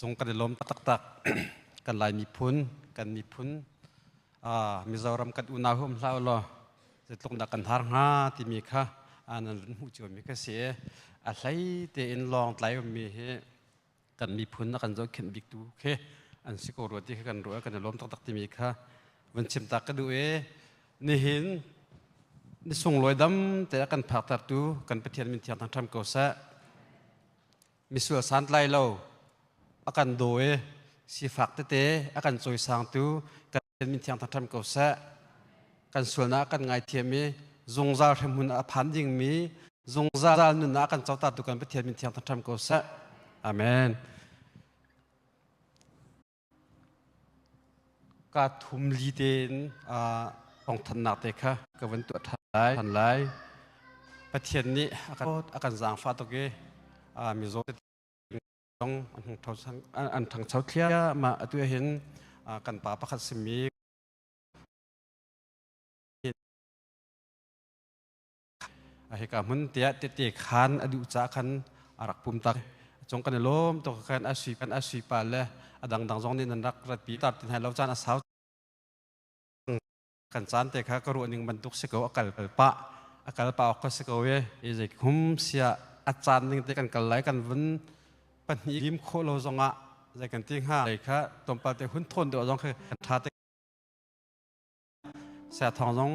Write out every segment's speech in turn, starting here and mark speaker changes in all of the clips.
Speaker 1: จงกันลมตักกันลายมีพุนกันมีพุนมีเจ้ารำกันอุณาหุ่มเล่าล้อจะตรงดักกันทางหาที่มีค่ะอันนั้นหูจิ๋วมีก็เสียอะไรเตอินลองไล่มีเหกันมีพุนกันจะเข็นบิ๊กดูเคอันสิโกรธที่กันรู้กันลมตักที่มีค่ะวันชิมตักก็ดูนี่เห็นนี่ส่งลอยดำแต่กันผักตัดดูกันไปเทียนมีเทียนทางทำเกษตรมีส่วนสันไล่เราอาการโดยสีฝักเตะอาการจอยสางตูกันเป็นมิเทียงทางทำเกษตรกันส่วนนั้นกันไงเทียมีจงซาทำหุ่นอภันยิงมีจงซาหนุนนักันเจ้าตาตุกันเป็นเทียนมิเทียงทางทำเกษตรอาเมนกาทุมลีเดนองทันนักเตะค่ะกับวันตัวทันไลประเทศนี้อาการจางฟ้าตกเกมีโจต้องอันทางเช้าเที่ยมาตัวเห็นกันป่าประคัตสมีเหตุการณ์มันเตะขันอดุจักขันอารักปุ่มตักจงกันล้มตกกันอาศัยป่าเลยดังจงนี่นันรักรัดปีตัดให้เราจานอาสาวกันจานเตะข้ากระโดดหนึ่งบรรทุกสกาวอากาศปะอากาศปะออกสกาวจะคุ้มเสียอาจารย์หนึ่งเตะกันกันไหลกันวันปัญญาลิมโคโลจงะใจกันทิ้งห้าเลยค่ะตรงปาเตหุ่นทนเดี๋ยวจงคือทัดเสียทองจง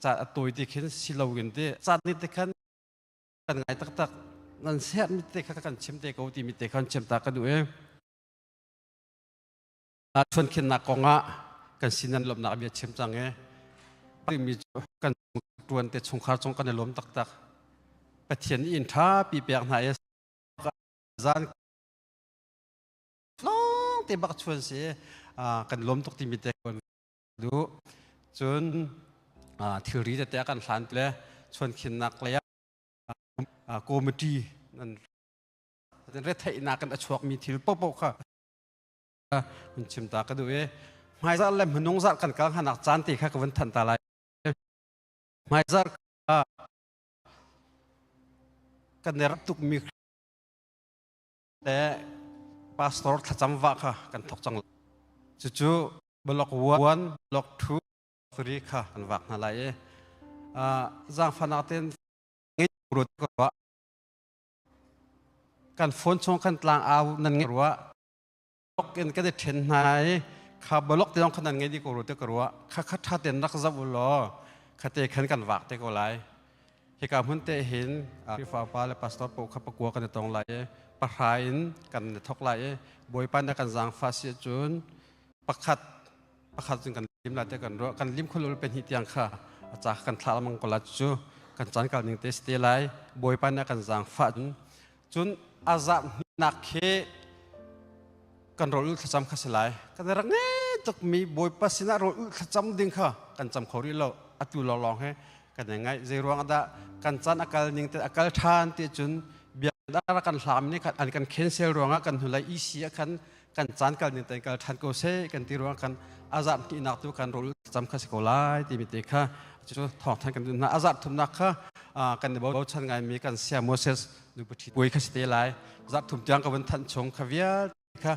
Speaker 1: จัดตัวที่ขึ้นสิลาวินที่จัดนี่เตะกันกันไงตักนั่นเสียมิเตะกันชิมเตะกูที่มิเตะกันชิมตากันดูชวนขึ้นนักกงะกันสินันลมนักเบียชิมจังปริมีกันตวนเตะชงขาจงกันลมตักประเทศอินท่าปีเปียกไหนจานน้องเตะบักชวนเสียกันล้มตกที่มีแต่คนดูจนทีรีจะเตะกันสันเลยชวนขินนักเลยโกมดีนั่นเรื่องไทยนักกันชวกมีทีป๊อกค่ะมันชิมตาก็ดูไม่จะเล่มมันนงจัดกันกลางขนาดจานตีค่ะกับวันทันตาลายไม่จะกันเนรับตุกมีแต่พาสตอร์ทัดจำว่าค่ะกันทกจังจู่ๆบล็อกวันบล็อกทูฟรีค่ะกันว่านั่นแหละจางฟันอาเทนงี้รู้ก็ว่ากันฝนชงกันตลางเอานั่นงี้รู้ว่าบล็อกกันก็ได้เทนไหนข้าบล็อกที่ต้องขนาดงี้ดีก็รู้ก็รู้ว่าข้าคัดท่าเต็นนักจับบุลล์ข้าเตะขันกันว่าเตะก็ไหลเหตุการณ์มันเตะเห็นที่ฟ้าป้าและพาสตอร์ปกขับประกวดกันตรงไหลปะหายกันทกไหลบอยปันกันจางฟาสิจุนประคัดจึงกันลิมลาเตกันรัวกันลิมคนรู้เป็นหิตยังค่ะจากกันทามังกลาจูกันจันกันหนึ่งเตสเตไลบอยปันกันจางฟาจุนอาซานักเขกันรู้ทจำข้าสลายกันรักเนี้ยตกมีบอยปัสนารู้ทจำดิ่งค่ะกันจำเขาริโลอัตุลองให้กันยังไงเจรวงadaกันจันอากาศหนึ่งเตอากาศทานเตจุนดารากันสามนี่กันอันกันเคนเซลรวงกันหุ่นไลอีเสียกันจานกันนี่แต่กันทันโกเซกันตีรวงกันอาซาที่นักตัวกันรู้จำข้าสกอลายที่มีเตค่ะจุดถอดทันกันดูนะอาซาทุ่มนักค่ะกันบอกว่าฉันไงมีกันเสียโมเสสดูปฏิบุยข้าสเตลายอาซาทุ่มจังกับวันทันชงขวิลค่ะ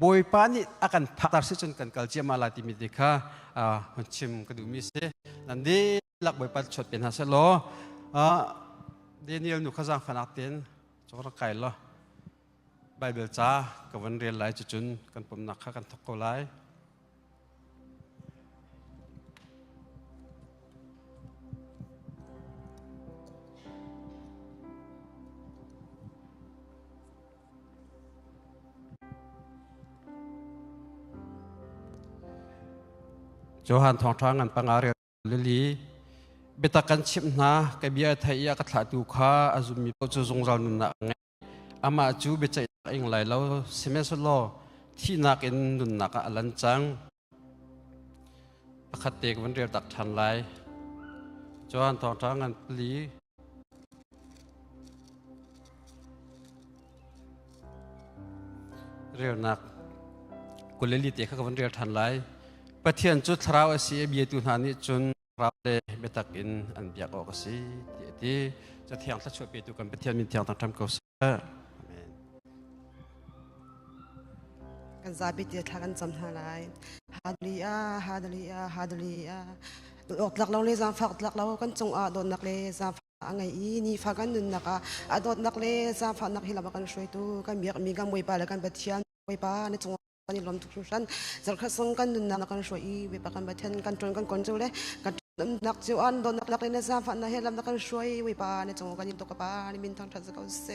Speaker 1: บุยปานี่อากันพักตัดสินกันกัลเจียมาลาที่มีเตค่ะมันชิมกันดูมิเซนั่นดีหลักบุยปาชดเป็นฮาเซโลเดนิเอลนุขจางฟันอักเตนจงรักไก่ละไบเบิลจ้ากับวันเรียนหลายจุดกันปุ่มนักกันทกโกไลโจฮันทองทางกันปังอาเรียลิลีเบตากันชิมนะกับเบียร์ไทยกัตลาดูข้าอาจุมีโปรจุจงเราหนุนนักอามาจูเบจัยเองไหลแล้วเสมัยสุดล้อที่นักเอ็นหนุนนักอลันจังประคัตเตกวันเรียบตักทันไหลโจฮันทองทางกันลีเรียวนักกุเลลีเตะข้าวันเรียบทันไหลประเทศจุดทราวเสียเบียตุนานิจนรับเลยเบตักอินอันเบียกออกสิที่จะเที่ยงทัชช่วยเปิดกันเป็นเที่ยงมีเที่ยงทางทำกุศล
Speaker 2: กันซาบิดเดียทากันจำหาไรฮาดลีอาฮาดลีอาฮาดลีอาอดหลักเราเลยจำฝักหลักเรากันจงอาโดนนักเลยจำฝักไงอีนี่ฝักกันนุนนักอาโดนนักเลยจำฝักนักฮิลาบักันช่วยตัวกันมีกันมวยปาแล้วกันบัดเชียนมวยปาในจงกันลมทุกชั้นจะขัดส่งกันนุนนักกันช่วยอีเวปากันบัดเชียนกันจนกันก่อนจูเลยกันนักจิวอันโดนนักเลยนะจำฝักนักฮิลาบักันช่วยเวปาในจงกันยิมตกปาในมินทางทัศน์เขาเส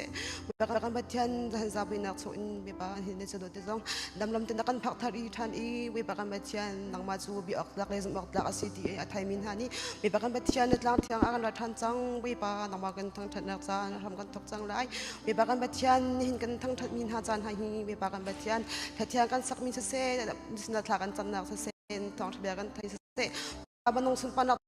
Speaker 2: เวปากันบัดเชียนจะเห็นซาบินักส่วนเวปาเห็นในสุดที่จงดำลำตินักกันพักทารีทันอีเวปากันบัดเชียนนักมาจูบีออกนักเลยสมออกนักอาศิตีอัฐายมินฮานี่เวปากันบัดเชียนในทางที่อันรัฐทันจังเวปานักมากันทั้งทันนักจานทำกันทุกจังไรเวปากันบัดเชียนเห็นกันทั้งทันมินฮาจานฮาฮีเวปากันบัดเชียนทัดเทียกันสักมินเสสนัดทากันจันนักเสทองทะเบียกันไทยเสบันนงสุนปานัก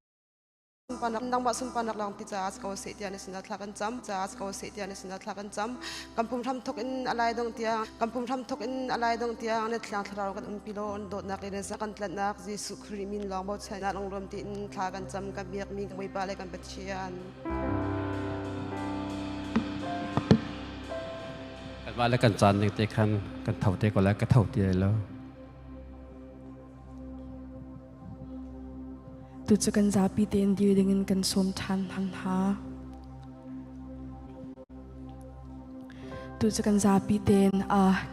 Speaker 2: นังมาสุนปานักลังติจ้าสกาวเสียนี่สนัดทากันจำจ้าสกาวเสียนี่สนัดทากันจำกำพุ่มทำทุกอินอะไรดงเตียงกำพุ่มทำทุกอินอะไรดงเตียงในทางทารกันพิโลนโดดนักเรียนสักกันตละนักจีสุครีมินลองบดใช้นักลงรวมตินทากันจำกับเบียกมีมวยปาเลยกันเป็นเชียน
Speaker 1: กันว่าแล้วกันจานหนึ่งเตะคันกันเท่าเตะก็แล้วก็เท่าเตะแล้ว
Speaker 3: ตุจกันจะปีเต็นดีดึงกันสมทันหันหาตุจกันจะปีเต็น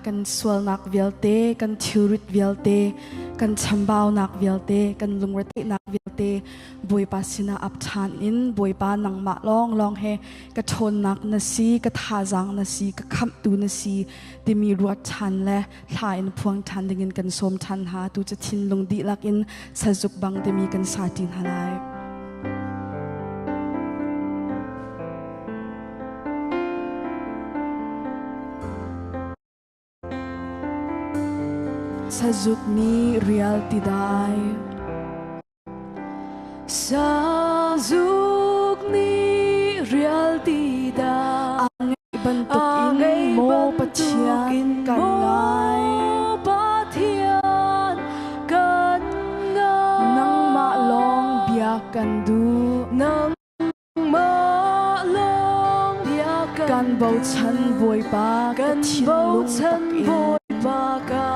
Speaker 3: กันสวลนักเวลเตกันทิวริตเวลเตกันชัมบาวนักเวลเตกันลุงรตินักเวลเตบวยปาสินาอับชานอินบวยปานังมาลองเฮกระชนนักนาซีกระทาจังนาซีกระคำตูนาซีที่มีรวดชันและทายนพวงทันดึงกันสมทันหาตุจะทินลงดีลักอินสะจุกบังที่มีกันสาตินหาไลSajuk ni reality dai Sajuk ni reality dai Angai bantuk in mo patian kan ngai patian kan ngai Nang ma long biak kan du Nang ma long biak kan bau chan boy pa kan bau chan boy pa ka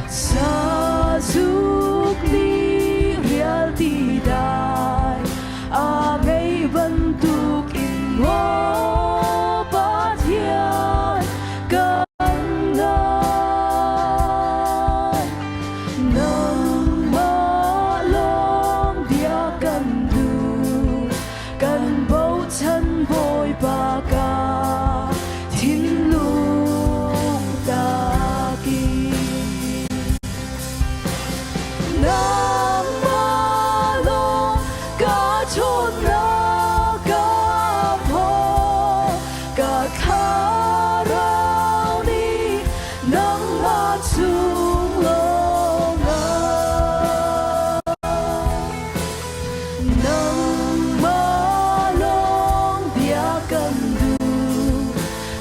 Speaker 3: Sajuk ni reality dai Angai bantuk in mo patian kan ngai Nang ma long dia kan du Kan bau chan boy pa ka Tin lung dagi Nang malong ka chon na ka po ka kharau ni nang ma chung long Nang malong dia kan du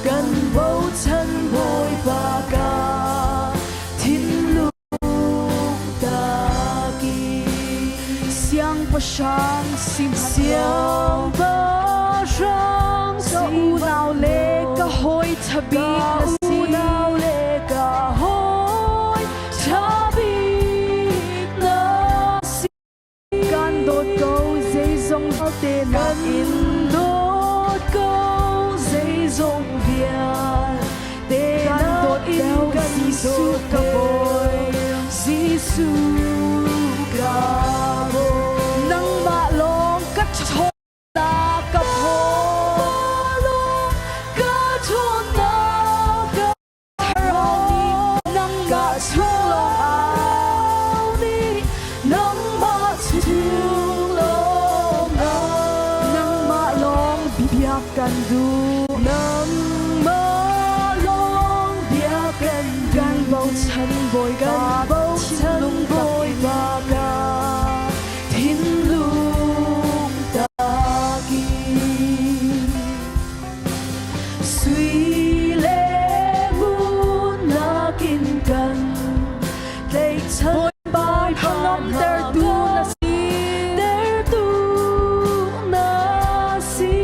Speaker 3: kan bau chan boy pa ka tin lu Siang pasang siang pasang sa unaw le kahoy tabi na si unaw le kahoy tabi na si Kandot ko zay zong halte na indot ko zay zong biyan Kandot daw si su kaboy si su grabo Nang malong kachon na kapo Malong kachon na kaharoni Nang matulong awni Nang matulong Nang malong bibiyakan du Nang malong biyakan Gan bau chan boy gan bau chan boy baga Tin lung dagi Sui le mun nakin kan Lay chan boy panom der du na si Der du na si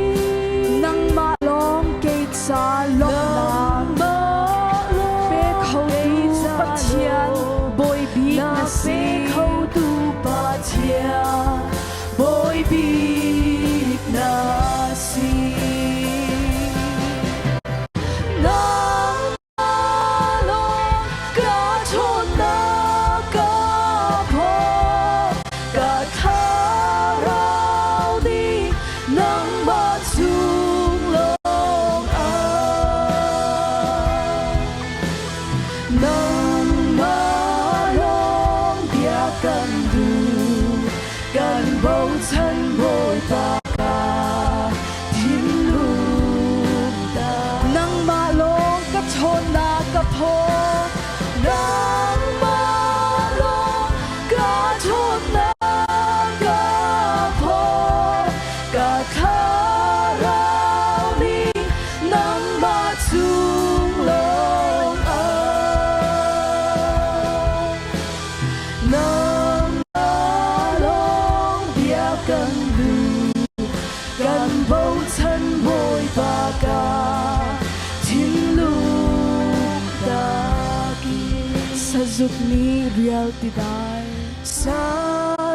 Speaker 3: zuk ni reality dai
Speaker 4: sa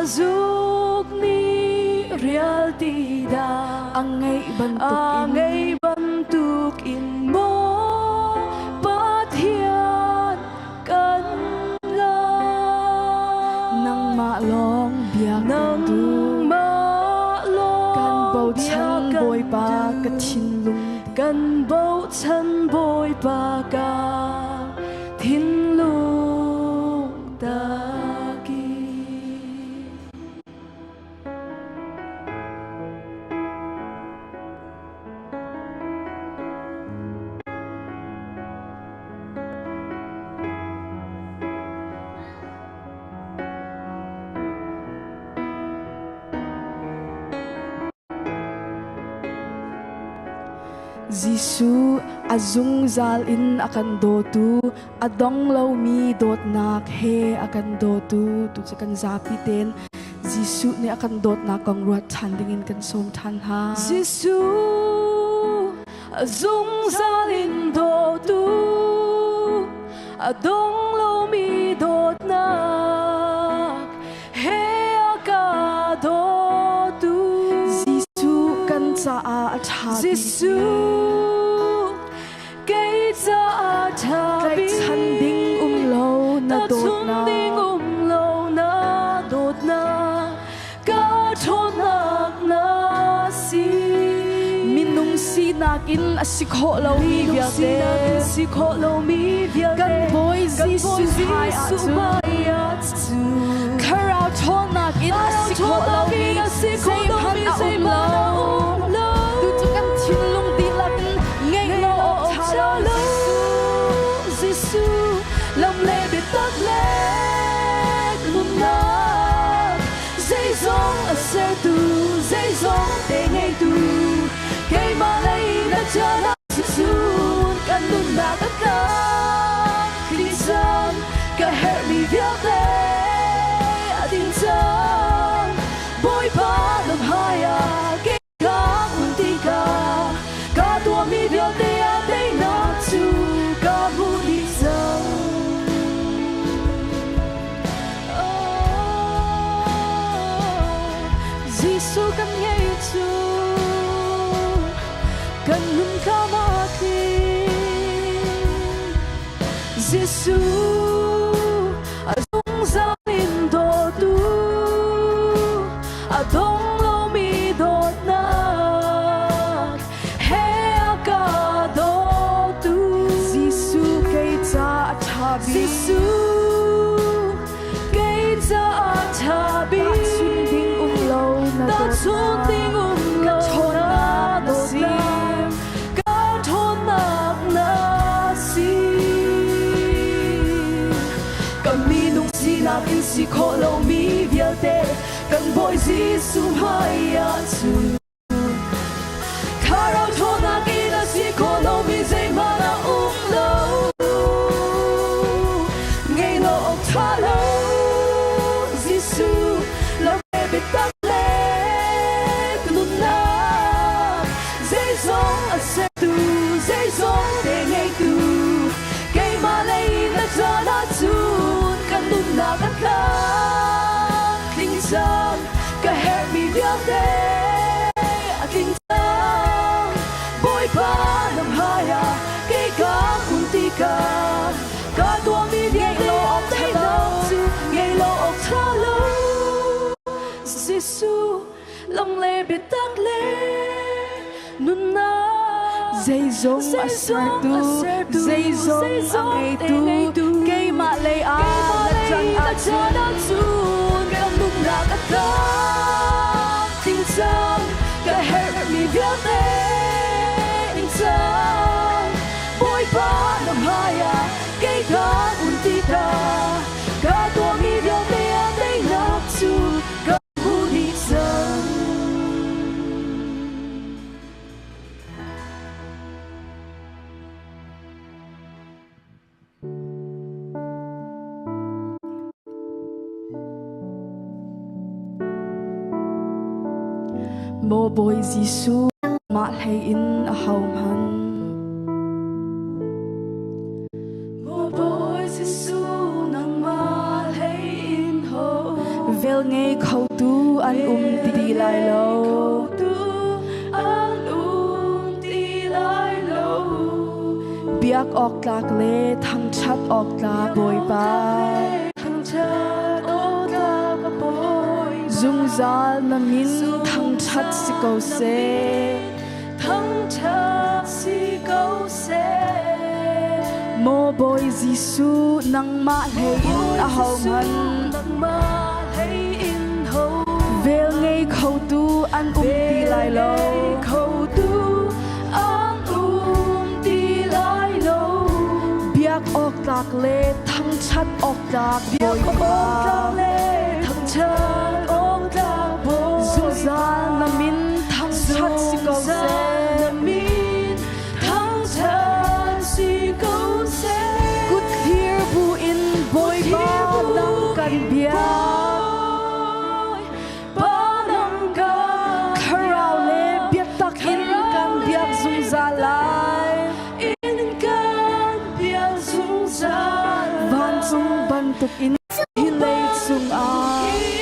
Speaker 4: zuk ni reality dai
Speaker 3: angai
Speaker 4: bantuk in mo pathian kan la
Speaker 3: nang ma long biak
Speaker 4: nang
Speaker 3: tu
Speaker 4: ma lo
Speaker 3: kan bau chan boy pa ka thin lung
Speaker 4: kan bau chan boy pa ka thin lung ta ki
Speaker 3: Jisu azung zal in akan do tu adong lo mi dot nak he akan do tu kan zapi ten Jisu ni akan dot nak kong ruat chan dingin kan som than ha
Speaker 4: Jisu azung zalin do tu adong lo mi dot nak he aka do tu
Speaker 3: Jisu kan sa a tha
Speaker 4: Jisu kay sa
Speaker 3: kai
Speaker 4: tabi
Speaker 3: chan ding lo na dot na
Speaker 4: lo na dot na ka thon nak na si
Speaker 3: minung si nakin asikho lo mi bia te
Speaker 4: sikho lo mi bia
Speaker 3: kan boy Jisu hai a tu
Speaker 4: tu
Speaker 3: karao thon nakin asikho lo mi say han a lo tu tu kan thin lung di lak ngei lo tha lo
Speaker 4: Jisu lòng lệ bị tắc lệ luôn na dây dòng ở xe tu dây dòng để ngay tu cây mà lấy đã cho nó Jisu kan luôn na tất cả khi dân cả hệ mi viết lệ tình dân bôi ba lòng hai cái cá quân tình cả tua mi viết lệ đây nó tu cả bu đi dân Jisu kan ngay tu kan nun kamati Jisu azung zalin do tu adong lo mi dot nak he aka do tu
Speaker 3: Jisu kay cha thabi
Speaker 4: Jisu kay sa tabi
Speaker 3: sun ding lo na
Speaker 4: ta
Speaker 3: dot
Speaker 4: chun ding lo na dot na ka thon nak na si kami nung sinakin si kolo mi vialte kan boy Jisu hai tu karao thon nakin si kolo mi zay mana lo ngay lo ok tha lo Jisu lòng lệ bị tắc lệ luôn na dây dòng ở xe tu dây dòng để ngay tu cây mà lấy đã cho nó chun kan luôn na tất cả kinh dân cả hệ mi viết đê kinh dân bôi ba năm hai cây cá cùng tì cả tua mi viết lo tay lo ngay lo ok tha lo Jisu lòng lệ bị tắc lệ nun na
Speaker 3: dây dong a ser tu dây dong a ngay tu kay ma lay a na chan a tu
Speaker 4: cái ông đúng là tất cả tình dân cái hệ mi viết tên tình dân bôi ba năm hai cái cá un tì cả tua mi viết tên đây nắp tu cả bu đi dân
Speaker 3: mo boy Jisu ma hay in a home han
Speaker 4: Mo boy Jisu nang
Speaker 3: vel ngay khâu tu an ti lai lo biak ok lak le thang chat ok la boy pa dung zal na min thang chat si ko se mo boy Gisu nang ma lein a hau man vel ngay khâu tu an ti lai lo biak ok lak le thang chat ok lak boy pa dung zal na min thang chat si ko se good here bu in boy ba nang kan bia kharau le biak tak in kan biak dung zalai van dung ban tuk in hilay sung a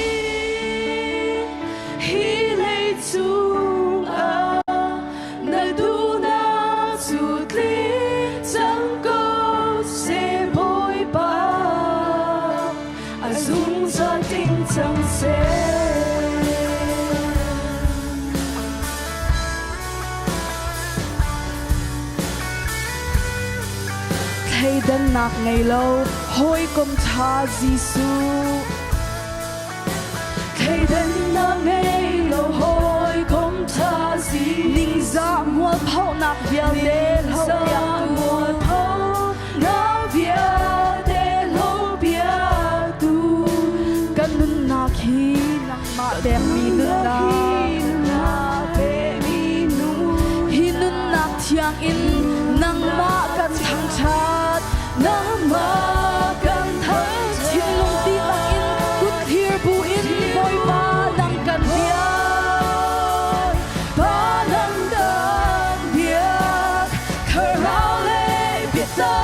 Speaker 3: hay dan nak ngay lâu hoi kom cha Gisu hay dan nak ngay lâu hoi kom cha Gisu ning za mual phau nak vial de lo ya mual phau na vial de lo bia tu kan nun nak hi nang ma bem mi nun na be mi nu hi nun nak thiang in nang ma kan thang cha nang ma kan thang thiên long ti lang in good here bu in boy ba nang kan bia ba nang kan bia kharau le bia ta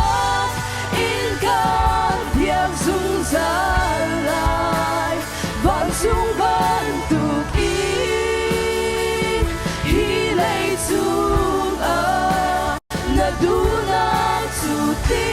Speaker 3: in kan bia dung za lai van dung ban tu in hi lei dung a na du na tu ti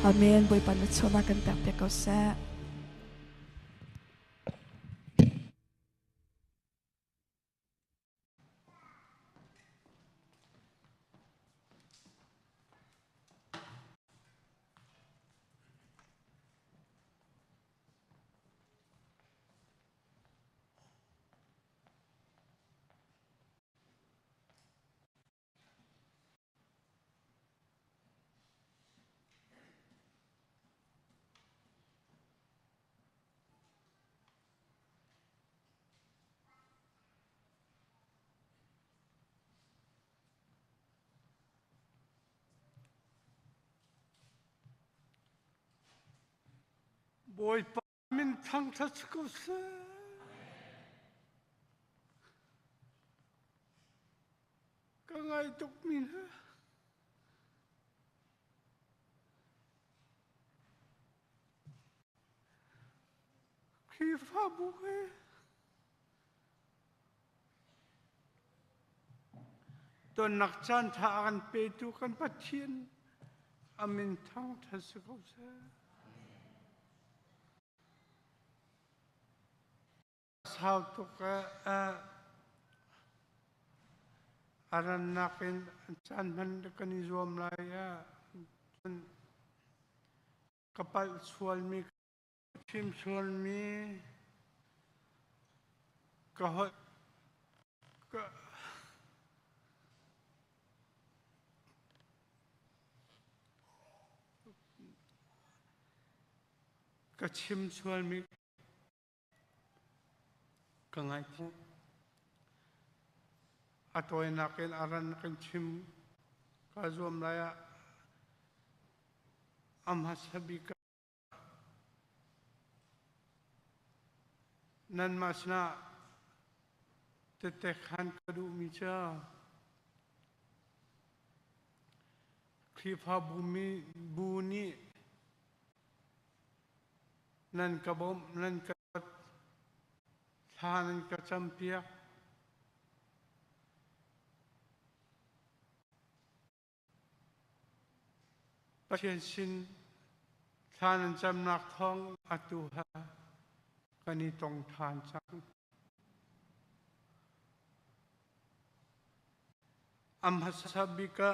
Speaker 3: Amen. Boy panut so na kan pek ko sa
Speaker 5: boy pa min thang thas ko se ka ngai tuk min ha khi fa bu he ton nak chan tha kan pe tu kan pathian amin thang thas ko se sao tu ka aran nakin chan man kan izom la ya kapal sual mi chim sual mi ka chim sual mi ka ngai tu atoy nakin aran nakin chim ka zom la ya amhasabi ka nan masna tete khan kadu mi cha khifa bumi buni nan kabom nan ka thanan ka champia pathian sin thanan chamnak thong atu ha kani tong than chang amhasabika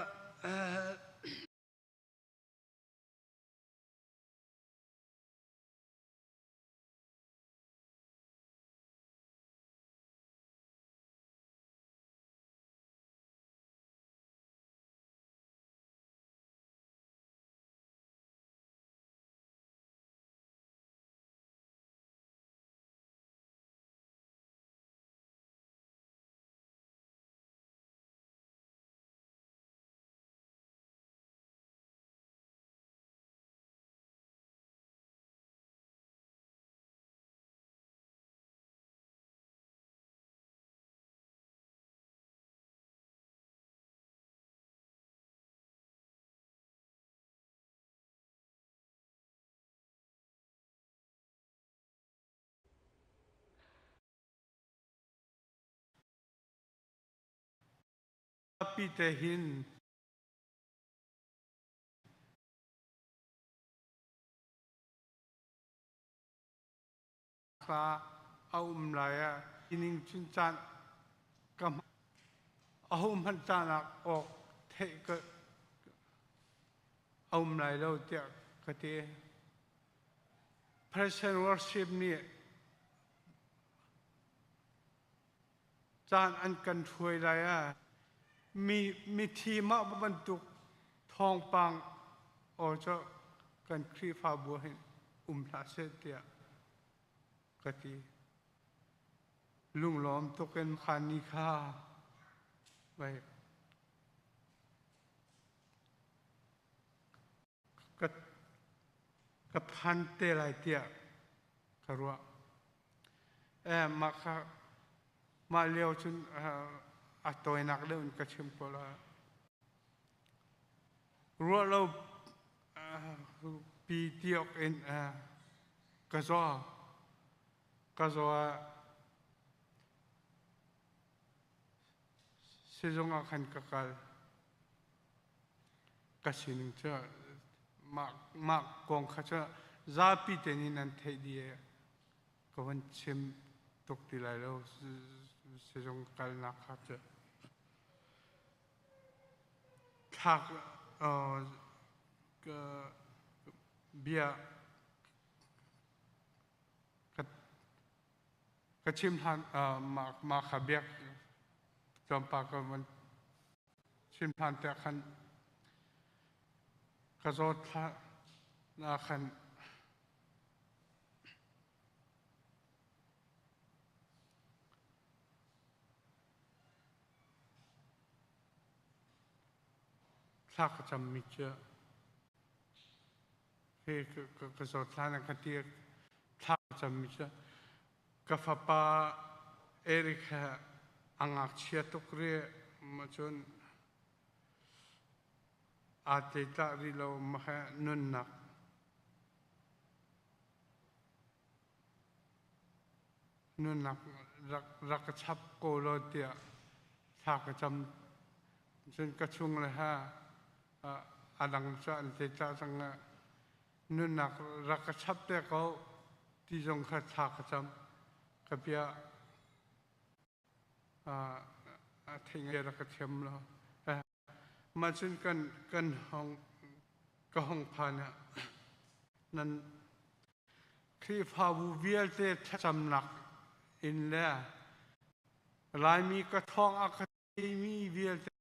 Speaker 5: pitehin kha aum laya ining chun chan kam ahum han chanak ok the ka aum lai lo tia ka te present worship ni chan an kan thui laya mi thi ma ban tuk thong pang o cho kan khri fa bu hin la se tia kati lung lom to ken khani kha bai ka phan te lai tia karwa ma kha ma leo chun atoy nak le un ka chim ko la ro lo pi tiok en ka zo sejong akan kekal kasining cha mak kong khacha zapi teni nan thei die kawan chim tok ti lai lo sejong kal na khacha thak ka bia ka chim han ma khabiak jompa ka man chim han te khan ka zo tha na khan thak cham mi cha he ka zo tha na ka ti Samisa kafapa Erika angak ciatukre macun ateta rilau maha nunnak rakacap kolo dia sakacam jun kacung leha adang sa anteta sanga nunnak rakacap dia kau tijong khat sakacam kapia thingya rakacem lo macun kan hong kahong phana nan khi phabu vialte thamnak in le laimi ka thong akademi vialte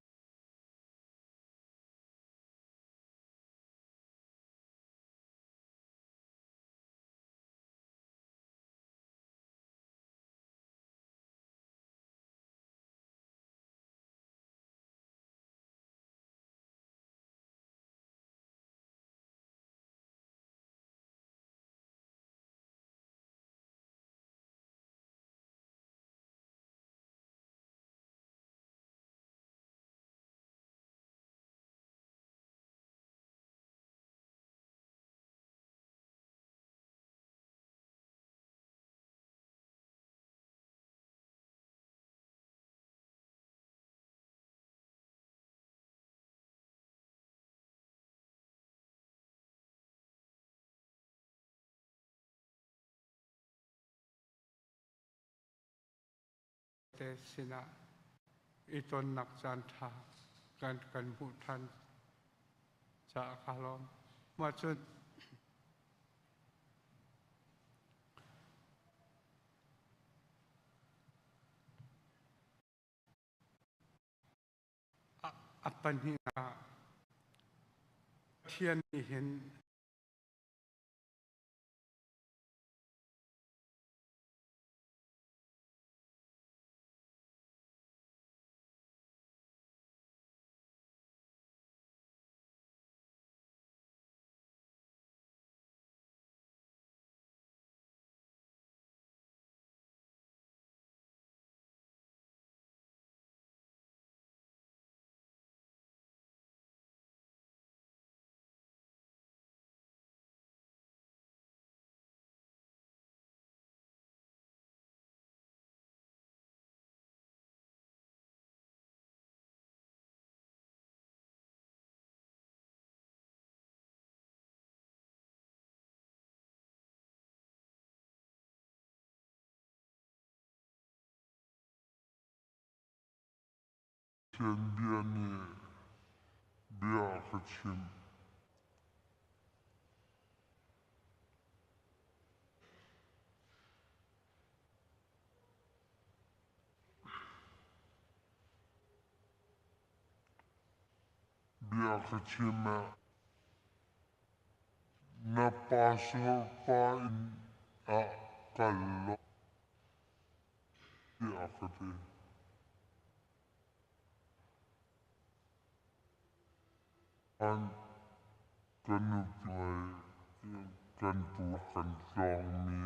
Speaker 5: te sina iton nak jantha kan hutan ja kalom macun apan hina thian ni hin
Speaker 6: biani bia kachim na pasal pa in a kallo bia kati an kanu pai kan pu kan song mi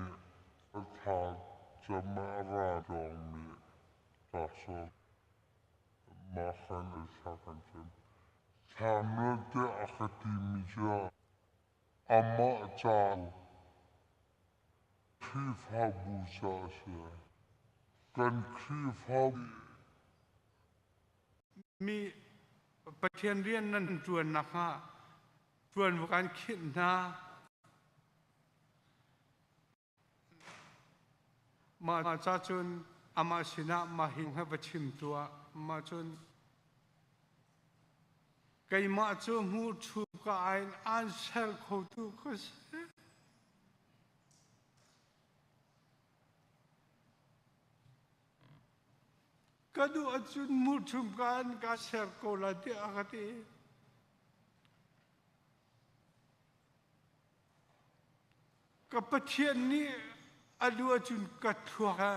Speaker 6: tha jamara song mi paso makan isakan sem samete akademi ja ama cha krif habu sa se kan krif habu
Speaker 5: mi pathian rian nan tuan naka tuan bukan kitna ma chachun ama sina mahing ha bachim tua ma chun kai ma chu mu thu ka ain an sel kho tu ko kadu achun mu thum kan ka sel ko la ti akati ka pathian ni adu achun ka thua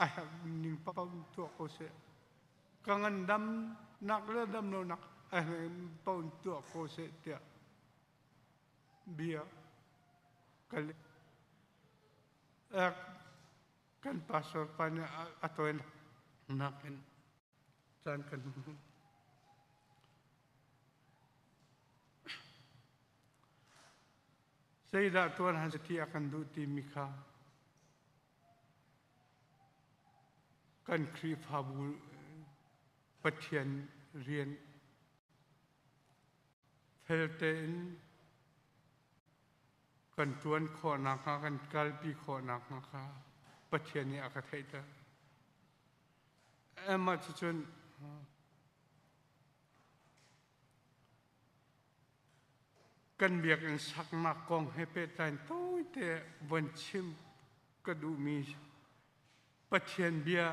Speaker 5: I have ning papang tu ko se kangan dam nak le dam no nak paun tu ko se dia bia kali kan pastor pana atoin nakin dan kan saya dah Tuhan hati akan duti mika kan krip habu patian rian felten kan Tuhan kho naka kan kalpi kho naka patian ni akan haita emat cucun kan biak yang sak nakong hepetan tu te bencim kedumi patian bia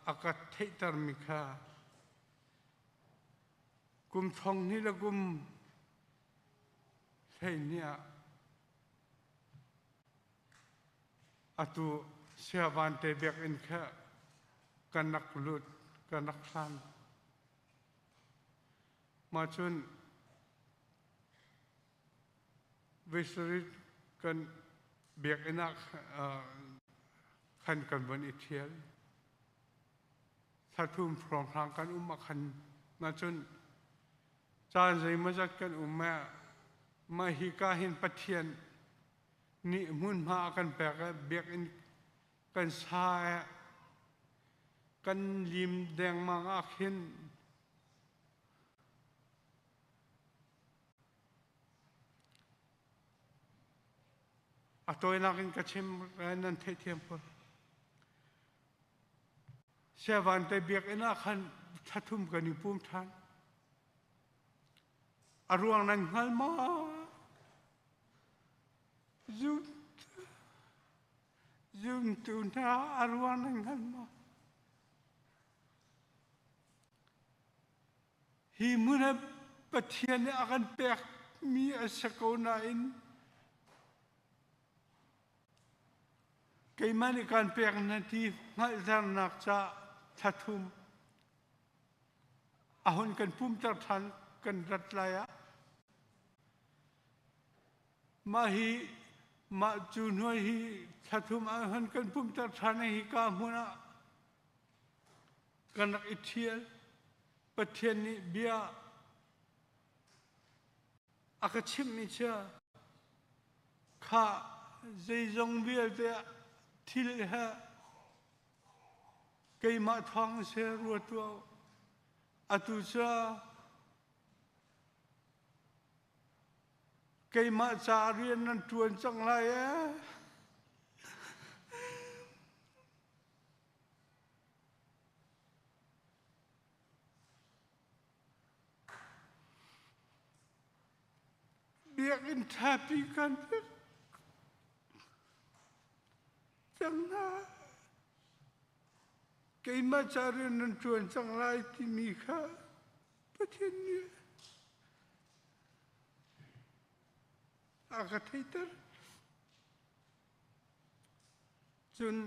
Speaker 5: akan haita mika kum thong ni la kum sei nia atu siawan te biak in kha kanak lut kanak san macun viserit kan biak enak kan ban itial satum from hang kan kan macun chan zai mazat kan mahikahin patian ni mun ma akan peka biak in kan sa kan lim deng mang akhin atoi nakin kachem nan the tempo sevan te biak ina kan thatum kan ipum than aruang nan halma Zoom tu na aruan ng halma. Himuna patian akan pek mi asakaunain. Kay man ikan pek nanti ngal nak sa tatum. Ahon kan pumtartan kan ratlaya. Mahi ma junoi hi thatum ahan kan pumtar thane hi ka muna kanak itiel pathian ni bia akachim ni cha kha zeizong bia te thil ha kai ma thong se ruatwa atu cha cây mạ cha riêng nan tuần chẳng lại biak in thapi kan chẳng na cây mạ cha riêng nan tuần chẳng lại thì mi kha bất thiên nhiên akan haita jun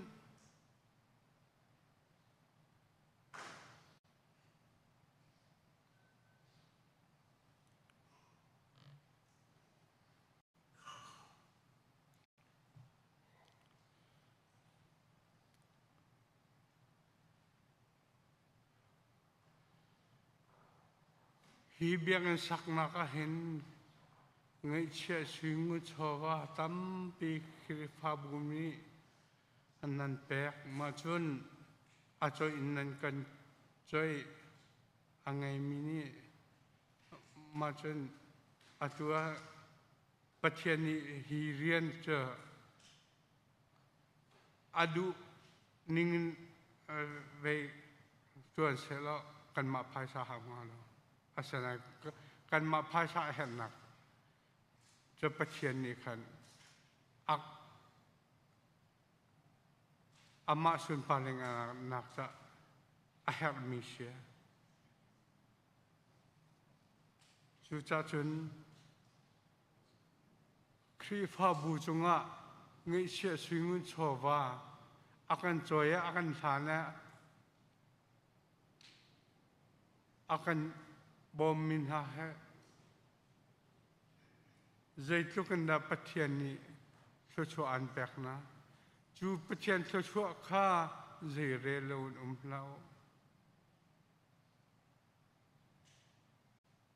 Speaker 5: hibiak yang sakna kahin ngay chia swingu chawa tam pi krifabumi anan pek macun acoy inan kan coy angai mini macun atua patiani hirian cha adu ningin ve tuan selo kan ma phai sa hamalo asana kan ma phai sa hennakจะประเทียนนี่คันอามาสุนปาเลงนักจะอาเฮลมิเชียสุจาจุนครีฟาบูจงะเงยเชียสวิงุนโชวาอากันจอยอากันฐานะอากันบอมมินฮาเฮ zaitu kanda pathian ni chua an pek na chu pathian chua kha zai re lo lao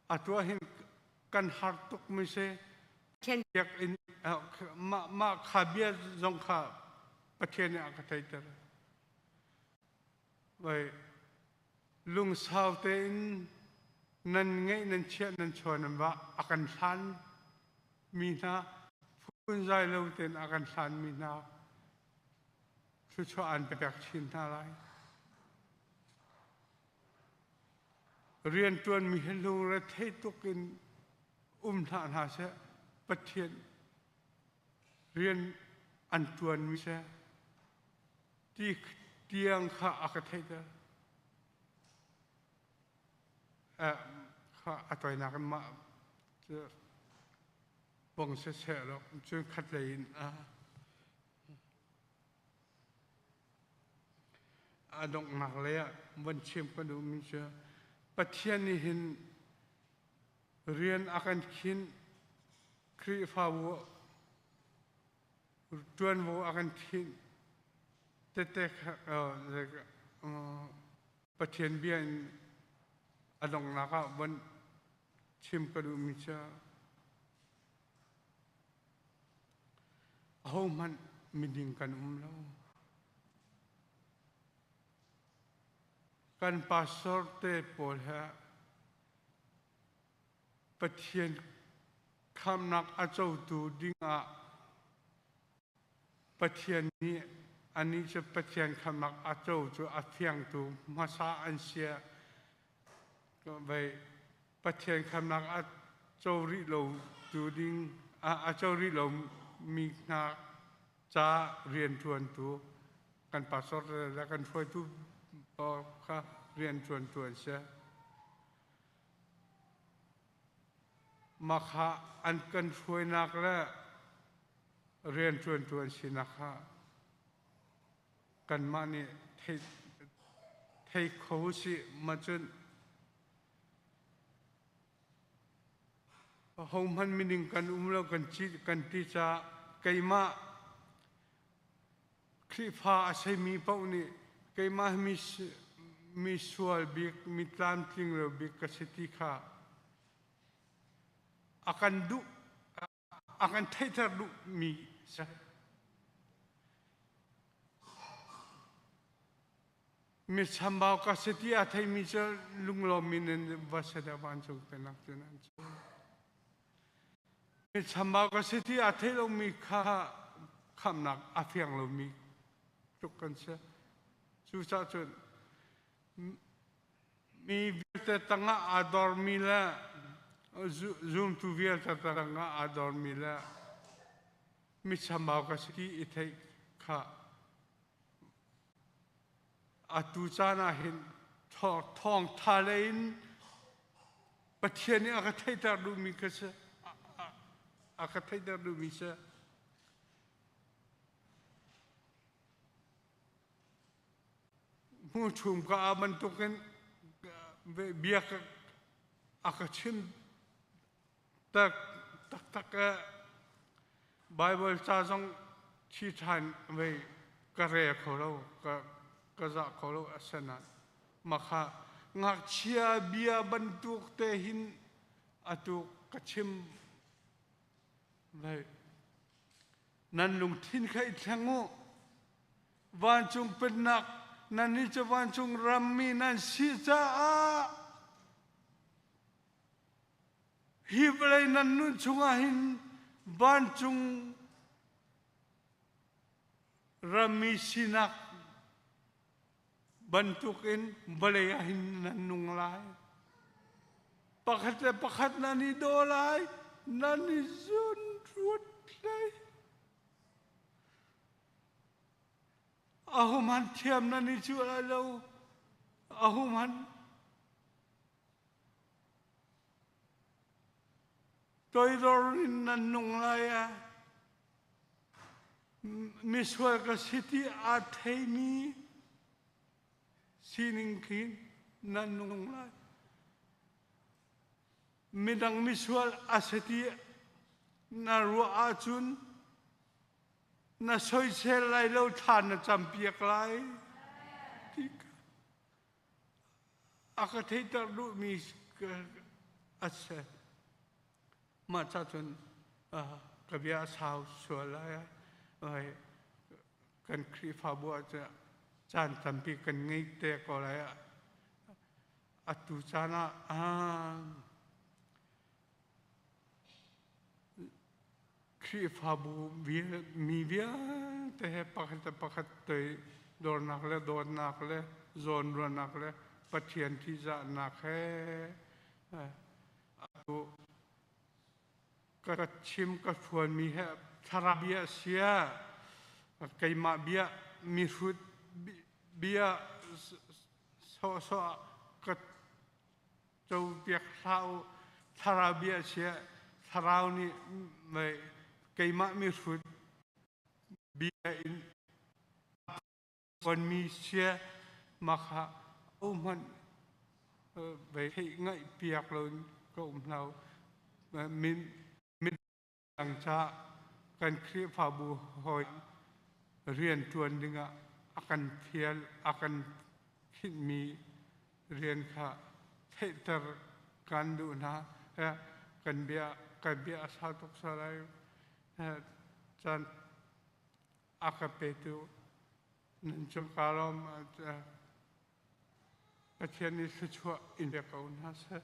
Speaker 5: atua hin kan hartuk mi se ken yak in ma khabia zong kha pathian ya ka thai tar vai lung sao te in nan ngai nan chia nan chon ba akan than mi na phun zai lo ten akan than mi na chu an pek chin na lai rian tuan mi helung ra thei tukin tha na se pathian rian an tuan mi se ti tiang kha akathai da kha atoi na kan ma bong se lo chu khat lein adong nak le ban chim kan du mi se pathian ni hin rian akan khin kri fa wo tuan wo akan khin tete pathian bian adong naka ban chim kan du mi se ho man miding kan lo kan pastor te pol ha pathian kham nak a chau tu dinga pathian ni ani che pathian kham nak a chau chu a thiang tu masa an sia ko vai pathian kham nak a chau ri lo tu ding a chau ri lo mi na cha rian tuan tu kan pastor la kan foi tu kha rian tuan se ma kha an kan foi nak la rian tuan si na kha kan ma ni thei kho si ma chun hom han mining kan lo kan chi kan ti cha kai ma khri pha asai mi pau ni kai ma mi sual bik mi tlam ting lo bik ka seti kha akan thaitar du mi sa mi sambau ka seti a thai mi cha lunglo min vasada ban chok penak tunan mi sambau ka seti a thai lo mi kha kham nak a phiang lo mi chok kan sa chu cha chun mi vilte tanga ador mila zoom tu vilte tanga ador mila mi sambau ka seti ithai kha atu chana hin thong thalein pathian ni aka thaitar du mi ka sa aka thaitar du mi sa mu chum ka aban tuken biak aka chim tak bible cha jong chi than ve ka re kho lo ka za kho lo asana makha ngak chia bia bantuk te hin atu ka chim ve nan lung thin khai thangu wan chung penak nan ni chawan chung rammi nan si cha a hiblai nan nun chunga hin ban chung rammi sinak bantukin balaya hin nan nung lai pakhat nani dolai nani zun rut lai ahuman thiam nani chu alo ahuman toirorin nan nung lai miswal ka city athemi sining kin nan nung lai midang miswal aseti na rua achun na soi se lai lo than na champiak lai tik akathei ta lu mi ase ma cha chun kabia sao so lai ai kan kri fa bo cha chan champi kan ngai te ko lai atu chana khi pha bu mi vía te pakhat te dor nak le zon ro nak le pathian thi za nak he atu ka chim ka phuan mi he thara bia sia kai ma bia mi hut bia so ka châu việc sao thara bia sia tharau ni mai cây mã mi phút bia in còn mi xe mặc hạ ôm hận về thị ngậy piak lớn có nào mình đằng cha cần khi phá bù hồi riêng tuần đừng akan phiền akan khít mi riêng khá thế ter kan du na cần bia sao tục sao đây chan akapetu nanchung karom pathian ni suchua in be kaun hasa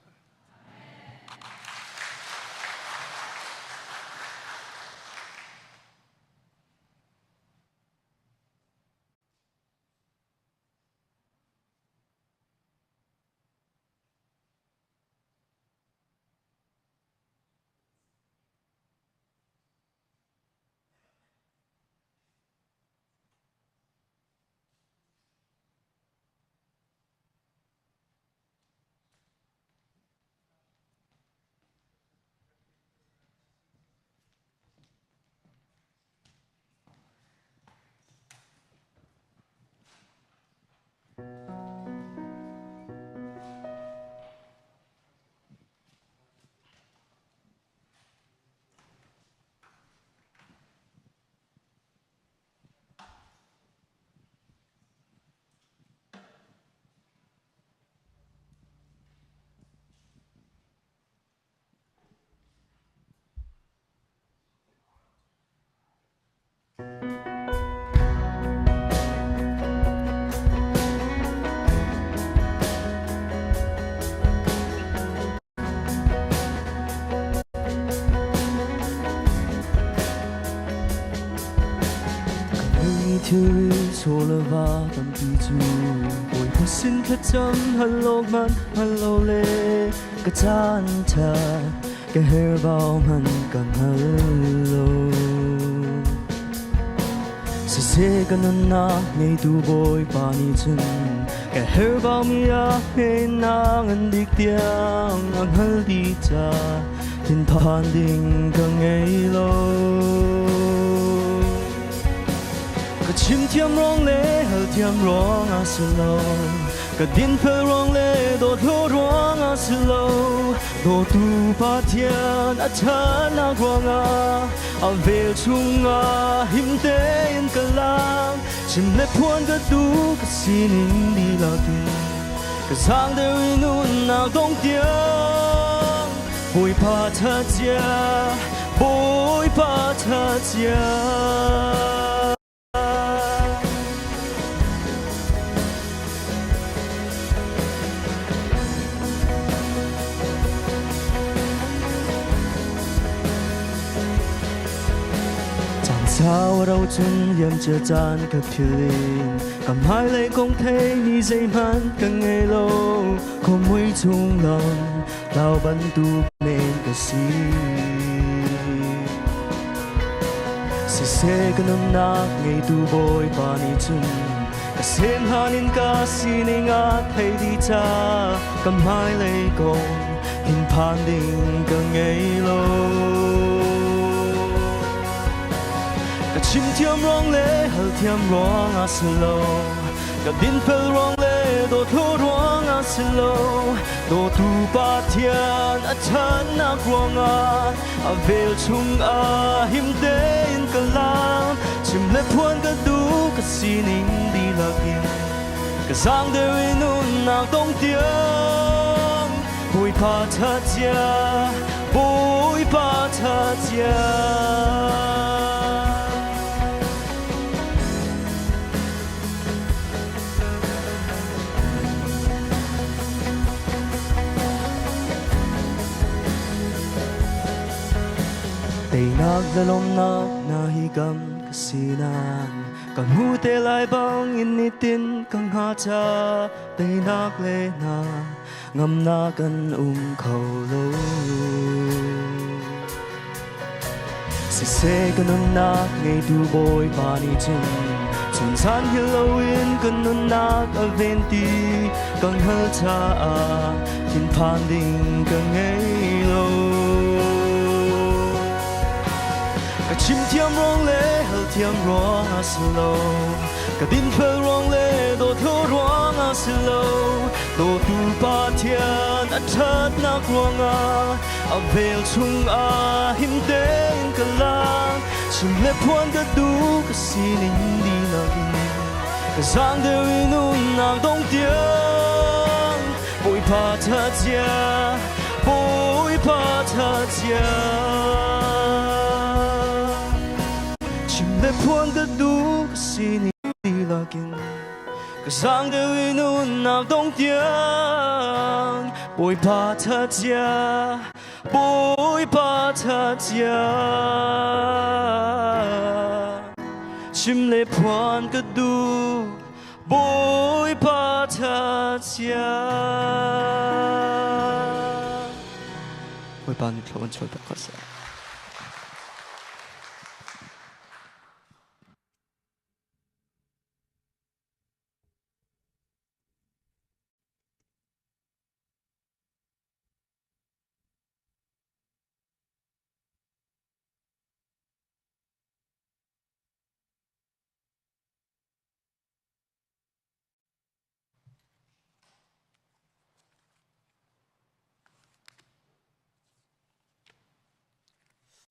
Speaker 4: Theory solar va tam pi chu oi pasin kha cham hello man hello le ka chan cha ka her bao man kam hello se kan na ngei tu boy pa ni chun ka her bao mi a he nang an dik tiang ang hal di cha tin phan ding ka ngei lo chim thiam rong lệ hờ thiam rong a slo cả điên phơ rong lệ đổ thô rong a slo đổ tu pa thian a chan a rong a về chung a him te in ka lang chim le phuan ka tu ka sin in đi la tu ka sang de nun na dong tiang boy pa tha chia sao đâu chân yếm chưa chan cả phiền cầm hai lấy không thấy ni dây man càng ngày lâu không mấy chung lòng đau bắn tu nên cả se cái nấm nát ngày tu boy pa ni chung cả xem hanin cả xin ngát thấy đi cha cầm hai lấy không hình phan đình càng ngày lâu chim thiam rong lệ hal thiam rong a slo cả din pel rong lệ đồ thu rong a slo đồ tu pa thian a chan na rong a vel chung a him de in kalam chim le phuan ka du ka sining di lakin ka sang de winun na tong tiang bui pa tha chia bui pa tha chia tay nak dalom nak nahigam kasinan kang hute lai bang initin kang hacha tay nak le na ngam na kan khâu lo si se kan nak ngay du boy pani chin chun san Halloween kan nak aventi kang hacha tin pan ding kang ngay lo chim thiam rong lệ hal thiam rong a slo cả din phel rong lệ đồ thu rong a slo đồ tu pa thian a chat na rong a vel chung a him den kalang chim le phuan ka du ka sining di lagin ka sang de winun nang dong tiang bui pa tha chia bui pa tha chia le phuan ka du ka sining di lakin ka sang de winun na dong tiang bui pa tha chia bui pa tha chia chim le phuan ka du bui pa tha chia bui pa ni thon choi pa ka sa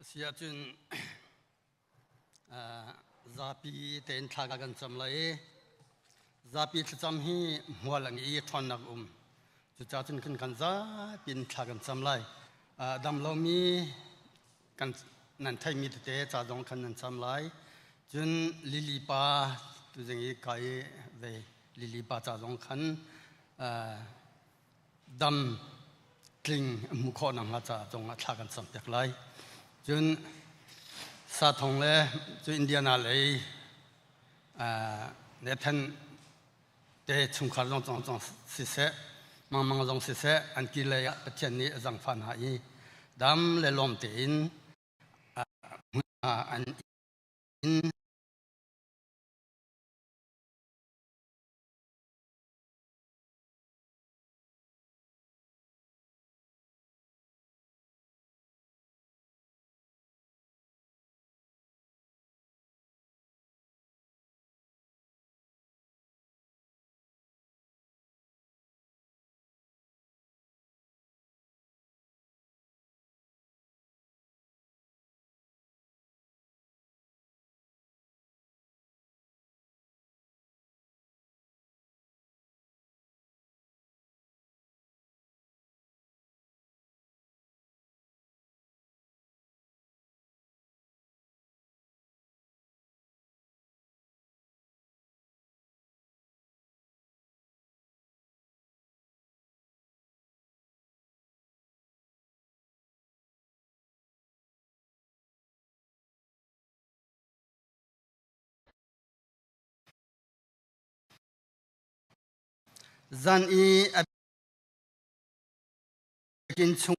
Speaker 1: sia chun zapi ten thaga kan chamlai zapi cham hi hwalang I thon nak chu cha chun kan za pin thaga kan chamlai dam lo mi kan nan thai mi te cha dong kan nan chamlai chun lili pa tu jeng I kai ve lili pa cha dong kan dam kling mu kho nang ha cha dong thaga kan cham tek lai chun sa thong le chu Indiana le ne than te chung khar long chong si se mang long si se an ki le ya patchen ni zang phan ha I dam le lom te in an in zan I akin chung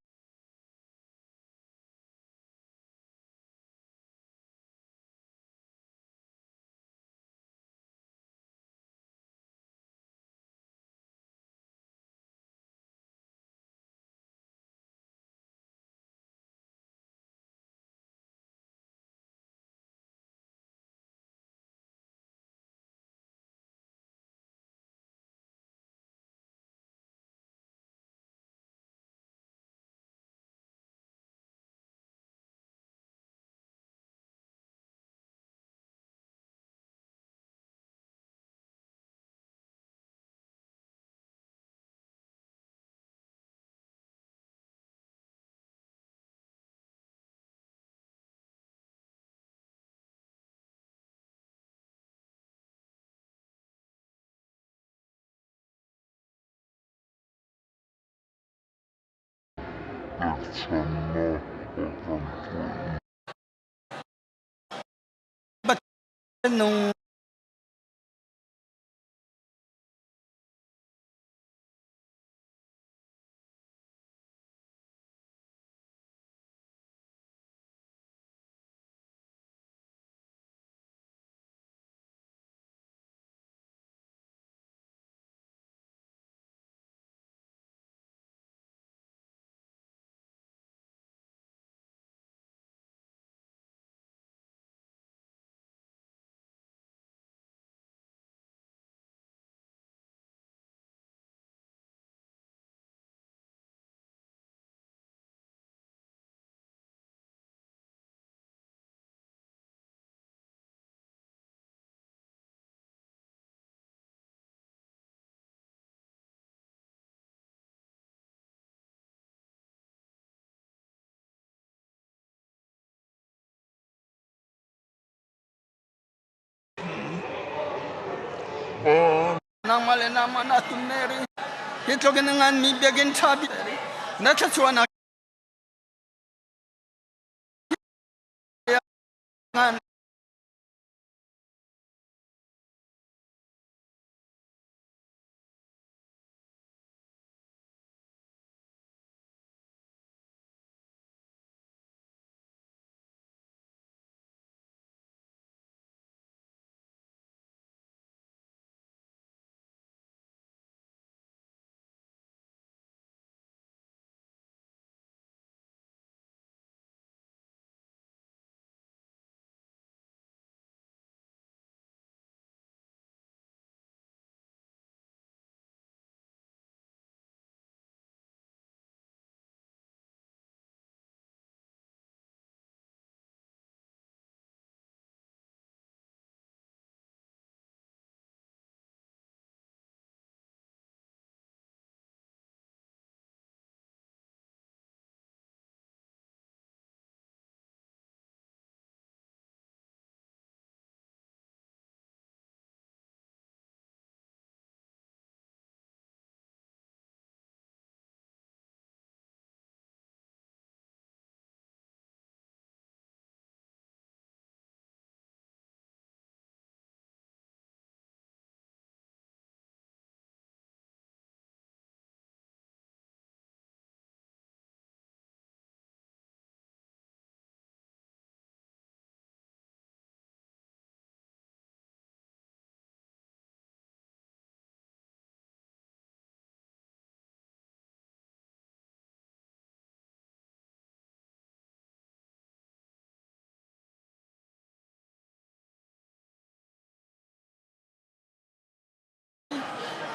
Speaker 7: nung nang male nama na tuneri hito genangan mi begin chabi na chachuana ngan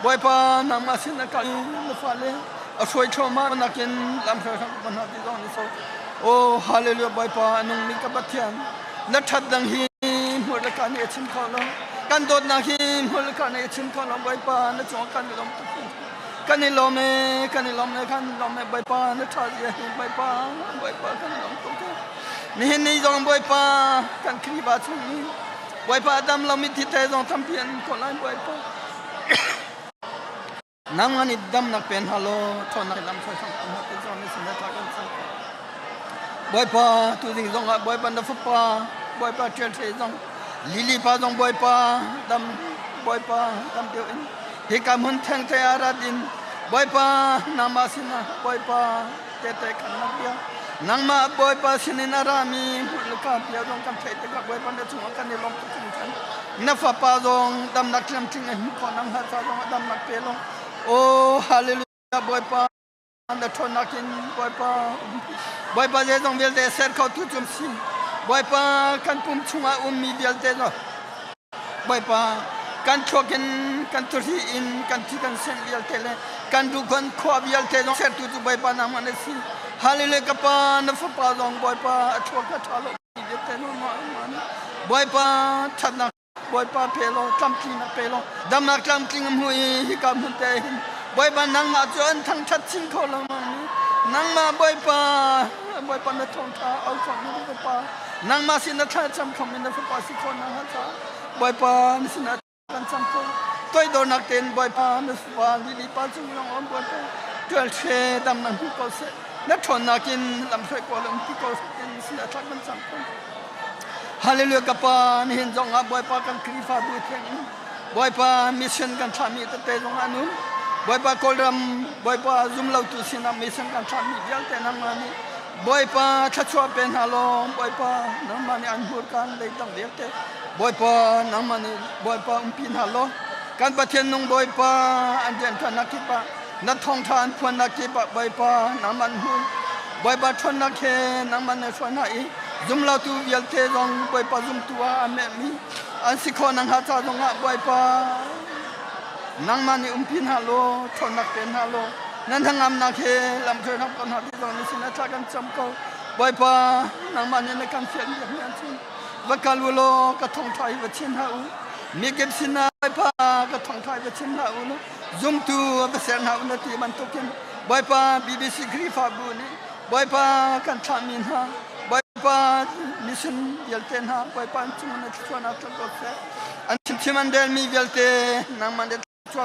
Speaker 7: boy pa nang masin na kali na fale a shoi choma na ken lam kha mana ti dong ni so oh hallelujah boy pa nung ni ka bathian na that dang hi mur la kan e chim kho lo kan dot na hi mur la kan e chim kho lo boy pa na chong kan lom kan ni lom ne kan lom ne boy pa na tha ye boy pa kan lom to ni dong boy pa kan kri ba chu ni boy pa dam lom mi ti te dong tham pian ko lai boy pa nang ani dam nak pen halo thon nak dam sai sang na te zon ni sin ta kan sang boy pa tu ding zong boy pa na fu pa boy pa chen che zong lili pa zong boy pa dam teo in he ka mun thang te ara din boy pa nama sina boy pa te kan na pia nang ma boy pa sinin arami lu ka pia zong kan te ka boy pa na chu kan ni lom tu kan na fa pa zong dam nak lam ting ni ko nang ha sa zong dam nak pe long oh hallelujah boy pa anda thonakin boy pa je dong vel de ser kau tu chum si boy pa kan pum chunga mi vel de no boy pa kan choken kan turi in kan ti kan sen vel tele kan du kan kho vel te no ser tu boy pa na man si hallelujah ka pa na fa pa dong boy pa chok ka thalo mi te no man boy pa thana boy pa pelo tam ki na pelo dam na tam ki ngam hui hi kam hun te boy pa nang ma chuan thang that ching kho lo ma nang ma boy pa na thong tha au khom ni boy pa nang ma sin na tha cham khom ni na pa si kho na ha cha boy pa ni sin na kan cham kho toy do nak ten boy pa na pa li pa chung long om boy pa tel che dam na ko se na thon na kin lam thoi ko lam pi ko kin sila thak man sang ko hallelujah ka pa ni hin jong a boy pa kan kri fa bu theng boy pa mission kan thami te te jong anu boy pa kolam boy pa zum lau tu sin na mission kan thami jal te nang mani boy pa thachwa pen halo boy pa nang mani an hur kan le tam de te boy pa nang mani boy pa pin halo kan pa thiên nung boy pa an jen than na ki pa na thong than phun na ki pa boy pa nang man hu boy pa thon na khe nang man ne phun na I zum lau tu yel te jong boy pa zum tua ame mi an sikho nang ha cha jong a boy pa nang mani pin halo thon na pen halo nan thang am na khe lam thoi nak kon ha ti jong ni sin na cha kan cham ko boy pa nang man ne kan phian yak nyan chin va kalulo ka thong thai va chin ha u mi gep sin na boy pa ka thong thai va chin ha u no zum tu va sen ha u na ti man to ken boy pa BBC kri fa bu ni boy pa kan thamin ha boy pa mission yel ten ha boy pa chum na chwa na to ko se an chim chiman del mi velte nang man de chwa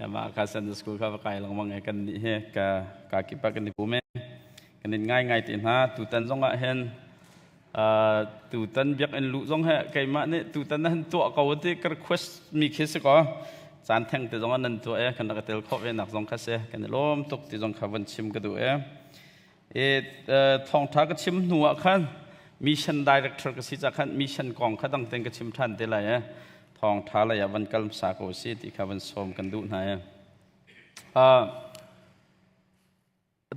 Speaker 8: mà các sinh school các cái lòng mong cái này he cả kịp cái này bố mẹ cái này ngay tiền ha tụ tân giống lại hen tụ tân biết anh lũ giống hệ cái mà này tụ tân hắn tụa cầu thì cái quest mi khi sẽ có chán thằng từ giống anh tụa cái này cái tel khó về nạp giống khác sẽ cái này lom tục từ giống khá vấn chim cái tụi thong thác cái chim nua khăn mission director cái gì chắc khăn mission kong khá đăng tên cái chim thân thế nàyทองท้าเลยวันกัลมสาโกสิที่ข้าวันสมกันดูนะ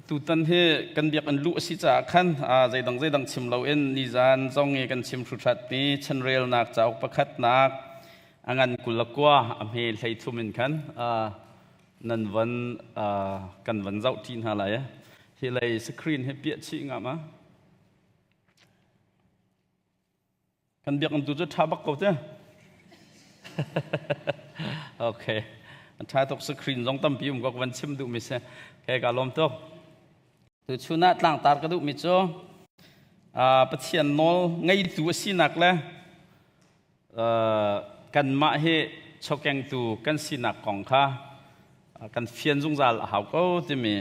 Speaker 8: ตุตันเฮกันเบียกันลุสิจากขันใจดังชิมเราเอ็นนิจานจงเงกันชิมสุดนี้ชันเรียลนักจากประคัดนักอังันกุลกัวอเมริกาทุ่มินขันนันวันกันวันเจ้าจีนหาอะไรเฮเลยสกรีนให้เปียชิงอ่ะมะกันเบียกันตุจุดท้าบักเกาเจ้โอเคถ้าตกสกรีนลงตั้มพิมพ์ก็วันชิมดูมิเซ่แค่การล้มตกตัวชุนัดต่างตาก็ดูมิโจประเทศนอลไงตัวสินักเลยกันมาเฮชกแกงตัวกันสินักของข้ากันเฟียนจงจัลหาก็จะมี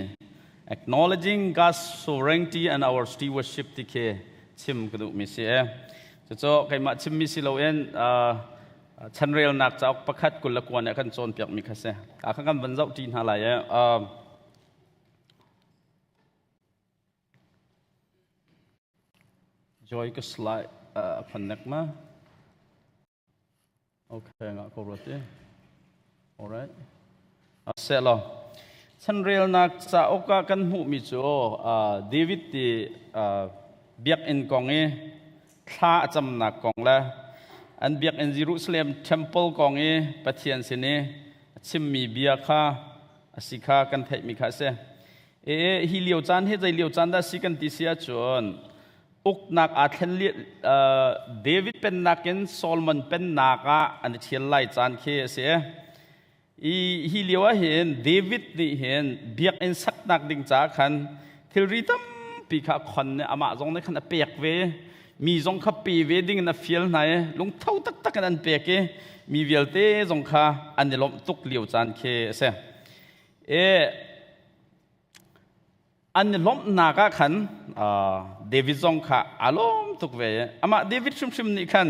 Speaker 8: acknowledging God's sovereignty and our stewardship ที่เคชิมก็ดูมิเซ่จะโจใครมาชิมมิสิเราเองฉันเรียนนักจากประคัดกุลกวนเนี่ยขันโจนเปียกมีคัสเซ่ข้างกันบรรเจ้าจีนหาอะไรจอยก็สไลด์คอนเนคมาโอเคงั้นก็รถดิ alright เสร็จแล้วฉันเรียนนักจากโอกาสกันหูมิจูเดวิดที่เบียกอินกองเอท่าจำนักกองแล้วอันเบียกอินเยรูซาเล็มเทมเพิลกองเอปะเทียนสินีชิมมีเบียค่าสิค่ากันเทมิคาเซฮิเลียวจันเฮใจเลียวจันได้สิกันติเสียจวนอุกนักอาเทนเลียเดวิดเป็นนักเอ็นโซลมอนเป็นนักอันเทียนไล่จันเคเสียฮิเลียวเห็นเดวิดนี่เห็นเบียกอินสักนักดิ่งจากขันเทริตัมปีขาคนเนี่ยอามาจงในขันเปียกเวมีจงขับปีเวดิ้งนับฟิลไหนลงเท่าตักกันเปียกมีเวลเต้จงขาอันเดลมตุกเลียวจานเคเสอันเดลมนากาขันเดวิดจงขาอารมณ์ตุกเวอามาเดวิดชุมนี่ขัน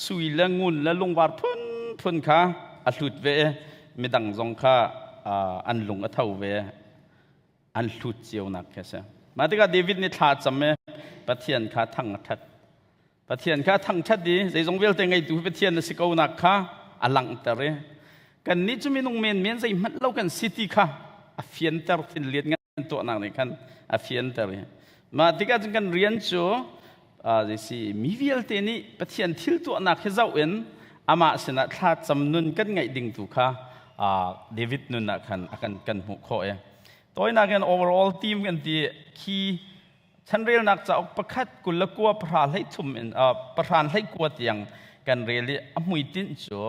Speaker 8: สุยละงุนละลงวาร์พุ่นขาอัดลุดเวไม่ดังจงขาอันลงอัดเท่าเวอันลุดเจียวนักแค่เสมาที่กับเดวิดนี่ท่าจำไหมปะเทียนข้าทั้งชัดปะเทียนข้าทั้งชัดดีใจจงเวลแต่ไงดูปะเทียนสิกเอานักข้าอลังเตอร์กันนี้จะมีนงเมียนใจมันเล่ากันสิทธิข้าอเฟียนเตอร์ที่เรียนกันตัวนักในขันอเฟียนเตอร์มาที่กับจึงกันเรียนโจสิมีเวลแต่นี้ปะเทียนทิลตัวนักให้เจ้าเอ็นอามาสนะท่าจำนุนกันไงดิ่งถูกข้าเดวิดนุนนักขันอากันหัวข้อตัวนักกัน overall team กันที่คีฉันเรียนนักจากประคัดกุลกัวประธานให้ทุ่มประธานให้กัวเตียงกันเรียนอมุยตินจ่อ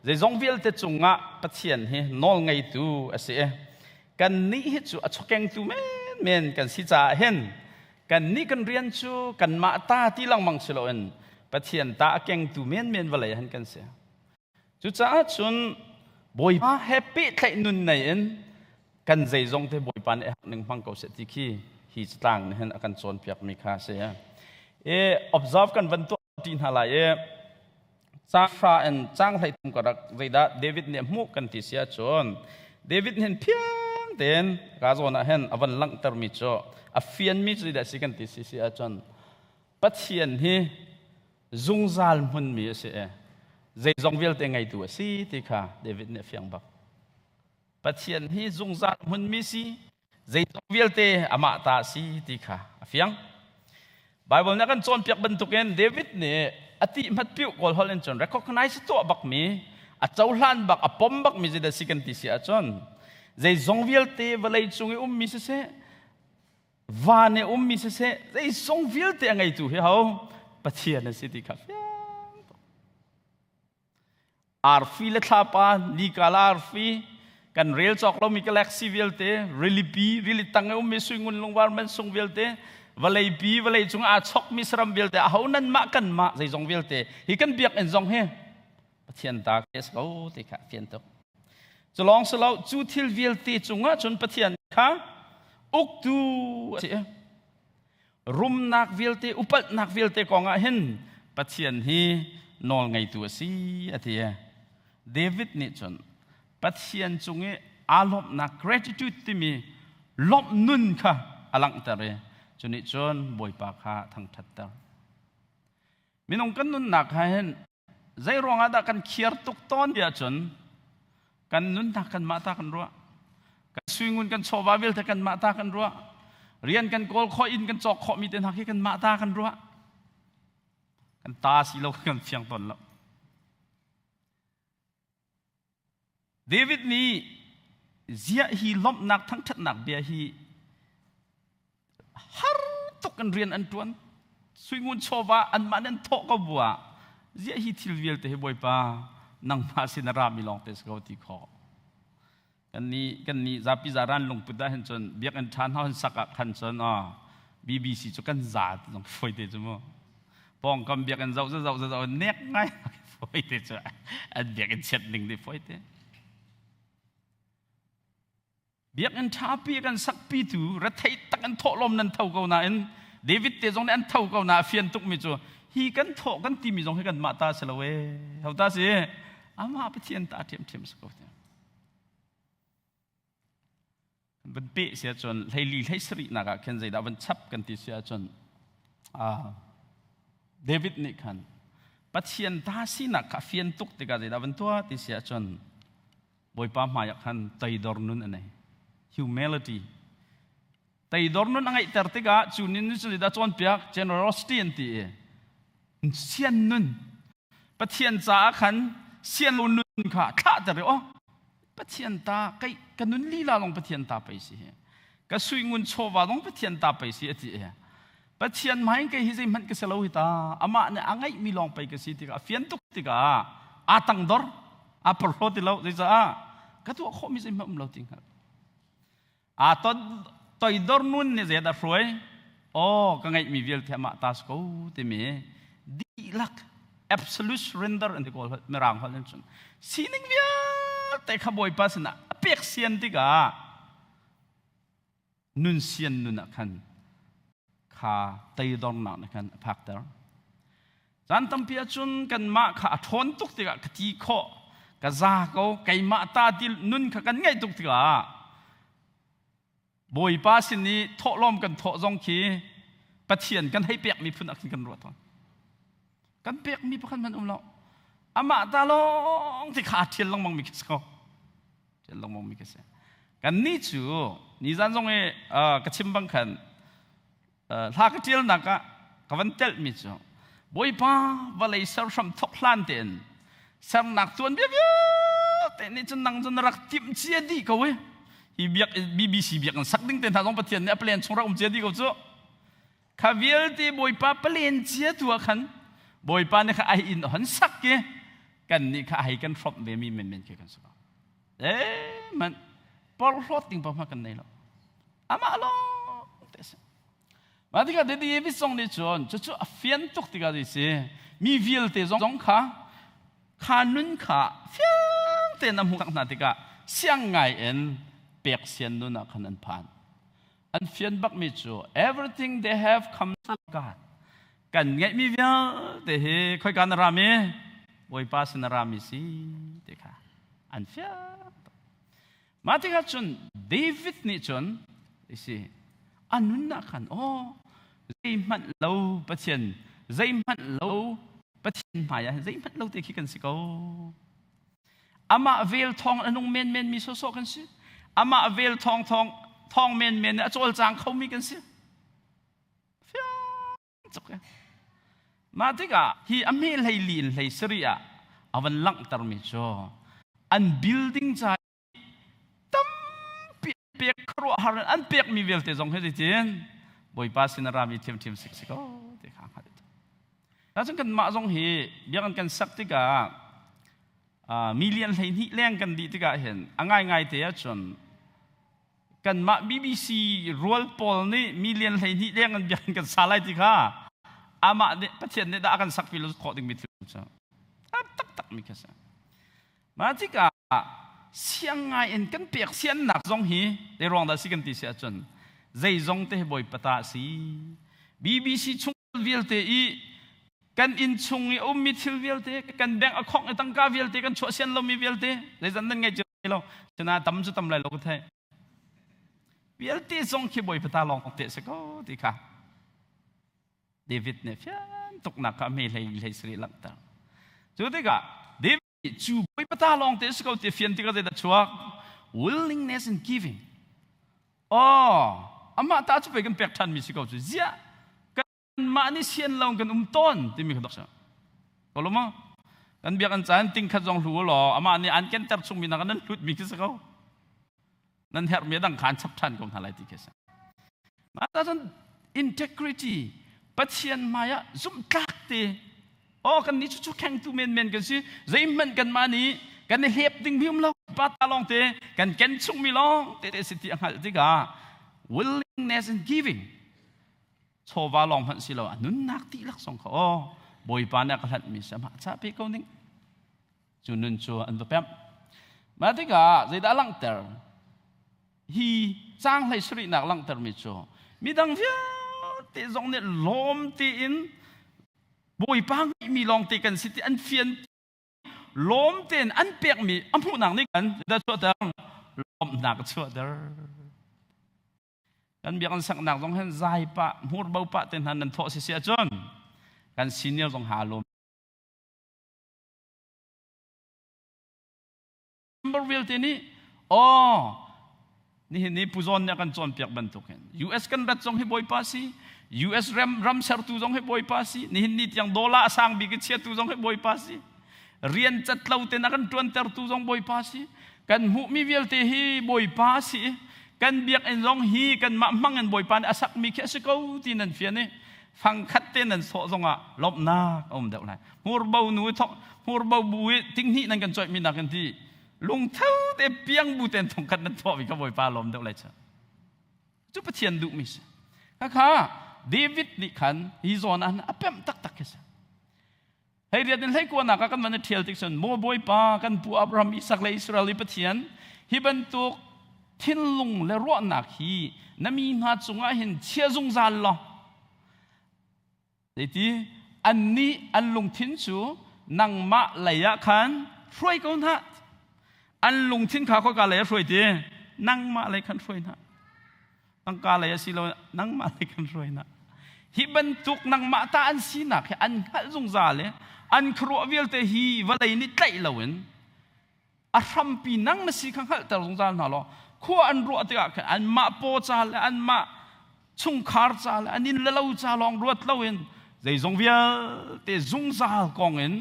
Speaker 8: จะจงเวลแต่จงะปะเทียนเฮนอลไงตูเสียกันนี้เฮจ่อชกแกงตูเมนกันสิจ่าเห็นกันนี้กันเรียนจ่อกันมาตาที่ลังมังสโลนปะเทียนตาแกงตูเมนวันไหนเห็นกันเสียจุจ่าจุนบอยมาแฮปปี้ไทยนุนไหนเอ็นกันใจจงเทบอยปานหนึ่งพังเก่าเสติคีฮีจต่างเห็นอาการโจนเปียกมีค่าเสียobserve กันวันตัวจีนหาลายจ้างฟ้าเอ็นจ้างไทยตุ่มกระดักใจดาเดวิดเนี่ยมุกันที่เสียโจนเดวิดเห็นเพียงเด่นกาโจนเห็นอวันลังเตอร์มิโจอเฟียนมิใจดาสิกันที่เสียโจนปัจเจียนที่จุงซาลมุนมีเสียใจจงเวลแต่ไงตัวสิที่ข้าเดวิดเนี่ยเฟียงบักปัจเจียนที่จุงซาลมุนมีสิใจจงเวลเตอมาตาสีติค่ะเฟียงไบเบิลนักกันโจนเปียกบรรทุกเองเดวิดเนี่ยอธิมัดพิวกอลฮอลเลนจน recognize ตัวบักมีอัจเจ้าหลานบักอปมบักมีจะได้สิกันติเสียจนใจจงเวลเตเวลาจงมีเสวานเนี่ยมีเสใจจงเวลเตไงตัวเฮาปะเทียนสิติค่ะอาร์ฟีเลทาปานิกาลาอาร์ฟีกันเรียลจอกเรามีกาแล็กซี่เวลเต้เรลิปีเรลิตังเอาไม่สุยงุนลงวาร์มันส่งเวลเต้วลัยปีวลัยจงอาชกมิสรัมเวลเต้เขานั้นมากันมาใจจงเวลเต้ฮิกันเบียกเอ็นจงเฮปะเทียนตาเคสเขาติค่ะเทียนตก จะลองสลาวจูทิลวิลตีจุงะจนปะเทียนค่ะอุกดูรุมนักวิลตีอุปัตนักวิลตีกองเห็นปะเทียนฮีนอลไงตัวสิอาทิตย์เดวิดนี่จนปะเทียนจุงะอารมณ์นัก gratitude ที่มีลบนุนค่ะอลังตาเรจนนี่จนบอยปากค่ะทั้งทัดตามีน้องกันนุนนักเห็นใจรองada kan kier tuk ton dia jun kan nun tak kan mata kan ruak kan swingun kan sobabil tak kan mata kan ruak rian kan gol kho in kan chok kho mi ten haki kan mata kan ruak kan ta si lo kan fiang ton lo David ni zia hi lom nak thang that nak bia hi har tuk kan rian an tuan swingun soba an manen tho ko bua Zia hi tilviel te boy pa nang pa sinara mi long tes go ti kho kan ni zapi zaran long puda hen chon biak an than han saka khan chon BBC cho kan za long foi te chumo pong kam biak an zau nek ngai foi te cho an biak an chet ning de foi te biak an tha pi kan sak pi tu ra thai tak an tho lom nan thau ko na en David te jong an thau ko na fian tuk mi chu hi kan tho kan ti mi jong he kan mata selawe hauta si ama pathian ta thiam sko te ban pe sia chon leili leisri na ka ken zai da ban chap kan ti sia chon David ni khan pathian ta si na ka fian tuk te ka zai da ban tua ti sia chon boy pa ma yak khan tai dor nun anai humility tai dor nun angai ter te ga chunin ni chu da chon piak generosity an tiเสียนนุนปะเทียนจ้าขันเสียนนุนค่ะข้าแต่เรื่องปะเทียนตาไก่กันนุนลีลาลงปะเทียนตาไปสิก็สุยงุนโชวาลงปะเทียนตาไปสิทีปะเทียนไม่ไก่ฮิซิมันก็เสลาหิตาอามาเนี่ยอังไงมีลองไปก็สิติกาเฟียนตุกติกาอาตังดอร์อาปรโรติเลาดิจ้าก็ตัวข้อมิซิมันเลาติงครับตอยดอร์นุนเนี่ยเสียดายรวยก็ไงมีเวลที่มาตาสกูติมีdilak absolute surrender and call merang hal nen sining via te khaboy pasna pek sian tiga nun sian nun kan kha tai dong na kan factor jan tam pia chun kan ma kha thon tuk tiga khati kho ka za ko kai ma ta dil nun kha kan ngai tuk tiga boy pasin ni tho lom kan tho jong ki pathian kan hai pek mi phun ak kan ro thon kan pek mi pakan man umlo ama ta long ti kha thiel long mang mi kis ko thiel long mang mi kis kan ni chu ni zan jong e ka chim bang khan la ka thiel na ka van tel mi chu boi pa va lei sar from thok hlan ten sam nak tuan bia te ni chun nang chun rak tim chia di ko we hi biak BBC biak sak ding ten tha jong pathian ne plan chung rak chia di ko chu kha vial ti boi pa plan chia tua khan boy pa ne kha ai in han sak ke kan ni kha ai kan from be mi men ke kan so man por floating pa ma kan nei lo ama lo tes ma diga de di vi song ni chon chu a fian tuk ti ga di se mi vil te jong kha nun kha fiang te nam hu na ti ga siang ngai en pek sian nu na khan an phan an fian bak mi chu everything they have come from God kan ngai mi via te he khoi kan rami boy pas na rami si te kha an fia ma te ga chun David ni chun isi anun na khan zai man lo pathian zai man lo pathian maya zai man lo te khi kan si ko ama vel thong anung men mi so kan si ama vel thong men a chol chang khau mi kan si fia chok Matika hi amel hai lin hai seria awan lang tarmi cho an building chai tam pek kro har an pek mi velte jong he tin boy pasin rami tim sik ko te khang ha ta jong kan ma jong hi biang kan sak tika million hai ni leng kan di tika hen angai te a chon kan ma BBC roll poll ni million hai ni leng an biang kan salai tika ama ne pathian ne da akan sak filos kho ding mi thu cha tak mi kasa ma tika siang ngai in kan piak sian nak zong hi de rong da si kan ti sia chun zai zong te boi pata si BBC chung vil te i kan in chung i mi thil vil te kan bank account e tang ka vil te kan chho sian lo mi vil te zai zan nan ngai che lo chana tam chu tam lai lo ko thai vil te zong ki boi pata long te se ko ti kha David ne fian tok nak ka me lai Sri Lanka chu te ka David chu boi pata long te se ko te fian ti ka da chuak willingness in giving ama ta chu pe kan pek than mi si ko chu zia kan ma ni sian long kan ton ti mi ka dok sa ko lo ma kan biak an chan ting kha jong lu lo ama ni an ken tar chung mi na kan lut mi ki sa ko nan her me dang khan chap than ko halai ti ke sa ma ta san integrity pathian maya zum tak te kan ni chu khang tu men kan si zai man kan ma ni kan ni hep ding bium lo pata long te kan ken chung mi long te si ti hal ti ga willingness in giving cho va long phan si lo nun nak ti lak song ko boi pa na ka hlat mi sama cha pe ko ning chu nun chu an to pem ma ti ga zai da lang ter hi chang lai sri nak lang ter mi chu mi dang via te zong ne lom ti in boi pa mi long ti kan si ti an fian lom ten an pek mi amu nang ni kan da chu da lom nak chu da kan biak an sak nak jong hen zai pa mur bau pa ten han nan tho si sia chon kan senior jong ha lom number will te ni ni puzon nya kan chon piak ban tu ken US kan rat jong he boi pa si US ram ser tu jong he boi pa si ni tiang dola sang bi ki che tu jong he boi pa si rian chat lau te na kan tuan ter tu jong boi pa si kan mu mi vil te hi boi pa si kan biak en jong hi kan ma mang en boi pa asak mi khe se ko ti nan fian ne phang khat te nan so jong a lop na deu lai mur bau nu thok mur bau bui ting hi nan kan choi mi na kan ti lung thau te piang bu ten thong khat nan tho bi ka boi pa lom deu lai cha chu pathian du mi kha David ni kan hi zon an apem tak tak ke sa hei dia den lei ko na ka kan man thial tik son mo boi pa kan pu Abraham Isaac le Israel li pathian hi ban tu thin lung le ro nak hi nami na chunga hin chia jung zal lo dei ti an ni an lung thin chu nang ma laya khan roi ko na an lung thin kha ko ka le roi ti nang ma le khan roi na tang ka le si lo nang ma le khan roi na hi ban tuk nang ma ta an si na ke an hal jung zal le an khro vil te hi walai ni tlai lawin a ram pi nang na si khang hal tar jung zal na lo kho an ro te ka an ma po chal an ma chung khar chal an in lo cha long ruat lawin zai jong vial te jung zal kong en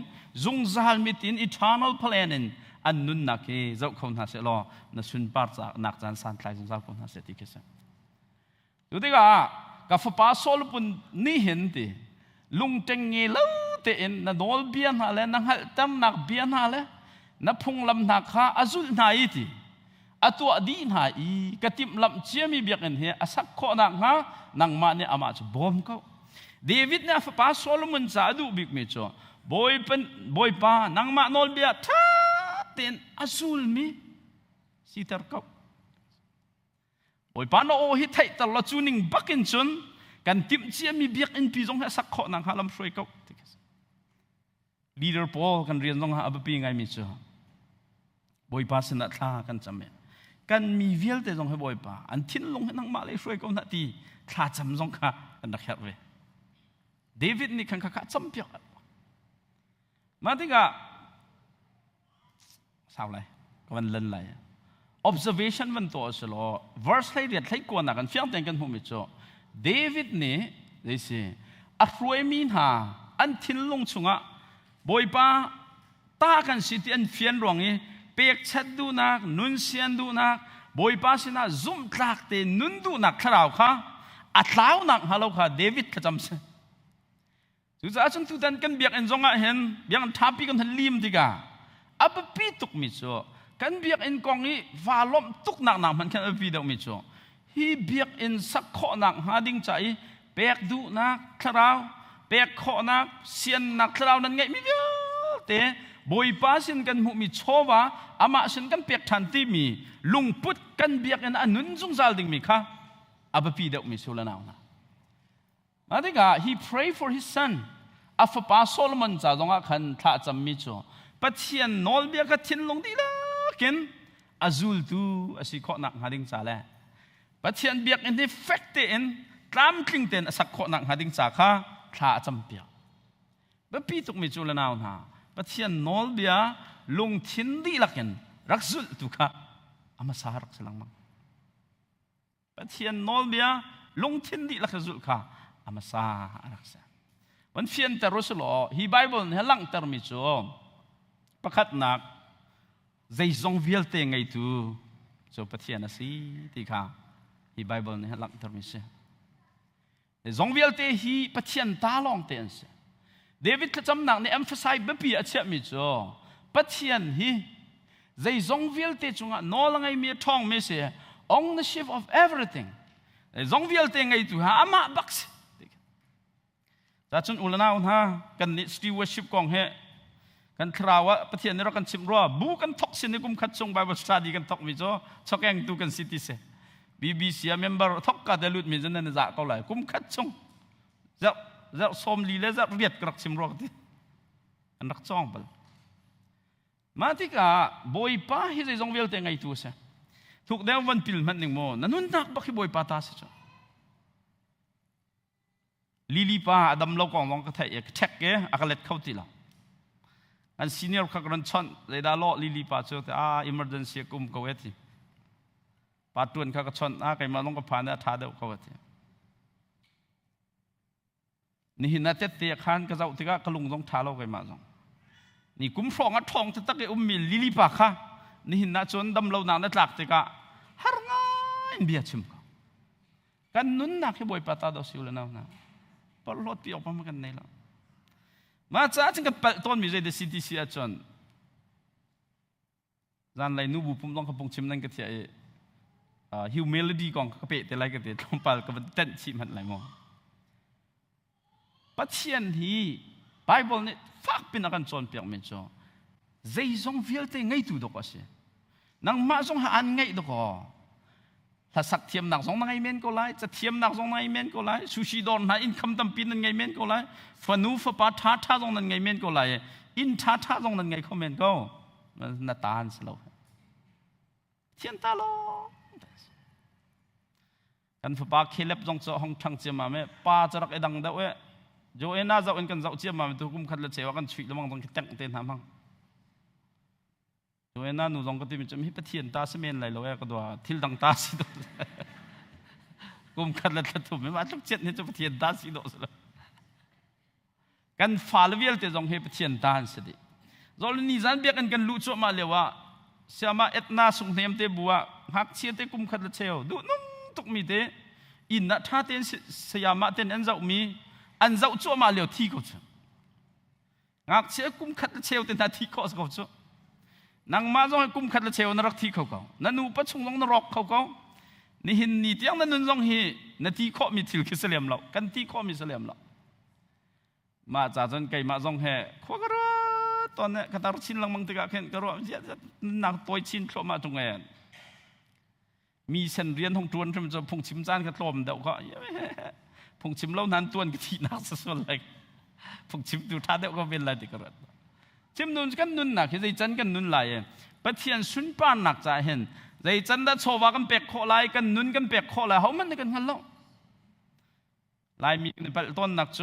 Speaker 8: jung zal mitin eternal plan en an nun na ke zau khon ha se lo na sun par cha nak jan san thlai jung zal kon ha se ti ke sa tu te ka fa pa sol pun ni hen ti lung teng nge lo te en na dol bian ha le na hal tam nak bian ha le na phung lam na kha azul na i ti atua di na i katim lam chiami biak en he asak kho na nga nang ma ne ama chu bom ko David na fa pa Solomon sa du big me cho boy pa nang ma nol bia tha ten azul mi sitar ko boy pa no hi thai ta lo chuning bakin chun kan tim chiami biak en pi jong ha sak kho nang halam froi ko leader Paul kan rian jong ha abapi ngai mi cho boi pa sina tha kan chame kan mi vial te jong he boi pa an thin long nang ma le froi ko na ti tha cham jong kha kan dak khat we David ni kan kha cham pyak ma tinga sao lai kan len lai observation van to selo verse lai riat lai ko na kan fiang ten kan hu mi cho David ni they say a froi min ha an thin long chunga boi pa ta kan siti an fian rong e pek chat du nak nun sian du nak boi pa sina zum tlak te nun du nak kharau kha atlau nak halo kha David ka cham se tu za chun tu dan kan biak en zonga hen biak thapi kan lim diga ab pi tuk mi cho kan biak en kong ni valom tuk nak nam han kan pi dau mi cho hi biak en sak kho nak ha ding chai pek du nak kharau pek kho nak sian nak kharau nan ngai mi te boi pa sin kan mu mi chowa ama sin kan pek than ti mi lungput kan biak en anun jung zal ding mi kha abapi deuh mi sulanaw na adega he prayed for his son afa pa Solomon cha zonga khan tha cham mi cho pathian nol bia ka thin long di la ken azul tu asi kho nak hading cha le pathian biak en ni fact en tlam kling ten asak kho nak hading cha kha tha cham pia ba pi tuk mi sulanaw na pathian nol bia lung thin di la ken rakzul tu kha ama sarak selang mang pathian nol bia lung thin di la rakzul kha ama sarak seวันเฟียนแต่รู้สึกว่าฮีไบเบิลเฮลังแต่มิจูประคัดนักใจทรงวิลเตงไงตูโจปะเทียนสิที่ข้าฮีไบเบิลเฮลังแต่มิจูทรงวิลเตฮีปะเทียนตาลองเตนสิเดวิดจำหนักใน emphasize แบบปีอาเชมิจูปะเทียนฮีใจทรงวิลเตจุงะนอลไงมีทองไม่เสีย ownership of everything ทรงวิลเตงไงตูฮะอามาบักส์แต่จนอุลนาอุนฮะกันนิสติวชิปกองเฮกันคราวะประเทศนี้เรากันชิมรัวบูกันทอกสินิกุมขัดจงไบเบิลสตัดดี้กันทอกมิโจชกแองตูกันซิติเซBBC เมมเบอร์ทอกกัดเดลุดมิจนันจะเขาเลยกุมขัดจงจะสมลีเลจะเวียดกรักชิมรัวกันที่อันรักจ้องไปมาที่กะบอยป้าฮิจะจงเวลเตงไงตัวเสถูกเดวันพิลมันหนึ่งโมนั่นนุ่นนักบักฮิบอยป้าตาสิจ้ะลิลิป้าดำเรากองลองกระแทกเช็คเกะอากาศเข้าตีละอันซีเนียร์ขักรันชันเลยดาล้อลิลิป้าเจอแต่emergency กุมเขาเวทีป้าตวนขักชันใครมาลงกับผ่านเนี่ยท้าเดียวเขาเวทีนี่หินนัดเตะขันก็จะติกะกระลุงต้องท้าเราใครมาจงนี่กุมฟองอัดทองจะตักอุ้มมิลิลิป้าค่ะนี่หินนัดจนดำเราหนังนัดหลักติกะฮาร์ง่ายเบียดชิมกันนุ่นนักให้บอยป้าตาดาวสิวเลยนะปลอดปีออกมากันในละมาจ้าจึงกับต้นมีใจเดซิตี้เสียจนร้านไรนูบุปุ่มต้องขับปงชิมนั่นก็เทียฮิวเมลดี้กองกระเปะแต่ไรก็เทียลงไปกับเต้นชิมหันไหลมองปัจเจียนที่ไบเบิลเนี่ยฟักเป็นอาการจนเปียกเมจ่อใจทรงฟิลเตง่ายตัวดอกสินังมาทรงหาอันง่ายดอกถ้าสักเทียมหนักสองนายเมนก็ไล่จะเทียมหนักสองนายเมนก็ไล่ซูชิดอนหาอินคัมตั้มปีนั่นไงเมนก็ไล่ฟันูฟปาท่าตรงนั้นไงเมนก็ไล่อินท่าตรงนั้นไงเขาเมนก็น่าตาอันสโลเทียนตาโลกันฟปาเคเล็บจงเจาะห้องทั้งเจียมาเมป้าจะรักไอ้ดังเดาเอโจเอน่าจะเป็นกันเจาะเจียมาตัวกุมขัดละเจว่ากันชุยละมังต้องจังเต้นหามังโดยนั้นหนูลองก็ที่มันจะมีประเทศตาสเมนอะไรเราเองก็ดูทิลดังตาสิโดกุมขัดแล้วถูกไม่มาทุกเจ็ดนี่จะประเทศตาสิโดสิละกันฟาลเวียลแต่ลองให้ประเทศตาสิดิตอนนี้จันเบียกันลุจมาเลยว่าเสียมาเอ็ดนาสุงเนียมเตบัวหักเชียเตกุมขัดละเชียวดูนุ่งตุกมีเตอินนัทท่าเตนเสียมาเตนอันเจ้ามีอันเจ้าจมาเลยที่เขาจะหักเชียกุมขัดละเชียวเตนนาที่เขาจะ นางมาจงให้กุมขัดละเชวนรักที่เขานั่นนูปัจจุบันนรกเขานี่หินนี่เตียงนั่นจงให้นาทีข้อมีทิลคิสเลียมเรากันที่ข้อมีเสลียมเรามาจากจนไก่มาจงให้ข้อกระตอนนี้กระตาชินลังมังติกาเข็นกระนักตัวชินโผล่มาตรงไหนมีเส้นเรียนของจวนที่มันจะพงชิมจานกระโลมเดาก็พงชิมเล่านั้นจวนกที่นักสุดเลยพงชิมดูท่าเดาก็เป็นอะไรติกระชิมนุนกันนุนหนักใจจันกันนุนไหลประเทียนสุนป้านหนักใจเห็นใจจันได้โชว์ว่ากันเปียกโคไหลกันนุนกันเปียกโคไหลเขามันกันกันแล้วลายมีต้นหนักโจ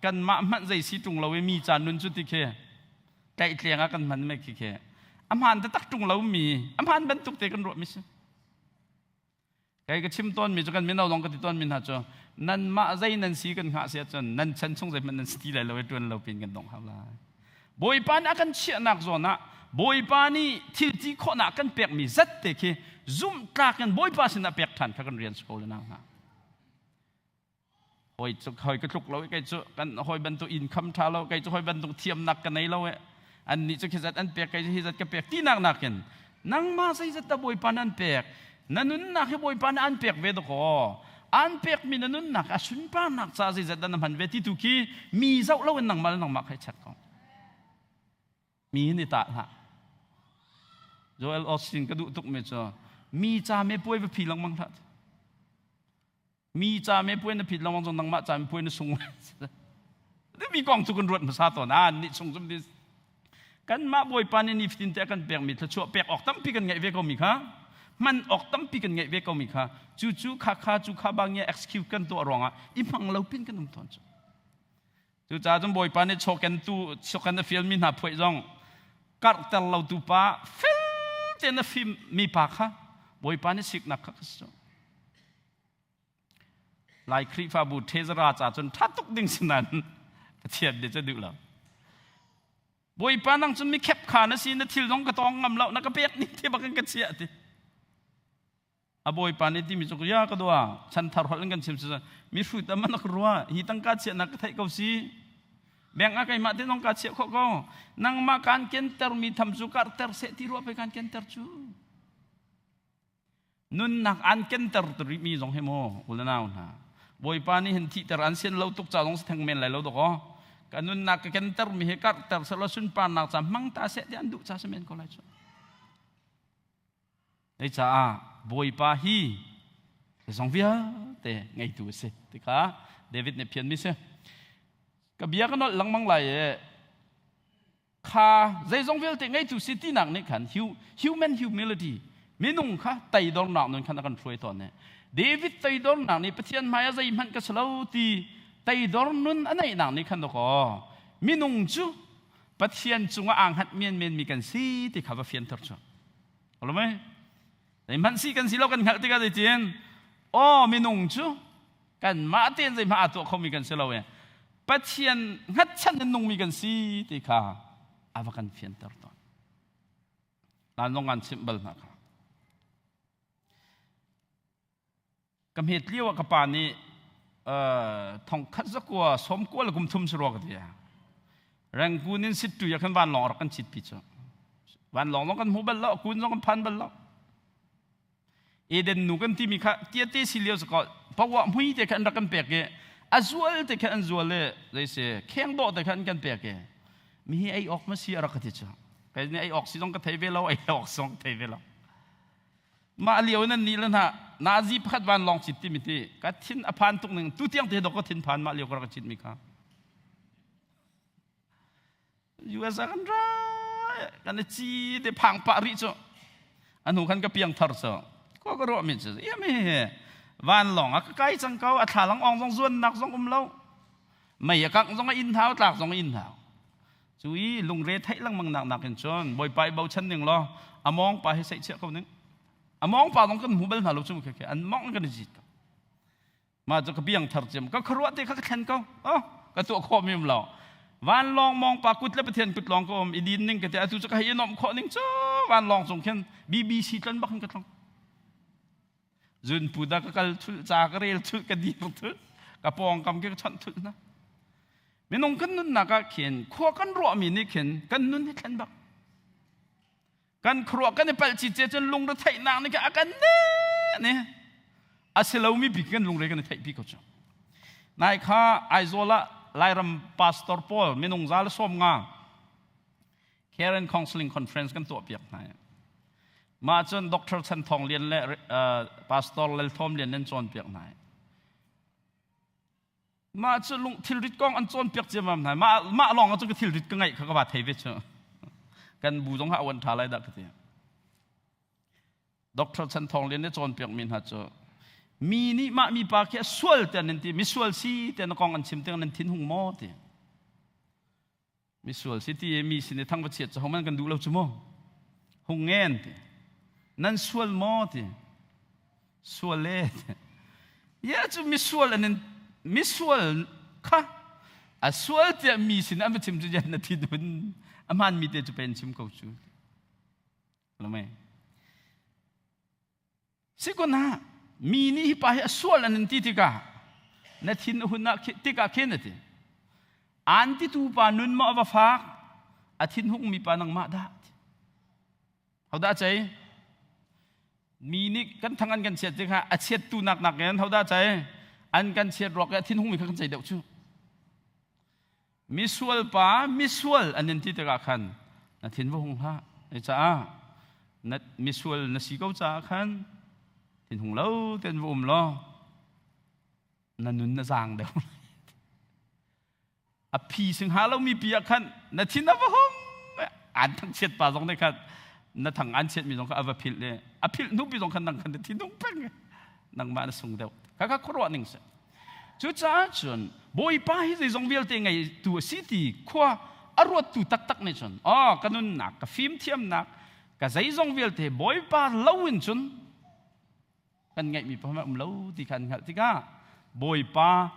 Speaker 8: กันมามันใจสีตรงเราไม่มีจานนุนจุดที่แค่ไก่เลี้ยงกันมันไม่แค่อาหารแต่ตักตรงเรามีอาหารบรรทุกเตะกันรถมิใช่ไก่ก็ชิมต้นมีจกันไม่เอาลงกันที่ต้นมีหาโจนั่นมาใจนั่นสีกันหาเสียจนนั่นฉันสงสัยมันนั่นสตีเลยเราไปจนเราเป็นกันตรงเขาละบอยปานอากันเชี่ยนักจนะบอยปานี่ที่ที่คนอากันเปียกมีจัดเตะคือซุ่มตากันบอยปาสินะเปียกทันถ้ากันเรียนสกุลนะฮะหอยจะหอยกระทุกเราไก่จะกันหอยบรรทุกอินคัมท่าเราไก่จะหอยบรรทุกเทียมนักกันในเราอันนี้จะคิดจัดอันเปียกไก่จะคิดจัดกับเปียกที่นักกันนั่งมาใส่จัดตะบอยปานอันเปียกนั่นนุ่นนักให้บอยปานอันเปียกเวทก็อันเปียกมีนั่นนุ่นนักอาชุนปานนักซาใส่จัดนั่นมันเวทีทุกีมีเจ้าเราเป็นนังมาแล้วนังมาใครชัดก็ มีนี่ตาละโจเอลออสตินก็ดูตุกเมจ่อมีจ่าไม่ป่วยไปผีลังมังทัดมีจ่าไม่ป่วยนะผีลังมังจงนังมาจ่าไม่ป่วยนะสงนี่มีกองทุกันรวดมาซาต่อนะนี่สงสมดิกันมาบ่อยปานนี่ฟินแต่กันแปลงมีถ้าชั่วแปลกออกตั้มปีกันไงเวก็มีค่ะมันออกตั้มปีกันไงเวก็มีค่ะจู่ๆข้าจู่ข้าบางอย่าง execute กันตัวรองอ่ะอีมังเราเป็นกันนุ่มทอนจู่จ้าจงบ่อยปานนี่โชกันตู้โชกันในฟิล์มมีหน้าพวยจงกัดแต่เราตู้ป้าฟิลเจนฟิล์มมีปากค่ะบ่อยปานนี่สิกนักค่ะลายคลิปฟ้าบูเทศราชาจนทัดตุกดิ่งสนั่นเทียนเดี๋ยวจะดูแล้วบอยปานังจนมีแคบขานะสินะทิลน้องกระตองงำเรานักกระเปียกนี่ที่บักกันเสียทีบอยปานี่ที่มีจุกยากระดัวฉันทารุณกันเสียมมีfruitแต่มันนักรัวหิตังกัดเสียนักไทยเขาสิแบ่งอะไรมาที่น้องกัดเสียเขานั่งมาการเกนเตอร์มีทำจุกการเตอร์เสียที่รัวไปการเกนเตอร์จูนุ่นนักอันเกนเตอร์ตรีมีสองเฮโมอุลนาวนะบอยปานี่เห็นที่แต่อันเสียนเราตุกจ่าลงทั้งเมนไหลเราตัวก็กันนุ่นนักเกนเตอร์มีเหตุการณ์แต่สารสุนปานนักจำมังตาเสียที่อันดุจ่าเสมนก็เลยจ้ะไอ้จ่าบอยปาฮีสองเวียแต่ไงตัวเสียที่ข้าเดวิดเนี่ยเพียนมิเสียกับเบียกันนอหลังมังไหลข้าใจสองเวียแต่ไงตัวเสียที่หนักนี่ขันhuman humilityมีนุ่งข้าไต่ดองหนักนั่นขันกันช่วยตอนเนี่ยเดวิดไต่ดองหนักนี่ประเทศมาใจมันก็สลาวตีไต่ดองนุ่นอันไหนหนักนี่ขันตัวก็มีนุ่งจูประเทศจุงอ่างหัดเมียนมีกันสีที่ข้าว่าเฟียนทอร์จ้ะรู้ไหมแต่มันสีกันสีเรากันขัดที่กันได้เจียนอ๋อมีนุ่งจูกันมาเตียนใจมาตัวเขามีกันสีเราเองประเทศหัดฉันนุ่งมีกันสีที่ข้าอาว่ากันเฟียนทอร์ตัวนั่นลงกันซิมเบิลนะครับกำเหตุเลี้ยวกับป่านนี้ทองคัดสักว่าสมควรกุมทุ่มสรวกันเดียแรงกูนินสิทธิ์อยากกันวันหลงรักกันจิตพิจารวันหลงต้องกันหูบัลล์กูนต้องกันพันบัลล์เอเดนนูกันที่มีข้าเตี้ยเตี้ยสิเลียวสกอตเพราะว่ามุ้ยแต่กันรักกันเปียกเกอจวลแต่กันจวลเลยเลยเสียแข้งโดดแต่กันเปียกเกมีไอออกมาเสียรักกันจิตจ้ะแต่เนี่ยไอออกสิต้องกันเทเวลไอออกสองเทเวลมาเลียวนั่นนี่แล้วนะนาซีพัดวันลองจิตที่มิติกัดทิ้นอภันตุกหนึ่งตู้เตียงเทดก็ทิ้นผ่านมาเลียวก็รักจิตมิค่ะอยู่อาศัยกันร้ายกันจีเดพังปาริโจอันหูกันก็เปียงทาร์โซก็รู้มิจุยังไม่วันลองก็ใกล้จังเขาอัฐาลังอองซองส่วนนักซองกุมเล่าไม่อยากกังซองอินเท้าตากซองอินเท้าจุยลุงเรทให้ลังมังหนักกันจนบ่อยไปเบาชั้นหนึ่งรออมองไปให้ใส่เชือกเขาหนึ่งมองป่าต้องกันหูเบลหาลูกชุ่มแค่อันมองกันจิตมาจะกระเบียงทาร์เจมก็ครัวที่เขาแทนเขาก็ตัวข้อมีมเราวันลองมองปากุดและประเทศกุดลองก็อีดินนึงก็จะอาจจะให้ยนมข้อนึงจ้าวันลองส่งแค่BBC ตันบักกันต้องจุนปูดาก็กัลทุจากเรียลทุกดีทุกกระปองกำเกี่ยวชันทุกนะไม่น้องกันนุ่นนักเขียนข้อกันรัวมีนี่เขียนกันนุ่นให้ทันบักกันครัวกันในปัจจิตจนลงระไทยนางนี่ก็อาการเนี่ยอาศัยเรามีบิกันลงเรื่องกันในไทยพี่ก็จะนายข้าไอโซล่าไลรัมพาสตอร์พอลไม่น้องซาลส้มงาแคร์เรนคอนซัลทิงคอนเฟรนซ์กันตัวเปียกนายมาจนด็อกเตอร์ชันทองเรียนและพาสตอร์เลลทอมเรียนนั่นจนเปียกนายมาจนลุงทิลริดกองอันจนเปียกเจ้ามันนายมาลองอันจนก็ทิลริดก็ไงเขาก็บาดเทวิชกันบูจงหาวันทาไรดักที่ด็อกเตอร์ชันทองเรียนได้จนเปียกมินฮัจโจมีนี่มามีปากแค่สวลแต่นั่นที่มิสวลซีแต่นักกองอันชิมแต่นั่นทิ้งหงมอที่มิสวลซีที่มีสินทั้งประเทศจะเขามันกันดูเราจุโมหงเงินที่นั่นสวลมอที่สวลเล่ที่ยาจุมิสวลอันนั้นมิสวลค่ะสวลที่มีสินอันเป็นชิมจะยันนาทีดุนอามันมีแต่จะเป็นชิมเขาจูรู้ไหมสิคนน่ะมีนี่ไปสวลอันนั้นที่กานาทีนหุ่นนักที่กาเขียนนั่นที่อันที่ตูปานุนมาว่าฟักอาทิตย์หุ่งมีปานังมาได้เขาได้ใจมีนี่กันทั้งอันกันเสียจริงค่ะอาเชียตูหนักๆกันเขาได้ใจอันกันเชียรอกอาทิตย์หุ่งมีกันใจเดียวชูมิสวลป้ามิสวลอันนั้นที่ตะกาขัน na thin vô hung ha ai cha na misual na si kau cha khan thin hung lâu tên vô lo na nun na giang đều a pi sing ha lâu mi pi khan na thin na vô hung an thằng chết pa dong này khan na thằng an chết mi dong ka ava phil le a phil nu bi dong khan nang khan thin nung peng nang ma na sung đều ka khro ning se chú cha chun boy pa hi zai zong vel te ngai tu city khwa arwat tu tak tak ne chun kanun nak ka phim thiam nak ka zai zong vel te boy pa lawin chun kan ngai mi pa ma lo ti khan khal ti ka boy pa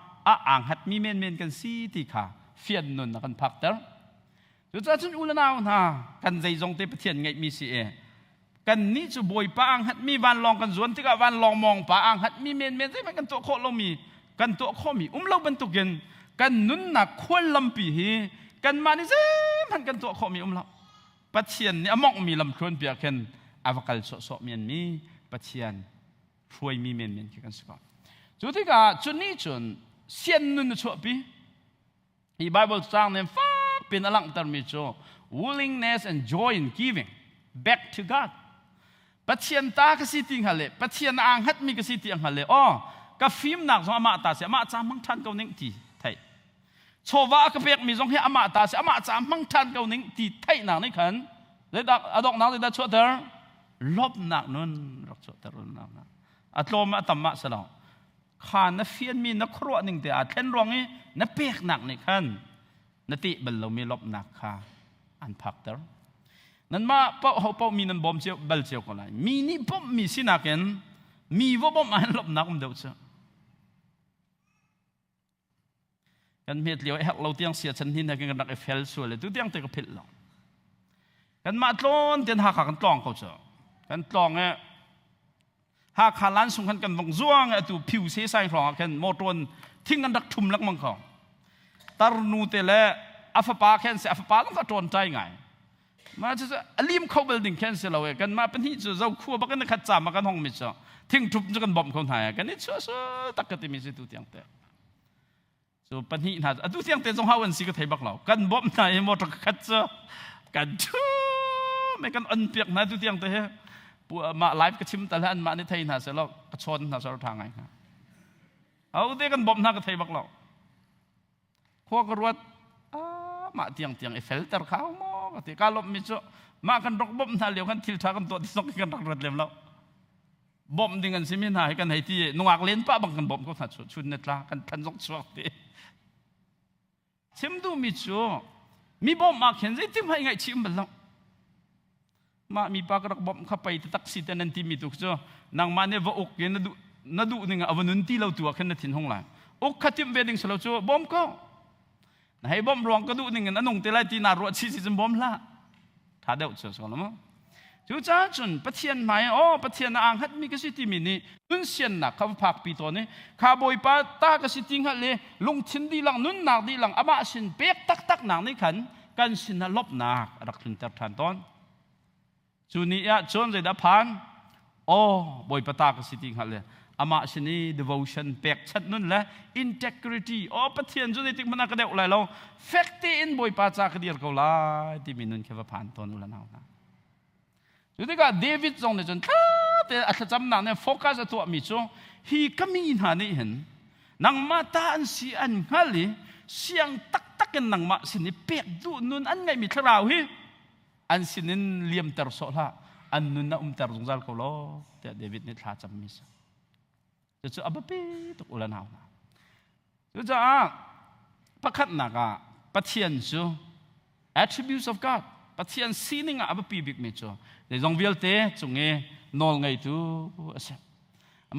Speaker 8: ang hat mi men kan si ti kha fian nun na kan phak ter chú cha chun ulanaw na kan zai zong te pathian ngai mi si e kan ni chu boy pa ang hat mi van long kan zuan ti ka van long mong pa ang hat mi men zai man kan to kho lo mi kan to kho mi lo ban tu gen kan nun na khol lam pi hi kan ma ni zem han kan to kho mi lo pathian ni amok mi lam khron pia ken avakal so mian mi pathian phuai mi men ki kan ska chu ti ka chu ni chun sian nun chu pi hi bible sang nem fa pin alang tar mi chu willingness and joy in giving back to god pathian ta ka si ting hale pathian ang hat mi ka si ting hale ka phim nak zong ama ta se ama cha mang than kau ning ti thai chowa ka pek mi zong he ama ta se ama cha mang than kau ning ti thai nak ni khan le dak adok nak da chu ter lop nak nun rak chu ter nak na atlom atamma salo khan na fian mi na khro ning te a thlen rong ni na pek nak ni khan na ti bal lo mi lop nak kha an phak ter nan ma pau ho pau mi nan bom cheu bal cheu ko lai mi ni bom mi sinaken mi wo bom an lop nak um deu cha kan met liao hak lo tiang sia chan hin kan nak fel su le tu tiang te ka phil lo kan ma tlon ten ha kha kan tlong ko cha kan tlong e ha kha lan sung kan wong zuang e tu phiu se sai rong kan mo ton thing kan dak thum lak mang kho tar nu te le afa pa khen se afa pa long ka ton tai ngai ma cha alim kho building khen se lo e kan ma pen hi chu zau khu ba kan khat cha ma kan hong mi cha thing thup chu kan bom khon hai kan ni chu tak ka ti mi se tu tiang te soปัญหาอันตู้เสียงเต็มสองห้าวันสิก็ไทยบักเรากันบ่มนายหมดกัดเจอกันชูไม่กันอันเปียกนะตู้เสียงเตะปัวมาไลฟ์ก็ชิมแต่ละอันมาในไทยน่ะเสร็จแล้วก็ชนน่ะสารทางไงครับเอาเด็กกันบ่มนะก็ไทยบักเราพวกรถมาเตียงไอ้เฟลเตอร์เขาหม้อก็ที่การลบมิจุมากันรกบ่มน่ะเหลียวกันทิลทากันตัวที่สองกันรถเร็วแล้วบ่มดิ่งกันสิมีหายกันให้ที่นวกเล่นป้าบังกันบ่มก็ถัดชุดเน็ตละกันทันสกสวกตีชิมดูมิจูมีบ่มมาเขียนใจจิ้มให้ไงชิมบัลลังมามีปากรักบ่มเข้าไปตักสิเตนันทีมีตุกจูนางมาเนี่ยว่าอกเย็นนัดูนึงอวันนุนที่เราตัวขึ้นนัดทิ้งห้องหลังอกขัดจิ้มเวดิ้งสลาวจูบ่มก็ให้บ่มรองก็ดูนึงนั่นนงเตลัยที่นารวดชีสิจมบ่มละถ้าเดาจูสกลมั้งจูจ้าจุนปะเทียนไหมปะเทียนอ่างฮัดมีกสิติมินี่นุนเสียนนักข้าพักปีตัวนี้ข้าบอยปะตากสิติงฮัดเลยลุงชินดีหลังนุนนักดีหลังอามาสินเปียกตักหนักนี่ขันกันสินลบนักรักทุนเตอร์ทันตอนจูนี่จนใจดับพันบอยปะตากสิติงฮัดเลยอามาสินี่ devotion เปียกชัดนุนและ integrity ปะเทียนจุนติกมันนักกระเดาอะไรเรา fact in บอยปะจากเดียร์เขาไล่ที่มีนุนแค่ว่าผ่านตอนอุลนาวนะดูดิค่ะเดวิดจงเนี่ยจนแต่อาจจะจำหนักเนี่ยโฟกัสตัวมิจูฮีก็มีหานี่เห็นนางมาตาอันสีอันฮัลลี่เสียงตักกันนางมาสินี่เปียกดูนุนอันไงมีทราวฮีอันสินินเลียมเตอร์โซล่าอันนุนน่ะเตอร์จงจัลเขาล้อแต่เดวิดนี่ท้าจำมิสจะอับปีตุกอุลนาวนะจะประคัดนักปะเทียนจู attributes of Godปะเทียนสีนี่งะอับปีบิกมิจูในจงวิลเตจงนอลไงตู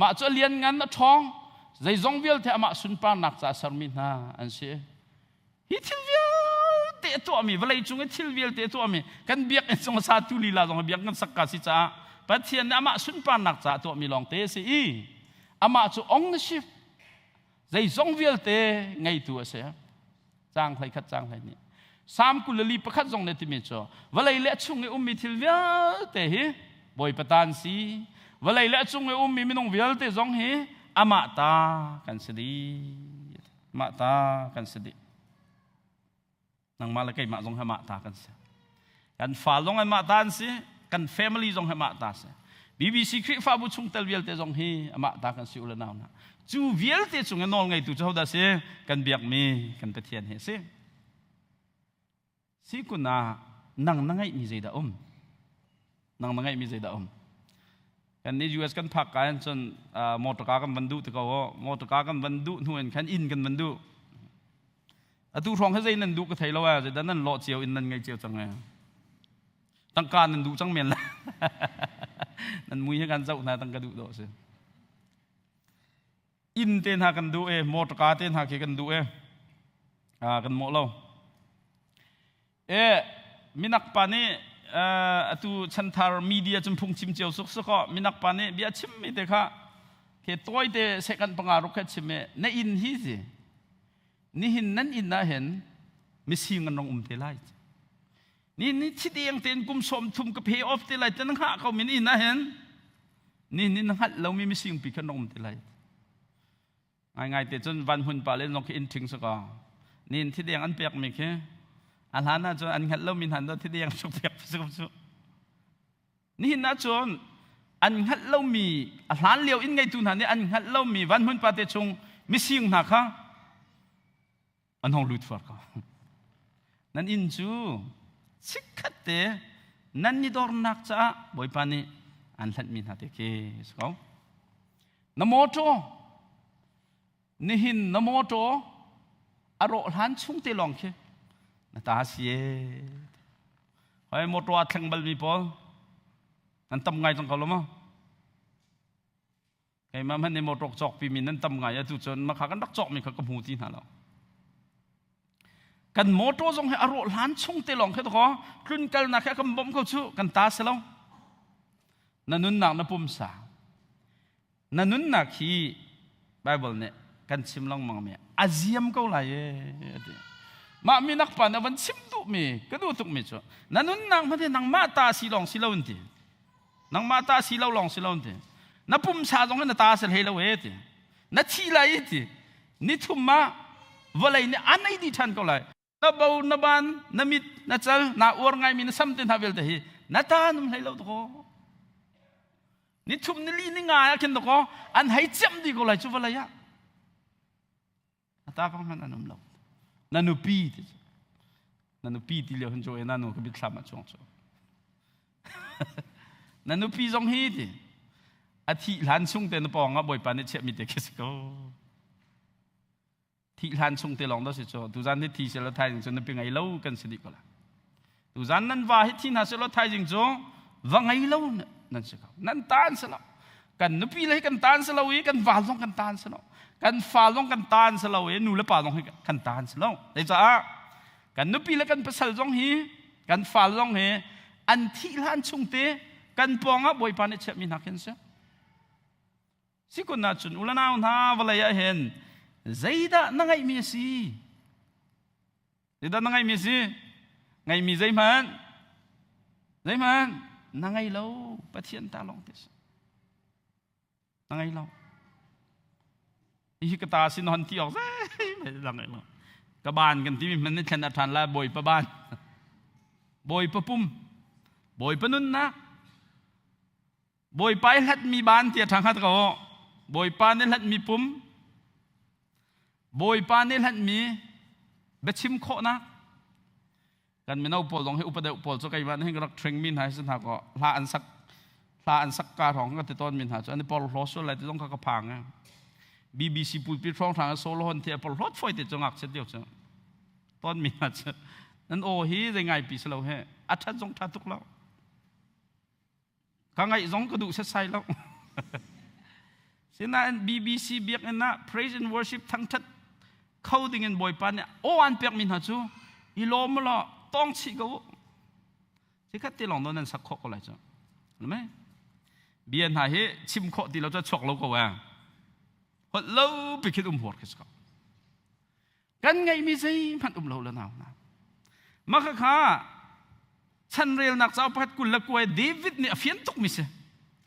Speaker 8: มาจะเรียนงานท้องในจงวิลเตมาสุนปานักจะสารมินาอันเสียฮิทิลวิลเตตัวมีเวลาจงทิลวิลเตตัวมีกันเบียกจงสาธุลีลาจงเบียกกันสักกาสิจ้าปะเทียนมาสุนปานักจะตัวมีลองเตสิมาจะองค์ชิฟในจงวิลเตไงตัวเสียจางใครขัดจางใครนี่สามกุลลีประคัดจงในที่มีจ่อเวลาเละจุงเอมิทิลวิลเตหิบอยปตานสีเวลาเละจุงเอมิมินงวิลเตจงหิอามาตากันสดีมาตากันสดีนางมาละไกมาจงหามาตากันเสีย kan falong ai ma tan si kan family zong he ma ta se BBC kri fa bu chung tel vial te zong hi ama ta kan si ulanaw na chu vial te chung nol ngai tu chau da se kan biak mi kan pathian he se si kuna nang nangai mi zai da nang nangai mi zai da kan ni US kan phak kan chon motor car kan bandu te ko motor car kan bandu nuan kan in kan bandu atu rong he zai nan du ka thai lawa zai dan nan lo chiao in nan ngai chiao chang ngai tăng ca nan du chang men la nan mui he kan zau na tăng ka du do se in ten ha kan du motor car ten ha ke kan du kan mo lo minak pane atu chanthar media chumpung chim cheu sok sok minak pane bia chim mi te kha ke toy te second pangaru kha chime na in hi ji ni hin nan in na hen mi sing nong te lai ni chideng ten kum som thum ka pay off te lai tan kha ka min in na hen ni nang hat lo mi sing pi kha nong te lai ngai te chon van hun pa le nok in thing so ka ni chideng an pek mi khe an hana chon an hat lo min han do chideng sok pek so ni na chon an hat lo mi a hlan leo in ngai tun han ni an hat lo mi van hun pa te chung mi sing na kha an hong lut far ka nan in chu sikhate nan ni dor nak cha boi pani an hlat min ha te ke so na moto ni hin na moto aro hlan chung te long ke na ta sie hoi moto a thang bal mi pol nan tam ngai tong ka lo ma kai ma man ni moto chok pi min nan tam ngai a tu chon ma kha kan dak chok mi kha ka mu ti na lo kan moto zong he aro hlan chung te long khe to ko klun kal na kha kam bom ko chu kan ta se lo nanun nak na pum sa nanun nak hi bible ne kan chim long mang me aziam ko la ye ma mi nak pa na van chim tu mi ka du tuk mi chu nanun nak ma de nang ma ta si long si lo nti nang ma ta si lo long si lo nti na pum sa zong na ta se he lo we ti na chi lai ti ni thum ma valai ni anai di than ko lai na bau na ban na mit na chal na or ngai mi na sam ten ha vel te hi na ta num lai lo to ko ni thum ni li ni nga ya ken to ko an hai cham di ko lai chu valai ya ta pang man anum lo na nu pi ti le hun jo na nu ka bit thlam ma chong cho na nu pi zong hi ti a thi lan chung te na pong a boi pa ni che mi te kes ko thi lan chung te long da se cho tu zan ni thi se la thai jing cho na pi ngai lo kan se di ko la tu zan nan wa hi thi na se lo thai jing cho wa ngai lo nan se ko nan tan se lo kan nu pi le kan tan se lo wi kan wa long kan tan se lo kan fa long kan tan se lo e nu le pa long kan tan se lo dai cha kan nu pi le kan pasal jong hi kan fa long he an thi lan chung te kan pong a boi pa ni che mi na ken se si ko na chun ulana na wala ya hen zaida na ngai mi si zaida na ngai mi si ngai mi zai man na ngai lo pathian ta long tes na ngai lo i ka ta sin hon ti ok zai la ngai lo ka ban kan ti man ni than athan la boi pa ban boi pa pum boi pa nun na boi pai hlat mi ban ti thang hat ko boi pa ni hlat mi pum boi pa ni hlat mi bechim kho na kan mi nau pol dong he upade pol cho kai ban he rak tring min hai san ha ko la an sak ka thong ka te ton min ha cho ani pol hlo so lai te dong ka phang a BBC pul pi thong thang so lo hon the pol hot foi te chongak se dio cho ton min ha cho nan o hi de ngai pi slo he atha jong tha tuk lo ka ngai jong ka du se sai lo sina BBC biak na praise and worship thang that coding and boy pan o an pek min ha chu i lo mo lo tong chi go chi khat ti long don nan sak kho ko lai cho me bian ha he chim kho ti lo cho chok lo ko wa hot lo pi khit hot ke ska kan ngai mi sei phan lo la naw na ma kha kha chan rel nak chau pat kul la ko David ni afian tuk mi se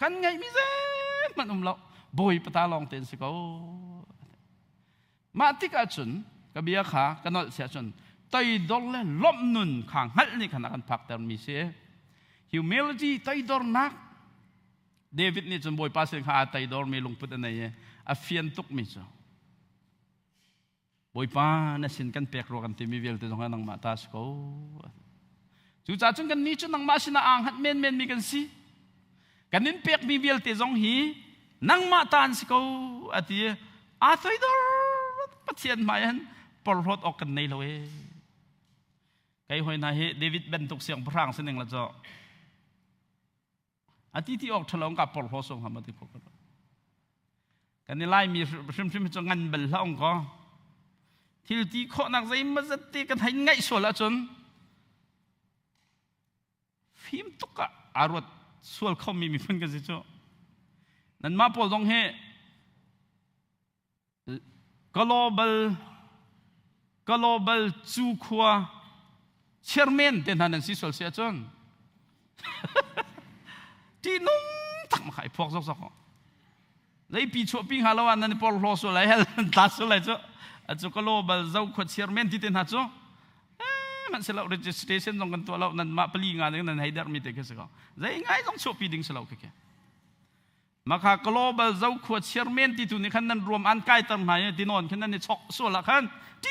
Speaker 8: kan ngai mi sei phan lo boy pata long ten se ko ma tik a chun ka bia kha kanol sia chun tay dor le lom nun khang hal ni khana kan phak tar mi se humility tay dor nak David ni chun boy pasin kha tay dor me lung put anai a fian tuk mi cho boy pa na sin kan pek ro kan ti mi vel te jong nang ma tas ko chu cha chung kan ni chu nang ma sina ang hat men mi kan si kanin pek mi vel te jong hi nang ma tan si ko ati a tay dor pathian mayan por hot ok kan nei lo e kai hoi na he David ben tuk siang prang seneng la cho ati ti ok thalong ka por ho song ha ma ti ko kan ni lai mi sim cho ngan bel la ong ko thil ti kho nak zai ma zat ti kan hai ngai so la chon phim tuk ka arot sual khom mi phun ka si cho nan ma pol dong he global chu khua chairman ten hanan si sol sia chon ti nung tak ma khai phok sok lấy pi chuột pi halo an nan pol lo so lai hel ta so lai cho chu global zau khot chairman ti ten ha cho man se lo registration jong kan to lo nan ma pali nga nan haidar mi te ke se ko zai ngai jong chu pi ding se lo ke maka global zau khot chairman ti tu ni khan nan rom an kai tam hai ti non khan nan ni chok so la khan ti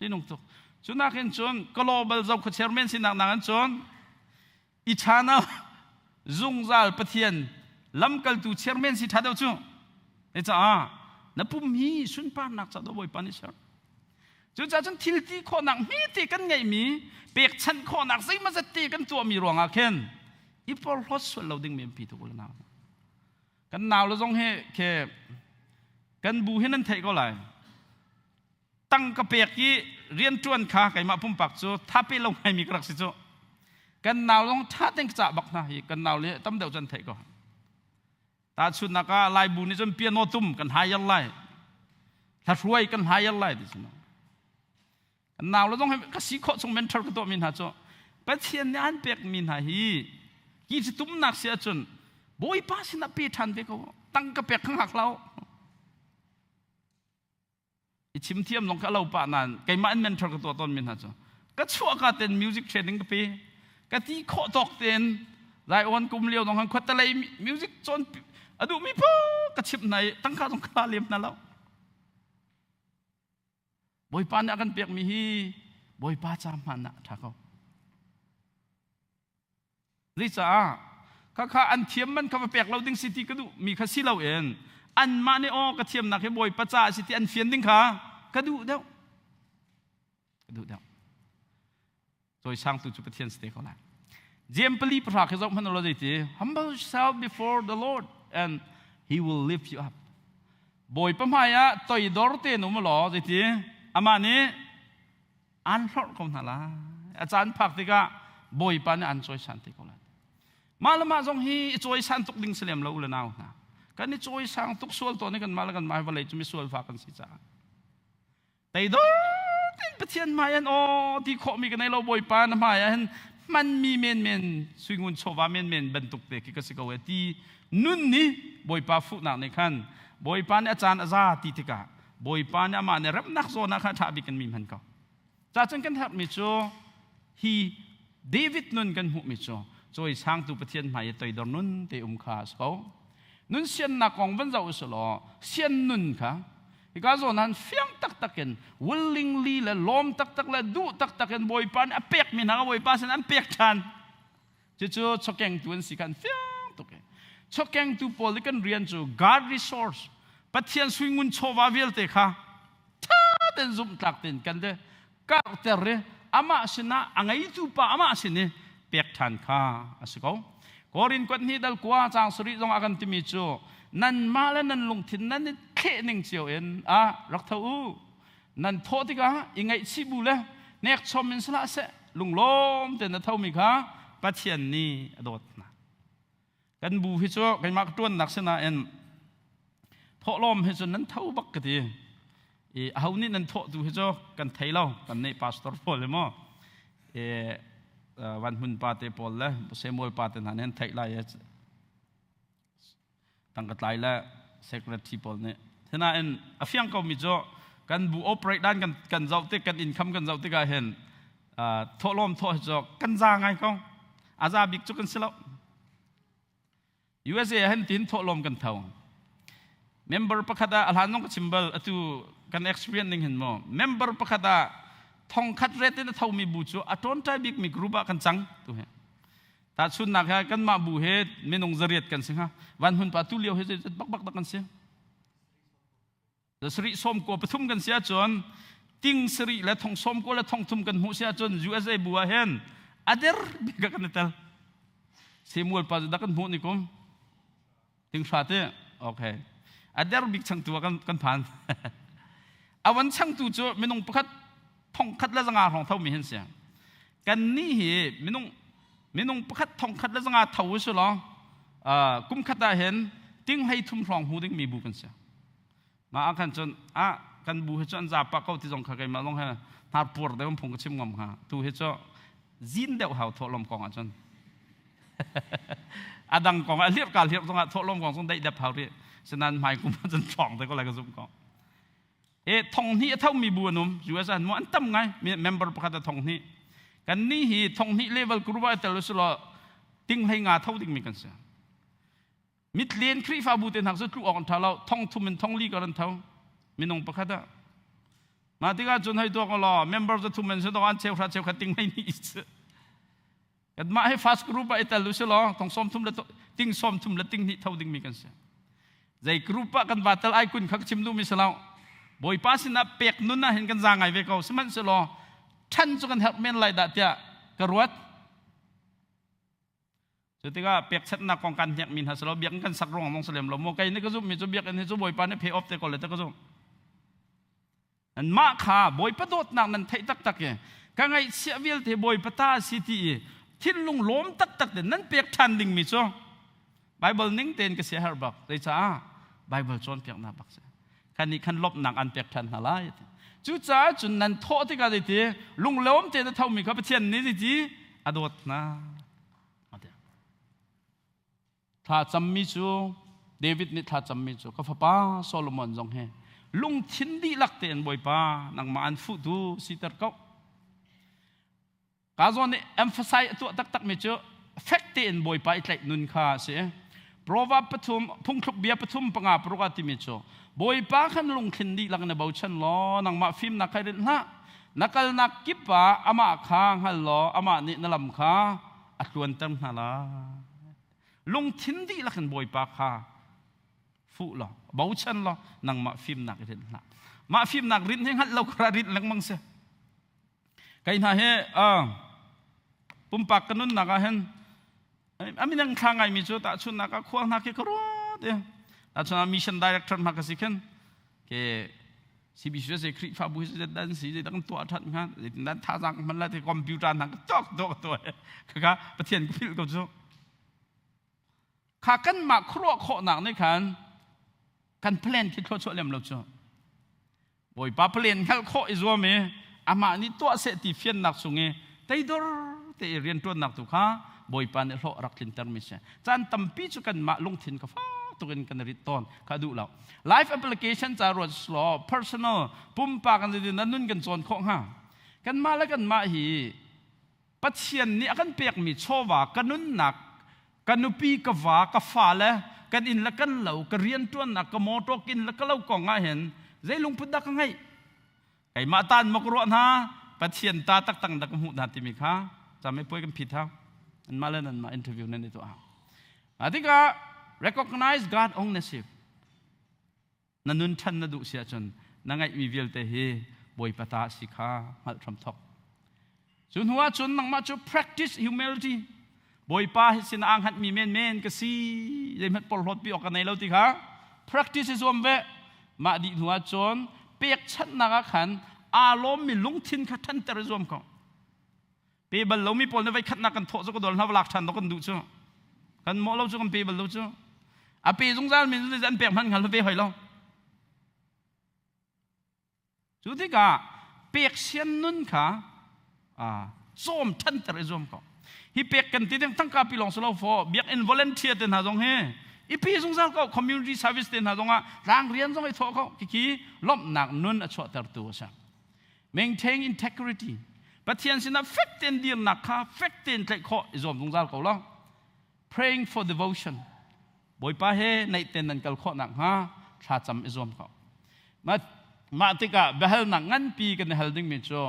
Speaker 8: nong to chu na khen chon global zau khot chairman sin nang nang chon i chana zungzal pathian lam kal tu chairman si thadau chu e cha na pum hi sun pa nak cha do boy panisher chu cha chon thil ti kho nak mi ti kan ngai mi pek chan kho nak sai ma za ti kan tu mi ronga khen i por hot so loading mem pi tu ko na kan naw lo jong he ke kan bu he nan thai ko lai tăng ka pek ki rian tuan kha kai ma pum pak chu thapi lo ngai mi krak si chu kan naw long tha teng cha bak na hi kan naw le tam deu jan thai ko ta chu na ka lai bu ni chon piano tum kan hayal lai tha ruai kan hayal lai di chuna kan naw lo jong ka si kho chung mentor ko to min ha chu pa thian ni an pek min ha hi ki chi tum nak sia chun boi pa sin na pi than be ko tăng ka pek khang hak lau i chim thiam long ka lo pa nan kai ma an mentor ko to ton min ha chu ka chua ka ten music training ka pe ka ti kho tok ten lai on kum leo dong han khat ta lai music chon adu mi po ka chip nai tang kha dong kha lem na lo boy pa na kan pek mi hi boy pa cha man na tha ko ri cha kha an thiam man ka pek lo ding city ka du mi kha si lo en an ma ne o ka thiam na ke boy pa cha city an fian ding kha ka du deu rồi sang tu chu pathian ste ko la jem pali pra ke zong man lo dei ti humble yourself before the Lord and he will lift you up boy pa maya toi dor te no ma lo dei ti ama ni an hlor kom na la achan phak ti ka boy pa ni an choi san ti ko la malama zong hi choi san tuk ding selem lo la naw na kan ni choi sang tuk sual to ni kan mal kan mai va le chu mi sual fa kan si cha tai do pathian mayan o ti kho mi kan lo boy pa na mayan man mi men swingun chowa men ban tuk te ki ka si ko ti nun ni boy pa fu na ne khan boy pa ni achan aza ti ti ka boy pa ni ma ne rap nak zo na kha tha bi kan mi man ko cha chen kan hap mi cho hi David nun kan hu mi cho choi sang tu pathian mai toi dor nun te kha so nun sian na kong ban zau so lo sian nun kha ika zo nan fiang tak taken willingly la lom tak la du tak taken boy pan apek min ha boy pa san apek than chu chokeng tuan si kan fiang to ke chokeng tu polikan rian chu god resource pathian swingun chowa vel te kha tha den zum tak ten kan de ka ter re ama sina angai tu pa ama sine pek than kha asiko korin kwat ni dal kwa chang suri jong akan ti mi chu nan mala nan lung thin nan khe ning chiao en rak thau nan tho ti ka ingai chi bu le nek chom min sala se lung lom te na thau mi kha pathian ni adot na kan bu hi chu kai mak tuan nak sena en tho lom hi chu nan thau bak ka ti e hau ni nan tho tu hi chu kan thai lo kan nei pastor pol le mo e wan hun pa te pol le semol pa te nan en thai la ye tang kat lai la secretary pol ne thena en afiang ko mi jo กันบูโอเปรตด้านกันเจ้าติกันอินคัมกันเจ้าติกาเห็นทอลมทอจอกกันจางไงก็อาซาบิกจุกันสิแล้ว USA เห็นทิ้งทอลมกันเท่า member ประคดาอัลฮันนงชิมเบลตัวกัน experience นึงเห็นมั้ง member ประคดาทองคัดเรตเนี่ยเท่ามีบูจูอัตโนใจบิกมีกรุ๊ปกันจังตัวเห็นแต่ชุนนักฮะกันมาบูเฮดไม่นงจริตกันสิฮะวันหุ่นปะตุเลียวเฮดบักตะกันเสียแต่สริสมกัวปทุมกันเสียจนติ้งสริและทองสมกัวและทองทุมกันหูเสียจน USA บัวเห็นอเดอร์บิกกันเตลเสียมัวปัจจุบันกันหูนี่กุมติ้งชาติโอเคอเดอร์บิกช่างตัวกันผ่านอาวันช่างตัวจะไม่นงประคัดทองคัดและสังอาของเท่ามีเห็นเสียกันนี่เหไม่นงประคัดทองคัดและสังอาเท่าใช่หรอกุมคัดได้เห็นติ้งให้ทุ่มฟองหูติ้งมีบุกันเสียมาอาการจนกันบุเหตุจนจับปากเขาที่ตรงข้างในมาลงให้หาปวดแต่ว่าผมก็ชิมงอมฮะตัวเหตุจนจินเดียวเขาทอลมกองอาจารย์ดังกองเรียบการเรียบตรงทอลมกองตรงได้เด็บเขาเรียฉะนั้นหมายกุมจนฟองแต่ก็เลยกระซุ่มกองทองนี้เท่ามีบัวนุ่มอยู่อาจารย์มันตั้มไงมีเมมเบอร์ประกาศทองนี้กันนี่ฮีทองนี้เลเวลกรุ๊ปว่าแต่ละสุดละติ้งให้งาเท่าติ้งมีกันเสียมิดเลียนครีฟาบูเตนหักสุดครูออกท่าเราท่องทุ่มเป็นท่องลีกันเท่ามีนงประคดมาที่ก็จนให้ตัวก็รอเมมเบอร์จะทุ่มเป็นสุดวันเชลฟราเชลขัดติ้งไม่นี่กันมาให้ฟาสกรุ๊ปไปแต่รู้สึกหรอท่องซ้อมทุ่มแล้วติ้งซ้อมทุ่มแล้วติ้งนี่เท่าติ้งมีกันเสียใจกรุ๊ปกันบัตรไอคุณขัดชิมดูมิสลาวบอยป้าสินะเปียกนุ่นนะเห็นกันจางไงเวกเอาสมันสลอท่านจะกันเฮลเมนไลดัตเจ้ากระวดสุดที่ก็เปียกเช็ดนักกองการเฮียมินฮัสเราเบียกกันสักรองมองเสลียมเราโมกัยนี่ก็ซุ่มมีจุเบียกกันให้จุบอยป้าเนี่ยเพย์ออฟแต่ก่อนเลยแต่ก็ซุ่มนั่นมาขาบอยป้าโดดนักนั่นไทยตักเนี่ยก็ไงเสียวิลที่บอยป้าตาซิตี้ทิ้งลุงล้มตักเด่นนั่นเปียกทันดิ่งมิโซไบเบิลนิ่งเต้นก็เสียฮาร์บักเลยจ้าไบเบิลจนเปียกหน้าบักเสียคันนี้คันลบหนังอันเปียกทันอะไรจู่จ้าจุนนั้นโทษที่กันได้ทีลุงล้มเต้นเท่ามีเขาไปเทียนนี้สิอดดนะถ้าจำมิจูเดวิดนี่ถ้าจำมิจูก็ฟ้าโซโลมอนจงเฮลุงทิ้งดีลักเตียนบ่อยป้านังมาอันฟุดูสิตร์เขาการส่วนนี้ emphasize ตัวตักมิจู fact เตียนบ่อยป้าอีกหลายนุนค่าเสียเพราะว่าปฐุมพุ่งคลุกเบียปฐุมปังอาปรุกติมิจูบ่อยป้าขันลุงทิ้งดีลักในบ่าวชันล้อนังมาฟิล์มนักใครเด่นละนักนักกิบป้าอามาค้างฮัลโหลอามานี่นลำค้าอัดวนเต็มนาลาลงทิ้งดีละกันบ่อยปากค่ะฟูหรอบ่าวชันหรอนังมาฟิล์มนักรินละมาฟิล์มนักรินให้หัดเรากระดิษฐ์ลังมังเสียใครน่าเฮปุ่มปากกันนุ่นนักเห็นอามินังข้างไงมิจูตาชุนนักขวางนักกระโดดเดียตาชุนมิชชั่นดีเรคเตอร์นักสิกันเกสิบิชุเซคริฟาบุษจะดันสีจะตั้งตัวทัดงานดันท่าทางมันละที่คอมพิวเตอร์นักจอกตัวค่ะประเทศก็พิลกับจูข้ากันมาครัวโคหนักในกันเพลนคิดโคชเลี้ยมเราจ้ะบ่อยป้าเพลนเขาโคอิจวามีอามานี่ตัวเสติฟินนักสุงเงแต่ดอร์แต่เรียนตัวนักตุค่ะบ่อยป้าเนี่ยโลรักลินเตอร์มิเชจันตั้มปีจุกันมาลงทินกับฟ้าตัวกันริตอนข้าดูเราไลฟ์แอปพลิเคชันจะรวดสโลว์ personal ปุ่มปากกันจะนั่นนุ่นกันโซนของห้ากันมาแล้วกันมาหีปัจเจียนนี่กันเปียกมีโชวากันนุ่นหนักกันนุปีกว่ากับฟ้าเลยกันอินละกันเหล่ากันเรียนตัวนักกันโมโตกินละกันเล่ากองง่ายเห็นใจลุงพุทธกันไงไอ้มาตันมกรวดฮะปัจเจียนตาตักตังดักหูนาติมิค่ะจะไม่ป่วยกันผิดฮะอันมาเล่นอันมาอินเทอร์วิวนั่นในตัวอาทิตย์ก็ recognize God ownership นั่นนุ่นชันนั่นดูเสียจนนั่งไงมีเวลเตะเฮบอยปตาสิค่ะมาทำทอกจนหัวจนนั่งมาจู practice humilityบ่อยป้าสินางหัดมีเมนก็สิยังหัดปลดปีออกกันในเราติค่ะ practice ส่วนเวมาดีหัวจนเปียกชัดนักขันอารมณ์มีลุงทินขัดทันแต่ส่วนเขาเปียบเรามีปนไว้ขัดนักกันโถสักโดนเราหลักทันเรากันดูจ้ะกันหมอเราจ้ะกันเปียบเราจ้ะอาปีสงสารมีอันเปียกมันขันเราเปียหอยเราจุดที่กะเปียกเชียนนุ่นค่ะส้มทันแต่ส่วนเขาฮิเปียกกันที่ทั้งกาปิลองสโลฟอเบียกอินวอลเลนเทียร์เต็นหาจงเฮ ipi sung sal ko community service ten ha zonga rang rian zong ai tho ko ki lop nak nun a chwa tar tu sa maintain integrity pathian sina fakten dir nakha fakten tlai kho izom sung sal ko lo praying for devotion boy pa he nai ten nan kal kho nak ha tha cham izom ko ma tika behal nak ngan pi kan hal ding mi cho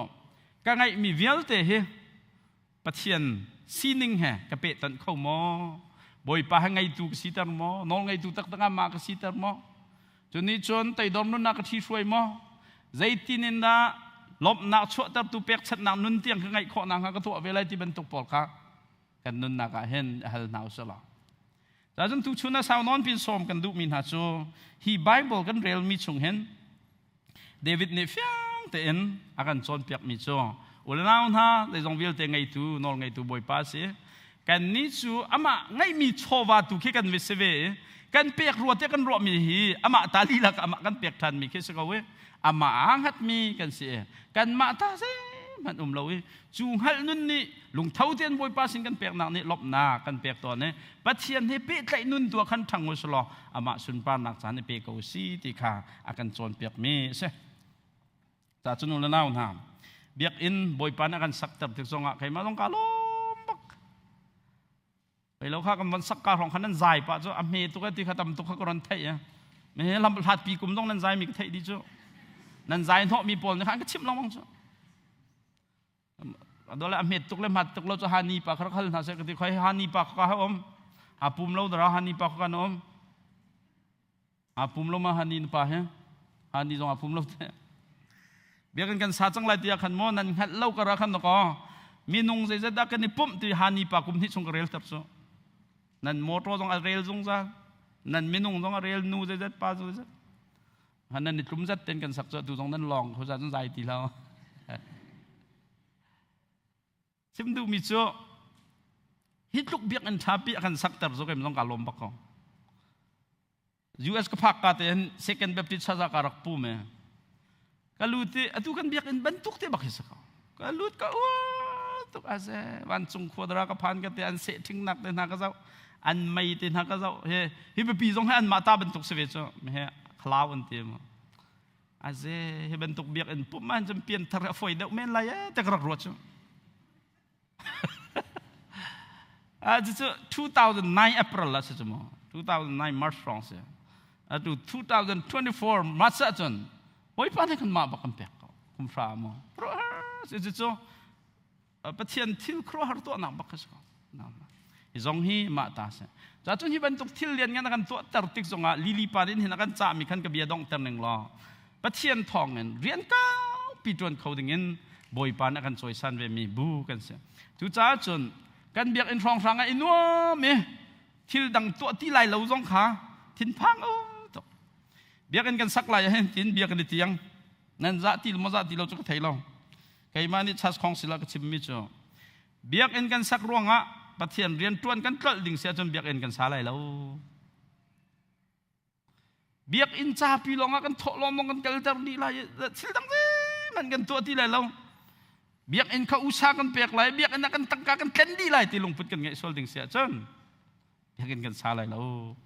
Speaker 8: ka ngai mi vial te he pathian sining he ka pe tan kho mo boy pa ngai tu ka sitar mo nol ngai tu tak tanga ma ka sitar mo chuni chon tai dom nun na ka thi suai mo zaitin in da lop na chwa tar tu pek chat na nun tiang ka ngai kho na ka to velai ti ben tok pol ka kan nun na ka hen hal nau sala ta jun tu chuna saw non pin som kan du min ha chu hi bible kan rel mi chung hen David ne fiang te en akan chon pek mi cho ulanaun ha le jong vil te ngai tu nol ngai tu boy pa se kan ni chu ama ngai mi chowa tu ke kan veseve kan pek ruat te kan ro mi hi ama tali la ama kan pek than mi ke se ka we ama angat mi kan se kan ma ta se man lo chu hal nun ni lung thau ten boy pa sin kan pek nak ni lop na kan pek to ne pathian he pe tlai nun tu kan thang mo slo ama sun pa nak chan pe ko si ti kha akan chon pek mi se ta chun ulanaun ha biak in boy pa na kan sak tar tik songa kai ma long ka lom bakไปแล้วข้ากันวันสักการของขันนั้นใจปะจ้าอเมตุกติขัดตำตุกขกรอนไทยอ่ะไม่เห็นลำพัดปีกุมต้องนั้นใจมีกไทยดีจ้านั้นใจเนาะมีปนนะครับก็ชิมลองมั้งจ้าโดยอเมตุกเลยมัดตุกเราจะฮานีปะเขาขันหาเสกติใครฮานีปะเขาเขาอมอาปุ่มเราแต่เราฮานีปะเขากันอมอาปุ่มเรามาฮานีปะฮะฮานีจงอาปุ่มเราเบียกันสัตว์จังไรที่ขันโมนั้นหัดเล่ากระขันตะกอมีนุ่งใจจะดักกันในปุ่มที่ฮานีปะกุมที่ชงกระเรลทับโซนั่นมอเตอร์จงอาเรลจงซะนั่นมีนุ่งจงอาเรลนูใจจะป้าจงจะฮันนั่นนี่กลุ่มจัดเต้นกันสักตัวจงนั้นลองเขาจะจงใจตีเราซิมดูมิโซฮิตลุกเบียกันทับปีกันสักแต่จงเก็บจงการลมปักเขา US ก็พักกันแต่ Second Baptist ชาติการักปุ่มkalau tu, atu kan biakin bentuk te bakis kau. Kalau kau, tu ase, wan cung kuadra kapan kate an setting nak te nak kau, an mai te nak kau. He bepi jong he an mata bentuk sebejo, he kelawan te mo. Ase he bentuk biakin puman jempian terafoi dak men lah ya, terkerak ruat. Itu 2009 April lah sejumlah, 2009 March France. Atu 2024 March ajon. Boy pa na kan mabakam pek ko kum fra mo pro se so pathian thil kro har to na bakas ko na izong hi ma ta se ja chun hi ban tuk thil lian ngan kan to tar tik zonga lili pa din hin kan cha mi kan ka bia dong tar neng lo pathian thong en rian ka pi ton coding in boy pa na kan choi san ve mi bu kan se tu cha chun kan biak in thong ranga inu me thil dang to ti lai lo zong kha thin phang o biarkan kan sak lah ya tin biarkan di tiang nan zati lo cukup thailau kai mani chas khong sila ka chimmi cho biarkan kan sak ruanga pathian rian tuan kan tlal ding sia chon biarkan kan salai lo biak in cha pi longa kan tho lomong kan kalter di lai sildang se man kan to ti lai lo biak in ka usa kan pek lai biak in kan tangka kan kendi lai ti lungput kan ngai sol ding sia chon biarkan kan salai lo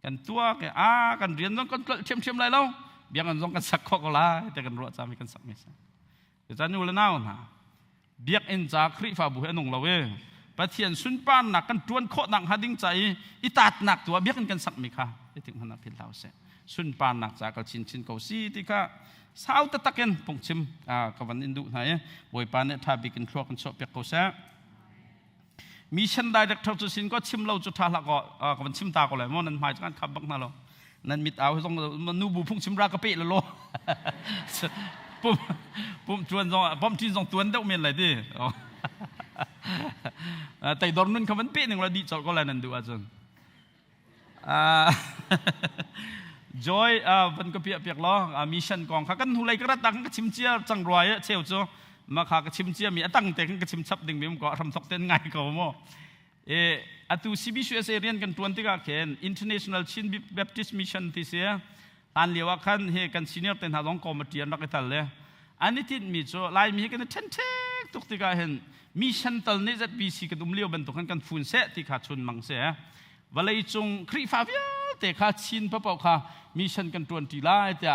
Speaker 8: kan tua ke kan rian jong kan chem lai lo biang kan jong kan sak kok la te kan ro chami kan sak mesa te chan nu la naw na biak en ja khri fa bu anong lo we pathian sun pan nak kan tuan kho nak hading chai itat nak tua biak kan sak mi kha te ting hana phil law se sun pan nak ja kal chin ko si ti kha sao ta taken pong chim ka van indu na ye boy pan ne tha bi kan thlo kan so pek ko sa Mission Director จุดสินก็ชิมเราจุดท่าละก็มันชิมตาก็เลยมันนั่นหมายถึงการขับบักนั่นหรอนั่นมิดเอาต้องมันนูบูพุ่งชิมรากระเปะละโลปุ่มชวนปุ่มจีนส่งตัวนั่นเมียนอะไรดิแต่ดอนนั่นเขามันเปะหนึ่งเราดีจอดก็เลยนั่นดูอาจารย์Joy มันก็เปียกล้อมิชชั่นกองเขากันหุ่นไรก็รัดตังก็ชิมเจียจังรวยเชี่ยวจ้ามาขากระชิมเจียมีตั้งแต่กันชิมชับดิ่งมีมันก็ทำทอกเต้นง่ายกว่าโม่atu CBCS area kan 20 ka ken International Chin Baptist Mission ti se an lewa khan he kan senior ten halong committee an ka tal le ani tin mi cho lai mi kan ten thek tuk ti ka hen mission tal ne zat BC ka dum leo ban to kan fun se ti kha chun mang se วลัยจงครีฟ้าเวียแต่ข้าชินพระเปล่าข้ามิชันกันตวนตีไล่แต่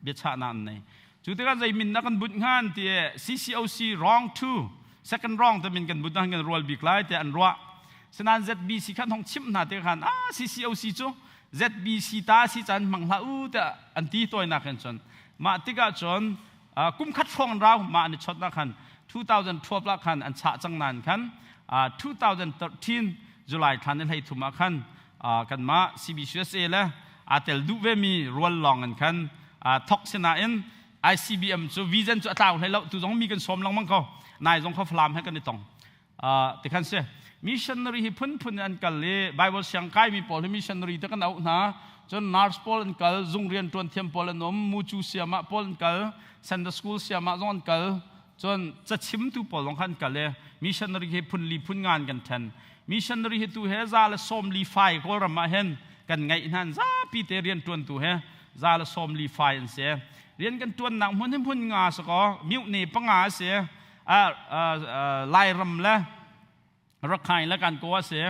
Speaker 8: เบียชานันเนี่ยจุดที่กันใจมินนักกันบุญงานที่ CCOC wrong two second wrong แต่มินกันบุญงานกันรัวบิกไล่แต่อันรัวฉะนั้น ZBC ขันห้องชิมนาเตขันCCOC จู ZBC ตาสิจันมังลาอูแต่อันที่ตัวนักกันจนมาติกาจนกุมขัดฟองเรามาในช็อตนักขัน2012ละขันอันฉะจังนันขัน2013 July ทันนั้นให้ถุมาขันกันมา CBCSA และอาเตลดูเวมีรัวลองกันขันท็อกซินาเอ็น ICBM จูวิจันจูอัตราให้เราตัวต้องมีกันสมลงมั้งเขานายต้องเขาฟลามให้กันในตรงแต่ขันเสียมิชชันนารีพุ่นอันกัลเล่ไบเบิลเสียงไกมีพอลมิชชันนารีแต่กันเอาหนาจนนาร์สพอลอันกัลจงเรียนตวนเทียมพอลนมมูจูเสียมาพอลอันกัลเซนเดอร์สคูลเสียมาจงอันกัลจนจะชิมตัวพอลลงขันกัลเล่มิชชันนารีพุ่นลีพุ่นงานกันแทนมิชชันนารีตัวเฮซาลสอมลีไฟก็รำมาเห็นกันไงนั่นซาปีเตเรียนตวนตัวเฮซาลสอมลีไฟอันเสียเรียนกันตวนหนังพุ่นงาสก็มิวนี่ปังงาเสียไล่รำละรักใครและการกัวเสีย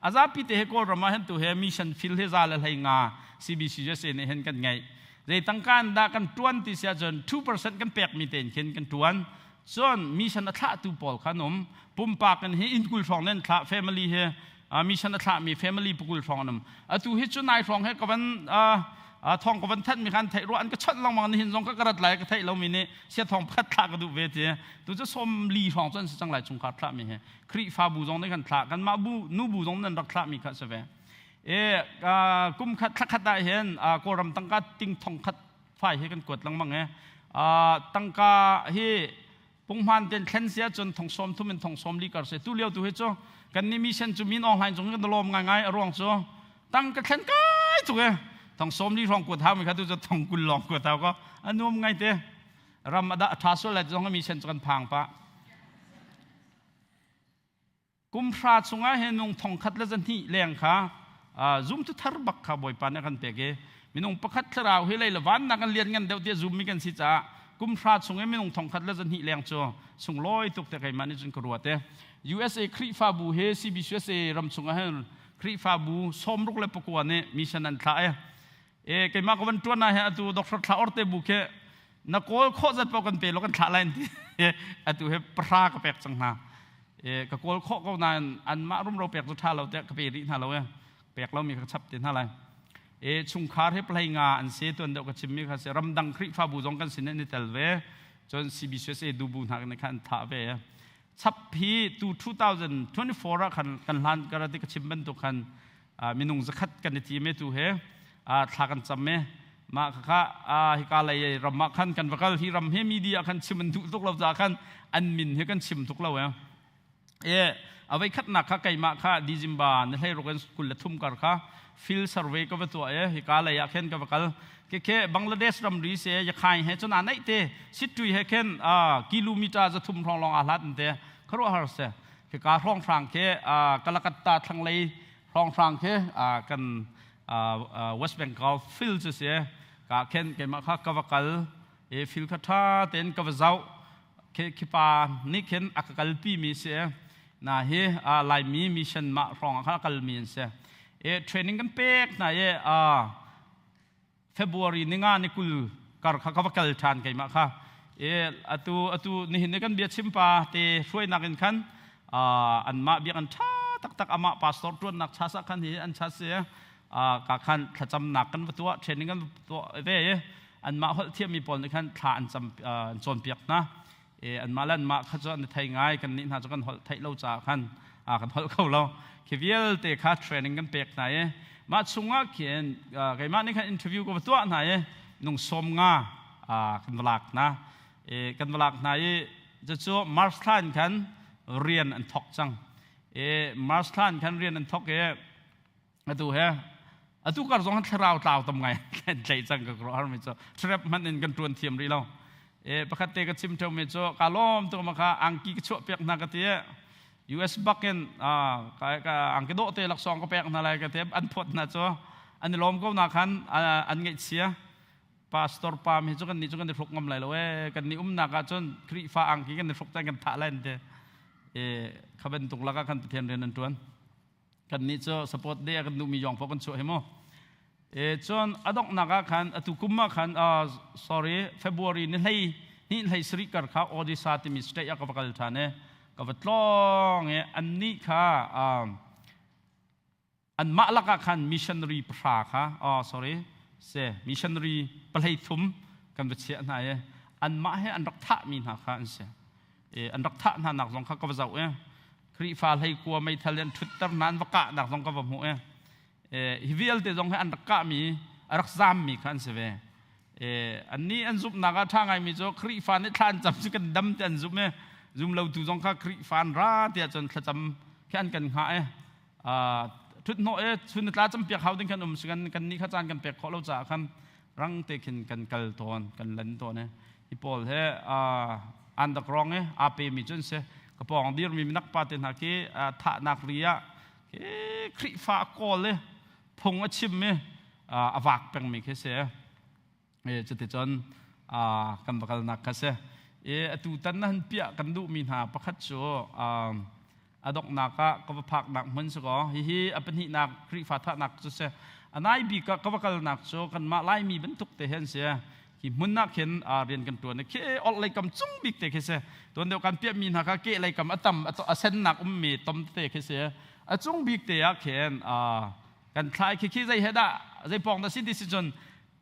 Speaker 8: อาจารย์พิเตหก็รำมาเห็นตัวเฮมิชชันฟิลเฮซาลให้งา CBC จะเสียเห็นกันไงในตั้งการด่ากันตวนที่เสียจน 2% กันแปกมีเต็นเห็นกันตวนจนมิชชันอัตราตัวปอลขนมปุ่มปากกันเฮอินกุลฟองเล่นคลาเฟมิลี่เฮมิชชันอัตรามีเฟมิลี่ปุกุลฟองนำตัวเฮจุนายฟองเฮกับวันทองกับวันทัดมีการไทยรัวอันก็ชัดลงมาในหินทองก็กระดัดไหลก็ไทยเรามีเนี่ยเสียทองพัดทากระดูเวทีตัวจะสมลีฟองจนจังไหลจงขาดทละมีเฮครีฟ้าบูจงในกันทละกันมาบูนูบูจงนั้นรักทละมีขัดเสวกุมขัดขัดได้เห็นก็รำตั้งกัดติ้งทองขัดไฟให้กันกดลังมังเฮตั้งกาเฮปุ่งมันเดินเข็นเสียจนทองสมทุ่มเป็นทองสมลีกัดเสียตู้เลี้ยวตัวเฮจ้กันนี่มีเช่นจุมินออนไลน์จงกันตลอดง่ายๆรวงจ้ตั้งกันเข็นก้ายตัวเฮทองสมลีรองกวดเท้ามีครับตัวจะทองกุลรองกวดเท้าก็อันนู้นไงเต้รำมาดาท้าสุดเลยจงมีเช่นจกันพังปะกุมพระสงฆ์เห็นนงทองขัดและจันทีแรงค่ะซุ่มทุทาร์บักข้าบ่อยปานกันเปกมีนงประคัดคราวเฮลัยละวันนักเรียนกันเดี๋ยวเดี๋ยวซุ่มมีกันสิจ้ากุมพระสงฆ์มีนงทองขัดและจันทีแรงจ้าส่งลอยตุกแต่ใครมันจนกรัวเต้ USA ครีฟาบูเฮ CBCSA รำสงฆ์เฮครีฟาบูสมรุกเล็บปกวนเนี่ยมีฉะนั้นท่าใครมาก็วันตัวน่ะเฮตัวดรท่าอร์เตบุเคนักโกลข้อจัดปกันเปแล้วกันท่าอะไรนี่ตัวเฮปรากระเปกจังนะกโกลข้อก็นานอันมารุ่มเราเปกสุดท้ายเราจะกระเปริท่าเราเปกเรามีกระชับเต็นท่าไรชุงคาร์ให้ปลายงาอันเสียตัวเดียวกับชิมมีค่ะเสรำดังคริฟ้าบูจงกันสินในเตลเวจน CBCSA ดูบุญหักในขันท่าเวชับพีตู2024รักกันล้านกระดิกชิมเป็นตัวขันมีนุ่งจะคัดกันในทีไม่ตัวเฮท่ากันจำเมมาค่ะฮิกาเลยรำมาขันกันว่ากันที่รำให้มีดีขันชิมมันทุกเราจากขันอันมินให้กันชิมทุกเราเอาไว้คัดหนักค่ะไก่มาค่ะดิจิมบานให้เรากันกุลทุ่มกันค่ะฟิลsurvey ก็เป็นตัวฮิกาเลยอยากเห็นกับกันแค่บังกลาเทศรำรีเสียอยากใครให้จนอันไหนเตะสิตุยให้เห็นกิโลเมตรจะทุ่มรองรองอาลัดเตะเขารู้อะไรเสียคือการรองฟรังแค่กลกัตตาทั้งเลยรองฟรังแค่กันเวสต์เบงกอลฟิลจะเสียการเห็นไก่มาค่ะกับกันฟิลคัตตาเต็นกับเจ้าคิปานี่เห็นอักกัลปีมีเสียน่าเฮลายมีมิชชั่นมารองอักกัลมีเสียเทรนนิ่งกันเป็กน่ะFebruary นี่งานนี่กุลการข้าวกัลทานไก่มาค่ะอตูนี่เห็นกันเบียดชิมปาเตช่วยนักกันอันมาเบียกันช้าตักอามาพาสตอร์ตัวนักชาสักขันที่อันชาเสียกาขันขจำนักกันตัวเทรนนิ่งกันตัวอันมาเทียมมีปนในขันทานจำโซนเปียกนะอันมาเล่นมาขจรในไทยง่ายกันนี่น่าจะกันไทยเราจากขันกันเขาเราคิดว่าเตะขาเทรนนิ่งกันเปียกไหนมาสุงาเขียนไงมาในการอินเทอร์วิวกับตัวไหนนุ่งสมงากันบลักนะกันบลักไหนจะช่วยมาร์สทันกันเรียนอันทอกจังมาร์สทันกันเรียนอันทอกตัวก็ร้องทราวตาวทำไงใจจังก็ร้องไม่จบทรัพย์มันเองกันตรวนเทียมรีเราประคัตเตก็ชิมเท่าไม่จบกาล้อมตัวมาค่ะอังกีก็ช่วยเปียกนักเตี้ยUS บักเก็นก็อังกฤษโดเตลักซองก็แปลกนั่นแหละก็เทปอันพดนะจ๊ะอันนี้ล้อมก็นักขันอันเงี้ยเสียพาสตอร์ปามเห็นจุกันนี่จุกันเด็กฟกงำไหลเลยกันนี่นักจนคริฟ้าอังกฤษกันเด็กฟกใจกันท่าเล่นเด้ขบันตุกลักกันเทียนเรียนนั่นตัวน กันนี้จะสปอร์ตเดียกันดูมียองพอกันช่วยมั้งจนอดอกนักขันตุกุมมาขันsorry February นี่ให้สริการข้าออดิสาติมิสเตย์กับกันท่านกับตรองอันนี้ค่ะอันมาลักขันมิชชันนารีพระค่ะsorry มิชชันนารีปลายทุ่มกันไปเชียนายอันมาให้อันรักท่ามีนักขันอันรักท่านักสงฆ์กับเจ้าคริฟาให้กลัวไม่ทะเลนทุตตร์นั้นวกะนักสงฆ์กับหัวฮิวิลเตจงให้อันรักกะมีรักซามมีขันเสวอันนี้อันซุปนักทางไงมีโจคริฟานี่ท่านจำสิกันดำแต่อันซุปซุมเราตูจงข้าคริฟานราเดียจนจำแค่อันกันหาทุกโน้ชุนตาจำเปียกเขาดึงกันสิกันนี้ข้าจานกันเปียกเขาเราจะคันรังเตกินกันกัลตอนกันเล่นตัวฮิปโปลอันตะกรองอาเปมีจนเสกระปองดีร์มีนักปาเตนหักท่านักเรียคริฟาโกลพงชิมอวากเป็นมีแค่เสียจะติดจนกันบักนักแค่เสียตุตันนั้นเปียกันดูมีหาประคัตโจอดอกนักก็พักนักเหมือนสกอฮิเป็นหินักคริฟาท่านักจะเสียอันไหนบีก็บักนักโจกันมาไล่มีบรรทุกเตเห็นเสียที่มุนนักเห็นเรียนกันตัวนี่แค่ออกเลยกำจุ้งบิ๊กเตะแค่เสียตัวเดียวกันเปียมีหาเกะเลยกำตั้มเส้นหนักมีต้มเตะแค่เสียจุ้งบิ๊กเตะเห็นกันคลายคิดใจเห็นได้ใจปองแต่สิ้นที่สุดจน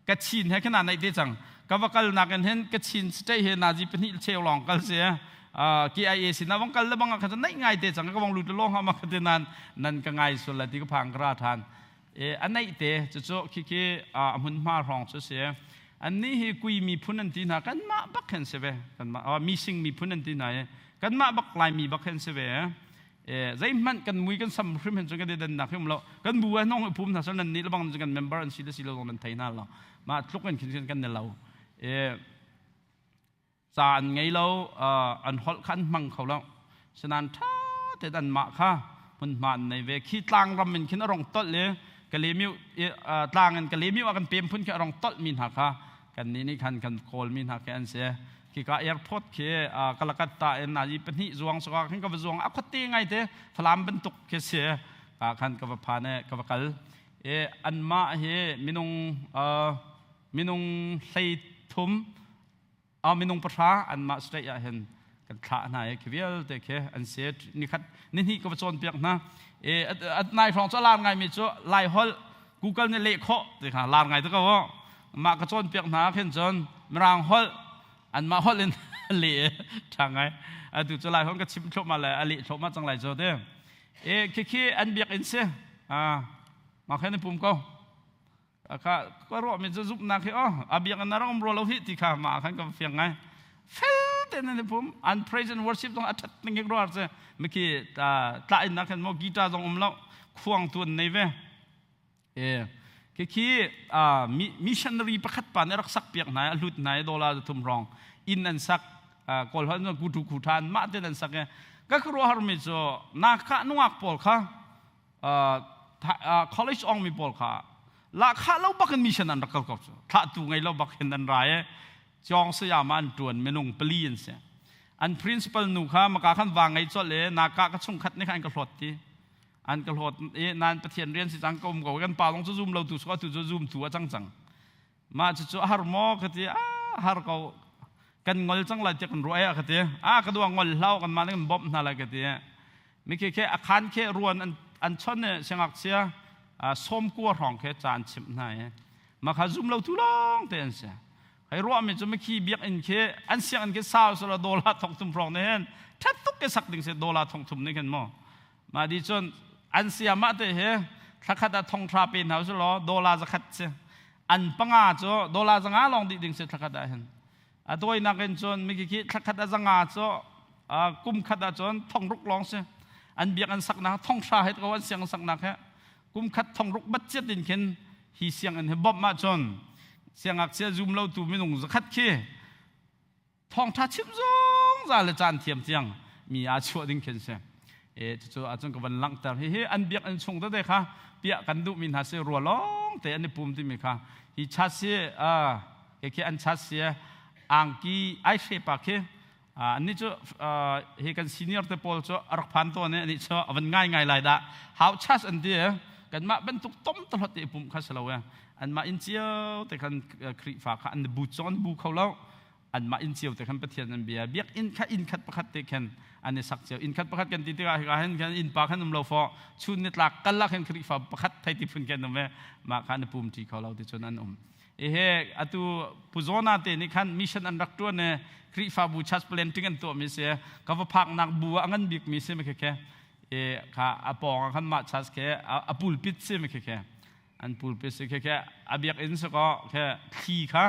Speaker 8: กระชินให้ขนาดไหนที่จังก็ว่ากันนักกันเห็นกระชินสเตย์เห็นนาจีเป็นที่เชี่ยวหลงกันเสียKIA สินะวังกันแล้วบางกันจะไม่ง่ายที่จังก็วังหลุดโลกเข้ามากันนั่นก็ง่ายสุดเลยที่ก็พังกระทานอันนี้เตะจะโจคิดมันมาร้องเสียอันนี้ให้คุยมีพูนันทีนะกันมาบักเห็นเสียกันมามีสิ่งมีพูนันทีไหนกันมาบักลายมีบักเห็นเสียใจมันกันมวยกันสำคัญเห็นจนกันเดินหนักขึ้นมาแล้วกันบัวน้องภูมิทัศน์นี้แล้วบางจนกันเมมเบอร์อันซีเราลงนั้นไทยนั่นเรามาทุกคนคิดกันเนี่ยเราจานไงเราอันฮอลขันมังเขาแล้วฉะนั้นถ้าแต่ดันมาค่ะมันมันในเวคีต่างรำมันคิดอารมณ์ต้นเลยกันเลยมิวต่างกันเลยมิวกันเปลี่ยนพุ่นแค่อารมณ์ต้นมินหักค่ะกันนี้คันโคลมินหักแค่อันเสียที่ก็แอร์พอร์ตเกลกัตตาเอ็นนาจีเป็นที่จวงสกัดขึ้นกับจวงอักตีไงเถอะพลามเป็นตุกแค่เสียคันกับพานกับกัลอันมามินุงไซทุมมินุงประชาอันมาสเตย์เห็นกันขาหน่อยคิดว่าเด็กอันเสียนี่คัดนี่กับโซนเปียกนะนายฟรองจะลานไงมีจ้ะไลฮอล Google เนี่ยเละโคเด็กลานไงตัวก็ว่ามากระโจนเปียกนะเห็นจนมรางฮอลอันมาฮอลเลนเละทางไงดูจะไล่ฮอลก็ชิมชมมาเลยอลิชมมาจังไรจ้ะเด้อคิดอันเบียกอินเสียมาแค่ในปุ่มก็รู้ว่ามันจะซุบนักเหรออาบีกันน่ารักมันเราหิติข้ามาขันกับเฟียงไงเฟลเต็นในปุ่มอัน praise and worship ต้องอัดนึงยังรู้อะไรเมื่อกี้ตาอินนักเห็นมอกีตาร์ต้องเราควงตัวในเว้คือมิชชันนารีประคัตปานรักสักเปียกไหนลุดไหนดอลลาร์ทุ่มรองอินนันสักกอลฮันกูถูกขุดทานมาเต็นนันสักก็คือรู้ฮาร์มิโซนักขันนักปอลค่ะcollege องมีปอลค่ะละข้าเราบักกันมิชชันนั้นรักเขาก็ถ้าตัวไงเราบักเห็นนันไรจองสยามันตวนเมนุงเปลี่ยนเสียอัน principle หนูค่ะมาการขันวางไงจอดเลยนักก็ชงคัดในการกระโดดที่อันกระโดดนานประเทศเรียนสิจังก็มกันป่าลงจะซูมเราตัวสก็ตัวจะซูมตัวจังมาจะฮาร์โมกันที่ฮาร์เขากันงอลจังไรจะกันรวยกันที่กระดวงงอลเล่ากันมาเนี่ยมันบ๊อบนั่นแหละกันที่ไม่แค่อาคารแค่รวนอันชนเนี่ยเสียงอักเสียส้มกัวห้องแค่จานชิมไหนมาขาซุ่มเราทุลองเต็นเสียให้รู้ว่ามันจะไม่ขี้เบียกอินแค่อันเสียงอันแค่สาวสุดละ$ทองทุ่มพรองเนี่ยถ้าตุกแค่สักดึงเสีย$ทองทุ่มนี่กันมั้งมาดิจนอันเสียมาเตะถ้าขัดทองทราเป็นเขาสุดละ$จะขัดเสียอันปังอาจ้ะ$จะงาลองดิดึงเสียถ้าขัดเห็นตัวนักเรียนจนไม่กี่ถ้าขัดจะงาจ้ะกุมขัดจนทองรุกลองเสียอันเบียกอันสักนักทองทราให้ตัวอันเสียงสักนักฮะกุมขัดทองรุกบัดเจ็ดดินเข็นฮีเสียงอันเฮบบมาจนเสียงอักเสียจุ่มเราตูไม่ลงจะขัดเขี้ทองทัดชิมจงจะเลยจานเทียมเสียงมีอาชัวดินเข็นเสียจู่ๆอาจจะกับวันหลังแต่อันเบียกอันชงตัวเด็กค่ะเปียกันดูมินหาเสียรัวร้องแต่อันนี้ปุ่มที่มีค่ะฮีชัดเสียแค่อันชัดเสียอังกีไอเชปากเขี้ อันนี้จะเฮกันซีเนียร์เตปอลจะรักพันตัวเนี่ยอันนี้จะวันง่ายหลายด่า how chas อันเดียกันมาเป็นตุกต้มตลอดที่ปุ่มข้าสลาวอันมาอินเชียวแต่กันคริฟ้าอันบูจอนบูเขาแล้วอันมาอินเชียวแต่กันประเทศนั้นเบียเบียกอินคัดประคัดเตกันอันนี้สักเจียวอินคัดประคัดกันติดกันเห็นกันอินปากกันนุ่มเราฟอชุนนิดลักกันลักเห็นคริฟ้าประคัดไทยที่พุ่นกันนุ่มมาขันปุ่มที่เขาเราที่จนนั้นเฮ้อตัวผู้จนาเตนี่ขันมิชชั่นอันรักตัวเนี่ยคริฟ้าบูชัสเปลี่ยนทิ้งกันตัวมิเสียกับว่าพักนักบัวงั้นบิ๊กมิเสียไม่แค่ข้าอปองขันมาชัสแค่อปูลปิดเสียไม่แค่อันปูลปิดเสียแค่อเบียกอินสก็แค่ขี้ค่ะ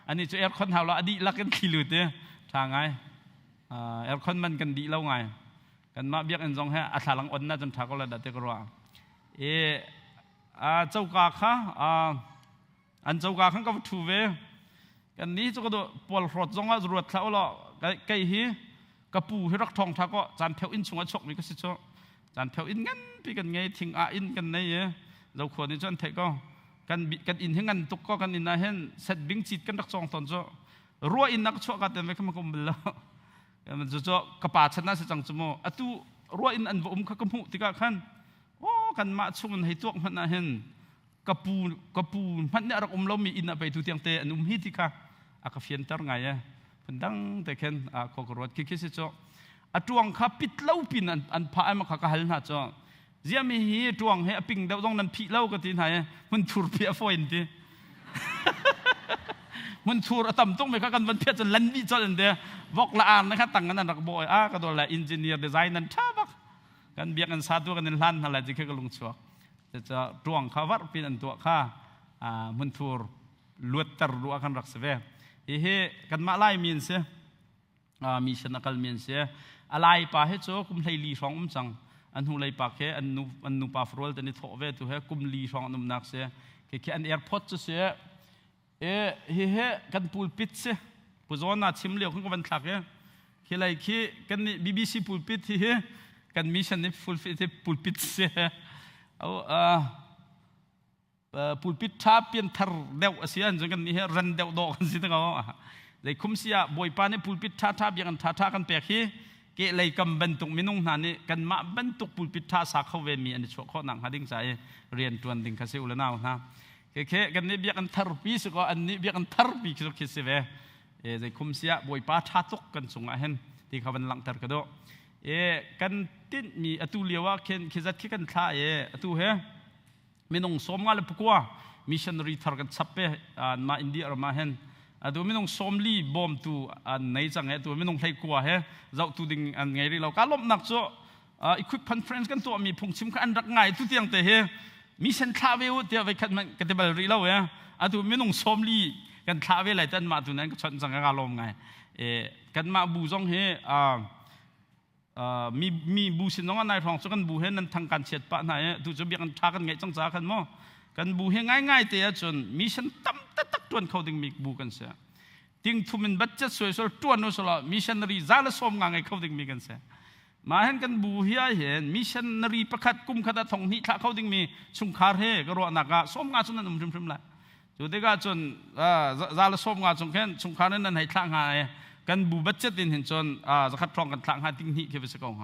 Speaker 8: อันนี้จะเอร์คอนเท่าเราอดีตลักกันขี้หลุดเนี่ยทางไงเอร์คอนมันกันดีแล้วไงกันมาเบียกอินทรงแค่อัฐาลังอ่อนน่าจนทักก็เลยดัดเตกรัวเจ้ากาค่ะอันเจ้ากาขังกับทูเวกันนี้จะก็ดูปวดรถจงว่าจรวดเท่าละไก่ฮีกับปูให้รักทองทักก็จานเผาอินชงชกมีก็สิจ้จานเผาอินงั้นพี่กันไงทิ้งอินกันในเราควรที่จะเทก็กันอินให้งั้นตุกก็กันอินนะเห็นเสร็จบิงจิตกันรักทองตอนจ้รัวอินนักชั่วกันแต่ไม่เข้ามาคุมเบลมันจะกระปาชนะสิจังจมูกอะตูรัวอินอันบุ้มข้ากำหูที่กันขันโอ้กันมาชงให้ตัวมันนะเห็นกระปูมันเนี่ยเราเรามีอินไปทุกที่ยังเตะนุ่มฮิติค่ะอากับเฟียนเตอร์ไงพันดังแต่เข็นขอกรวดคิดสิจ้าจวงข้าปิดเล่าปินอันพายมาข้ากหันหน้าจ้าเจ้ามีฮีจวงให้ปิงเดาต้องนั้นพิเล่ากันที่ไหนมันถูกเพียฟอยน์ที่มันถูกต่ำต้องไปข้ากันมันเพียจนลันวิจารณ์เดียบอกละอ่านนะครับตั้งนั้นนักบอยก็ตัวละอินจิเนียร์ดีไซน์นั้นช้าบักกันเบียกันซาตัวกันในล้านอะไรที่เขาก็ลงชัวจะจวงข้าวัดปินอันตัวข้ามันถูกลวดตรัวกันรักเสวเฮ้กันมาไล่มีนเสียมีชนักมีนเสียอะไรป่าเฮโจกุมไทยลีสองจังอันหูไล่ป่าแค่อันนูป่าฟรอลแต่นี่ถอเวตัวเฮกุมลีสองนุ่มนักเสียแค่อันแอร์พอร์ตเสียเฮ้กันปูลปิดเสียผู้จน่าชิมเลี้ยวขึ้นกับวันทักแค่ไรแค่กัน BBC ปูลปิดที่เฮกันมิชชั่นนี่ปูลปิดเสียปูลปิดชาเปลี่ยนทาร์เดวเสียจนกันนี่ฮะรันเดวดอกกันสิตั้งเอาเลยคุ้มเสียบอยปานี่ปูลปิดชาอย่างกันท่ากันเปียกฮีเกเลยกำบันตุกมินุงนานี่กันมาบันตุกปูลปิดชาสักเขาเวมีอันนี้ชั่วข้อหนังหาดิ้งใจเรียนจวนดิ้งคาซิอุลนาวนะแค่กันนี่เบียกันทาร์ปีสก็อันนี้เบียกันทาร์ปีคิดคิดสิเวเลยคุ้มเสียบอยปาชาตุกกันส่งอาเห็นที่เขาเป็นหลังทาร์กระโดกันติดมีอตุเลียวว่าเคนคิดจัดคิดกันท่าอตุเฮไม่น้องสมงาเลปกัวมิชชันนารีทาร์กันซับเป้มาอินเดียมาเห็นตัวไม่น้องสมลีบอมตัวไหนจังตัวไม่น้องไทยกัวเฮเราตัวดิ่งอันไงรีเราการลบหนักจ้ะอีควิปพันเฟรนส์กันตัวมีพงชิมกันรักไงตัวเตียงแต่เฮมิชชันทราเวลเดียวไปคัดมันกันเตบลรีเราตัวไม่น้องสมลีกันทราเวลไหลตันมาตัวนั้นก็ชนจังการลมไงกันมาบูจงเฮมีบูสินน้องนายทองสกันบูเฮนันทางการเฉียดปะนายดูจะเบียกันทากันไงจังจ้ากันมั้งกันบูเฮง่ายๆแต่จนมีฉันตั้มตักตวนเขาดึงมีบูกันเสียทิ้งทุ่มเป็นบัตรสวยๆตวนนู้นสละมิชันนารีซาลสมงานไงเขาดึงมีกันเสียมาเห็นกันบูเฮียเห็นมิชันนารีประคัดกุมขดาทองนี่ถ้าเขาดึงมีชุมคาร์เฮก็รอนักสมงานจนนั้นนุ่มๆละจุดเด็กจนซาลสมงานจนแค่ชุมคาร์นั้นให้ทางหายกันบูบัจเจตินเห็นจนจะคัดครองกันทางหาทิ้งหิเกี่ยวกับสิ่งของ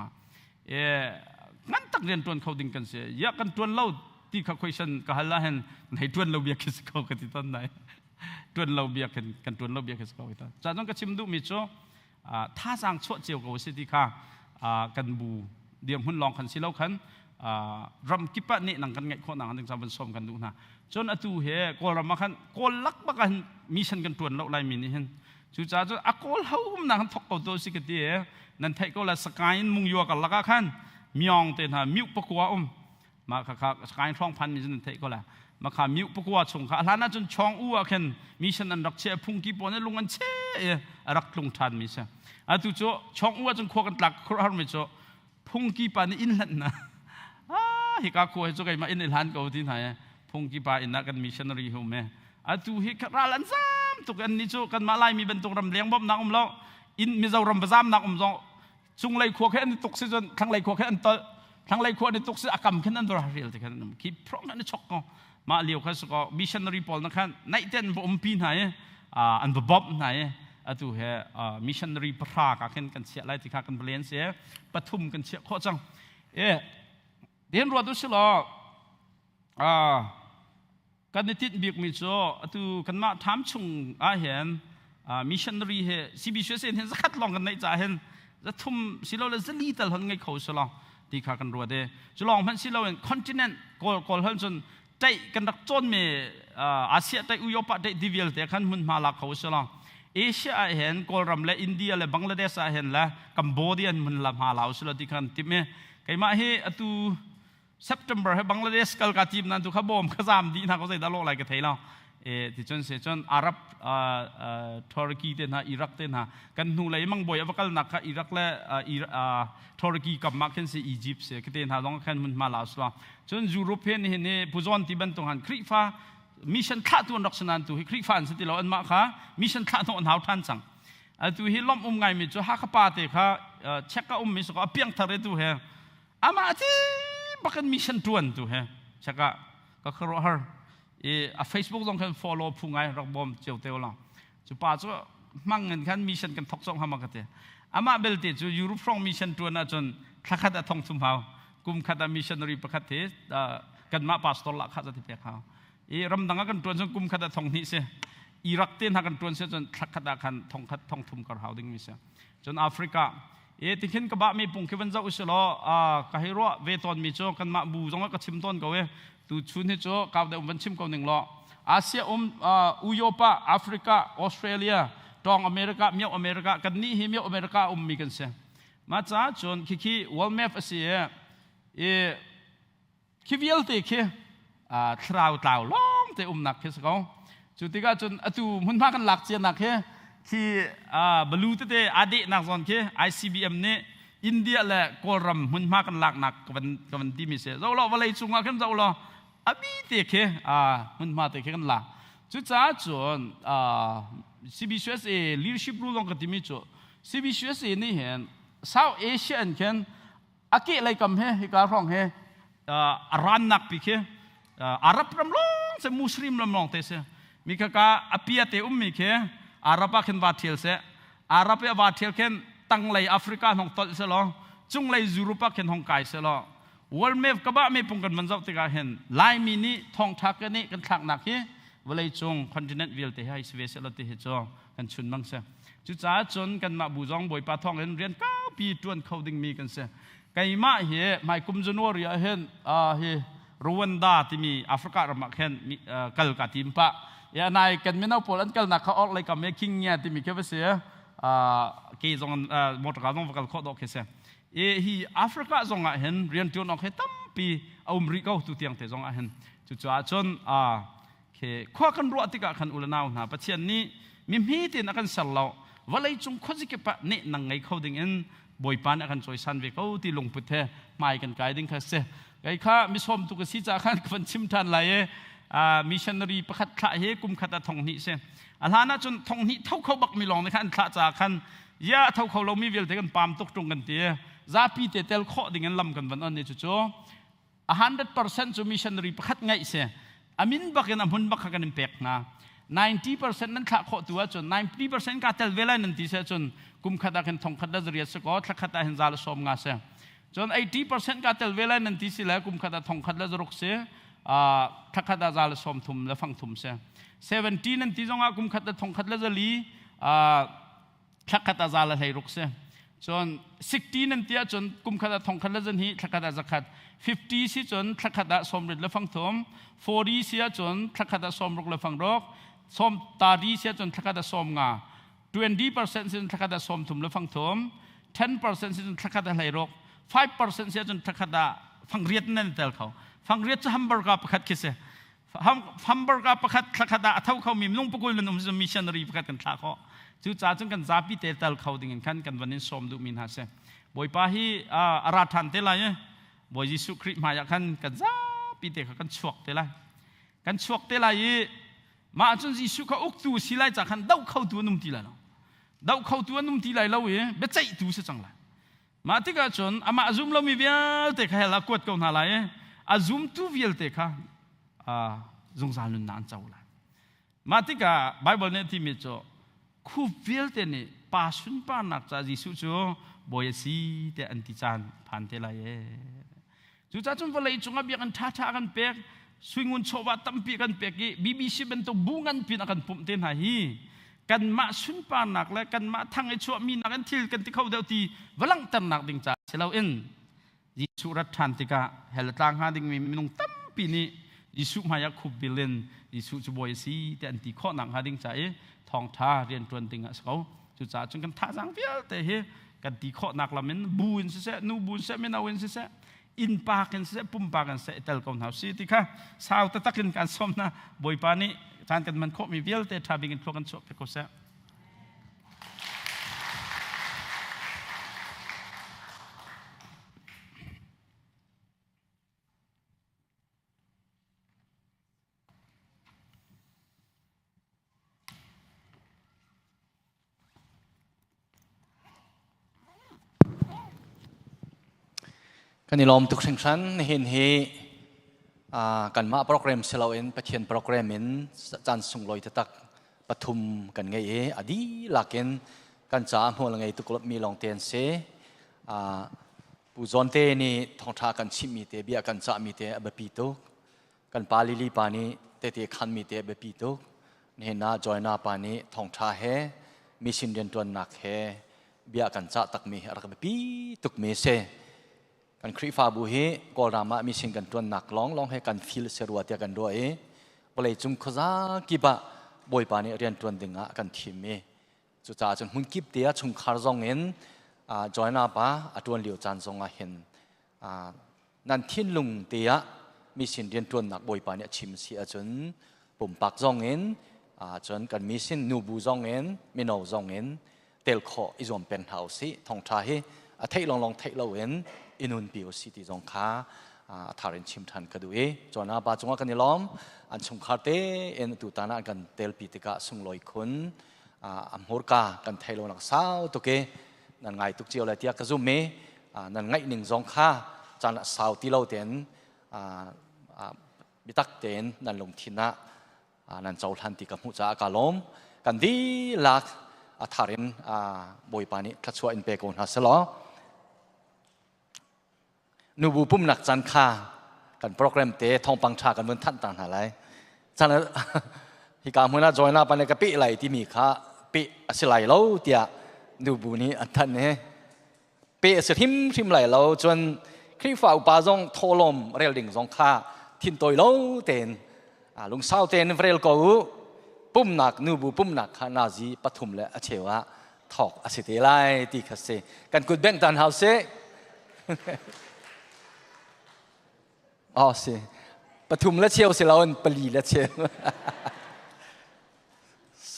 Speaker 8: งั้นตักเรียนตัวเขาดึงกันเสียอยากกันตัวเล่าที่เขาคุยกันก็ฮัลโหลเห็นให้ตัวเราเบียกสิ่งเขากันที่ต้นไหนตัวเราเบียกกันตัวเราเบียกสิ่งเขาที่ต้นจากนั้นก็ชิมดูมิโจท่าทางชั่วเจียวกับสิ่งที่ข้ากันบูเดี๋ยวหุ่นลองขันสิเล่าขันรำกิปะนี่หนังกันไงข้อหนังถึงจะเป็นสมกันดูนะจนอตูเฮก็รำมาขันก็ลักบักกันมีฉันกันตัวเราไล่มินี่เห็นจุดจ้าจุดอากอลเฮานังทอกตัวสิกตีนั่นไทยก็ละสกายมุงยัวกันละกันขันมีองเต็นหามิวปะกัวมาข้าสกายช่องพันมีนั่นไทยก็ละมาข้ามิวปะกัวชงข้าล้านนั้นจนช่องอ้วกเห็นมีฉันนันรักเชพุ่งกีบอนลงกันเชรักลงทันมีเชอะตุโจช่องอ้วจนขวกันหลักคราวมิโจพุ่งกีปานี่อินลันนะฮิกาคัวโจไกมาอินลันก็ที่ไหนพุ่งกีปาอินนักกันมิชชันนารีโฮมอะตุฮิกราลันซ้ำตุกันนี่โจกันมาไล่มีเป็นตรงรำเลี้ยงบ่มนักเราอินมีเรารำประจำนักเราจุงไล่ขวแค่อันตุกซิจนทั้งไล่ขวแค่อันตทั้งไล่ขวอันตุกซิอากรรมแค่นั้นตัวเรียลแต่แค่นั้นคิดพร้อมนั้นช็อกก็มาเลี้ยวแค่สก็มิชชันนารีพอลนะครับในเต้นบ่มปีไหนอันบ่บ๊อบไหน atu he missionary pra ka ken kan sia lai ti kha kan blen se pathum kan sia kho chang den ro tu silo kan nitit biak mi cho atu kan ma tham chung a hen missionary he CBC sen hen zakhat long kan nei cha hen za thum silo le zali tal hon ngai kho silo ti kha kan ro de chlong phan silo en continent kol hon chun tai kan rak chon me Asia tai Europe tai divial te khan mun ma la kho silo Asia hen kol ram le India le Bangladesh a hen la Cambodia mun la ma la silo ti khan ti me kai ma he atu September he Bangladesh kal ka team nan tu khabom khazam di na ko sai da lo lai ka thei lao ti chon se chon Arab Turkey te na Iraq te na kan nu lai mang boy avakal na kha Iraq le Turkey kam ma ken se Egypt se kete na long khan mun ma la swa chon European he ne puzon ti ban tong han khri fa mission kha tu nok sanan tu khri fa an se ti lo an ma kha mission kha to an hau than chang tu hi lom ngai mi chu ha kha pa te kha check ka mi so ka piang thare tu he ama ti bakan mission tuan tu he chaka ka khro har Facebook long kan follow pungai rak bom cheu teu la chu pa chu mangan kan mission kan thok chong hama ka te ama belte chu Europe from mission tuan na chon thakhat a thong thum hau kum khata missionary pakhat te kan ma pastor la kha jati pe kha ram danga kan tuan chon kum khata thong ni se Iraq ten ha kan tuan se chon thakhat a khan thong thum kar hau ding mi se chon Africa tikhin ka ba mi pung kevan za uslo ka hiro ve ton mi cho kan ma bu jong ka chim ton ko we tu chun he cho ka de um chim ko ning lo Asia Uyopa Africa Australia tong America mi America kan ni hi mi America mi kan se ma cha chon ki world map asia ki vial te ke trau long te nak ke so chu ti ga chon atu mun ma kan lak chen nak heที่บลูตเตอดีนักสอนเค ICBM เนี่ยอินเดียและกอรัมหุ่นมากันหลักหนักกันที่มีเสียเราวันไรจุงกันเราอบีเตะเคหุ่นมาเตะกันหลักจุดจ้าจนCBCS leadership rule ลงกันที่มีจุด CBCS นี่เห็น South Asia เห็นอาเกะอะไรกันเหรอการร้องเหรอรันนักปีเคอาหรับรำลงเสมุสลิมรำลงเตะเสียมีข้าอภิยาเตอุมมีเคอารับเข็นวาเทียลเสอารับวาเทียลเข็นตั้งเลยแอฟริกาของตอเสลอจุงเลยยุโรปเข็นของไกเสลอวันเมฟกบ้าไม่ปุ่งกันมันเจ้าติกาเห็นลายมินิทองทักกันนี่กันทักหนักเฮเวลาจงคอนติเนนต์วิลเตให้สเวสลติเฮจงกันชุนมังเสจุดจ้าจนกันมาบูจองบอยปาทองเห็นเรียนก้าวปีจวนเขาดิ่งมีกันเสไก่มาเฮไม่กุมจนวรีเห็นเฮรวันดาที่มีแอฟริการะมักเห็นกัลกาติมปะนายกันไม่น่าปวดอันกันนักเขาออกเลยกับเมคิงเนี่ยที่มีแค่เสียกี่จงมอตรการต้องกันข้อดอกเสียฮีแอฟริกาจงเห็นเรียนจนออกให้ตั้มปีเอาอเมริกาตุเตียงแต่จงเห็นจุดจ้าจนข้อกันรัวติกาขันอุลนาวนะปัจจัยนี้มีที่นักกันสั่งเราว่าเลยจงข้อสิเก็บเนี่ยนังไงเขาดิ่งเอ็นบอยปานนักกันจอยสันเวเขาที่ลงพุทธไม่กันไกลดิ่งเขาเสียไอ้ข้ามิสมตุกสิจ้าขันคนชิมทันไรมิชชันนารีประคัตขะเฮกุมขัดทองนิเสอันนั้นจนทองนิเท่าเขาบักมีลองในขันขะจากขันยาเท่าเขาเรามีเวลแต่กันปามตกตรงกันเตียซาปีเตเตลข้อดิ่งกันลำกันวันนั้นเนี่ยจู่100% จูมิชชันนารีประคัตไงเสอามินบักกันอามุนบักกันเป็นเปกนะ90% นั้นขะข้อตัวจน90% กาเตลเวลานั่นที่เสจนกุมขัดกันทองขัดเรียสก็ทักขัดเห็นซาลสอมงาเสจน80% กาเตลเวลานั่นที่เสแล้วกุมขัดทองขัดรุกเสทักขัดจาลสอมทุมและฟังทุมเส70นั่นที่จงอากุมขัดทองขัดจะลีทักขัดจาลให้รุกเสจน60นั่นที่จนกุมขัดทองขัดจะนี้ทักขัดจะขัด50สิจนทักขัดสอมริดและฟังทุม40เสียจนทักขัดสอมรุกและฟังรกสอมตาดีเสียจนทักขัดสอมงา20% สิจนทักขัดสอมทุมและฟังทุม10% สิจนทักขัดให้รก5% เสียจนทักขัดฟังเรียนนั่นเตลเขาฟังเรียกฮัมเบอร์กาประคัตคิดเสียฮัมเบอร์กาประคัตทักดาเท่าเขามีนุ่งปกุลนุ่มจะมิชชันนารีประคัตกันทักเขาจู่จ้าจงกันจับปีเตลเขาดิ่งกันกันวันนี้สมดูมินหาเสียบอยป้าฮีอาราทันเตลายบอยยิสุคริสมาอยากกันจับปีเตกันชวกเตลายกันชวกเตลายมาจนยิสุเขาอุกตูสิไลจากกันดาวเข้าตัวนุ่มทีไรแล้วดาวเข้าตัวนุ่มทีไรแล้วเบ็ดใจตัวเสียจังเลยมาที่กันจนอามาซุมเรามีเวียเตะให้ละกวดกันหาไรอาซุมตูวิลเตค่ะจงซาลุนนานเจ้าละมาที่กะไบเบิลเนี่ยที่มีโจ คูเวลเตนี่ปาสุนปานักจะยิสุจูบอยสีเตอันติจานพันเทลายจูจ้าจุนวลัยจงอาเบียกันท่ากันเปียกสวิงุนโชวาตัมปีกันเปียกBBC เป็นตัวบุงันปีนักกันปุ่มเทนหายกันมาสุนปานักและกันมาทางไอชัวมีนักกันทิลกันที่เขาเดียวตีวลังตันนักดิ่งจ้าเชลาเอ็นยิสุรัฐานติกาเฮลตังหาดิ่งมีมินุงตัมปีนี้ยิสุมายักคูบิเลนยิสุจูบอยสีเตอันติข้อนักหาดิ่งจ้าทองท่าเรียนจวนดิ่งสเขาจูจ้าจนกันท่าสังเวียแต่เฮกันตีข้อนักละมันบูนเสะนูบูนเสะไม่นาวินเสะอินปากันเสะปุ่มปากันเสะเตลกอนเฮาสิติค่ะสาวตะตักกันการสมนะบอยปานี่ทานกันมันข้อมีเวียลแต่ทาบิกันคลกันโชเปโกเสะ
Speaker 9: กันนี่ลมทุกสิ่งชั้นเห็นกันมาโปรแกรมเซลล์เอ็นประเทศโปรแกรมเอ็นจันทร์ส่งลอยตะตักปฐุมกันไงอดีหลักเอ็นกันจ้าหัวละไงตุกลมีลองเตียนเสปูจอนเตนี่ท้องท่ากันชิมีเตเบียกันจ้ามีเตอเบปีโตกันปาลิลีปานี่เตขันมีเตอเบปีโตนี่น่าจอยน่าปานี่ท้องท่าเฮมีสินเดียนตัวหนักเฮเบียกันจ้าตักมีอะไรกันเบปีตุกมีเสกันคริฟาบุเฮกอลรามามีสิ่งกันตัวหนักร้องให้กันฟิลเสรัวเตียกันด้วยบริจุมขจากิบะบอยปานี่เรียนตัวดึงะกันทีมจุดจ่าจนหุ่นกิบเตียชุมคาร์ซองเอ็นจอยนาปะตัวเหลียวจานซองเห็นนั่นทิ้นลุงเตียมีสิ่งเรียนตัวหนักบอยปานี่ชิมเสียจนปุ่มปักซองเอ็นจนกันมีสิ่งนูบูซองเอ็นมีนาวซองเอ็นเตลโคอิจอมเป็นเฮาสิทองชาเฮเทลองเทลเอ็นอินุนปิโอสิติจงค้าทารินชิมทันกระดูจวนอาบาจงว่ากันนี่ล้อมอันสงคาเตเอ็นตุตานากันเตลปิติกะสุงลอยคนอัมฮอร์กากันไทยโลนักสาวตุเกนั่นไงตุกเจียวเลยที่กระซุ่มเมนั่นไงหนึ่งจงค้าจานสาวที่เราเต็นบิตักเต็นนั่นลงทินะนั่นเจ้าทันติกับมุจ้ากาล้อมกันดีลักทารินบอยปานิทัชวอินเปกอนฮัสลอนูบูปุ่มหนักจันคากันโปรแกรมเตะทองปังชากันเหมือนท่านต่างหากไรจันนั้นฮิกามุนาจอยนาปันในกะปิไหลที่มีข้าปิสิไหลเราเตียนูบูนี้อันท่านเนี่ยปิสิทิมไหลเราจนคริฟ้าอุปาจงโทลมเรียลดิ่งจงข้าทินตัวเราเต็นลุงสาวเต็นเรียลกูปุ่มหนักนูบูปุ่มหนักข้านาจีปฐุมและเชวะถอกอสิเตไลตีขัดเซกันกุดแบงตันเฮาเซอ๋อสิปฐุมและเชียวสิเราเป็นปลีและเชียว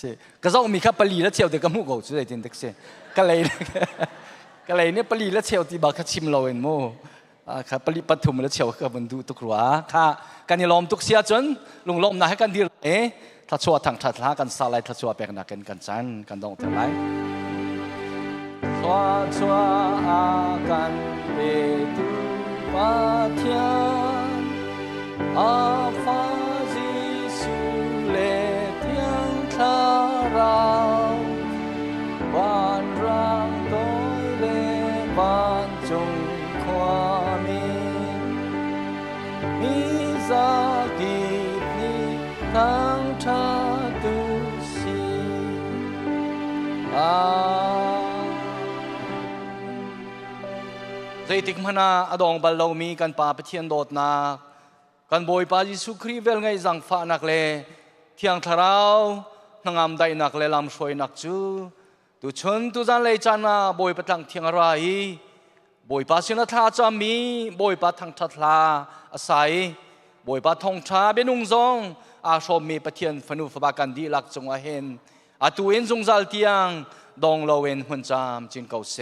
Speaker 9: สิก็ต้องมีแค่ปลีและเชียวแต่ก็มุ่งเอาสุดเลยจริงๆสิก็เลยเนี่ยปลีและเชียวที่บักชิมเราเองโม่ค่ะปลีปฐุมและเชียวก็มันดูตุกหัวค่ะกันนี่ลมตุกเสียจนลงลมนะให้กันดีเลยถ้าชัวทางทัดลากันสาลายถ้าชัวแปลงหนักกันจันกันต้องเท่าไรชัวกันเปตุปาเทียอาฟาจิสุเลเทียงคาราวันรังโดยเลวันจงความมีสากินีทั้งชาตุสีใจติกมนาอดองบาลมีกันป่าเพียนโดดนากันบอยปาจิสุครีเวลไงจังฟ้านักเลเที่ยงทาราวนังอำได้นักเลลำช่วยนักจูตุชนตุจันเลยจานาบอยปะทังเที่ยงไรบอยปาสินทาจามีบอยปาทังทัดลาอาศัยบอยปาทองชาเบนุงซองอาชมมีปะเทียนฟนุฟบากันดีลักจงอาเห็นอาตุเอ็นจงจัลเตียงดองเราเอ็นหุ่นจามจินเกาเซ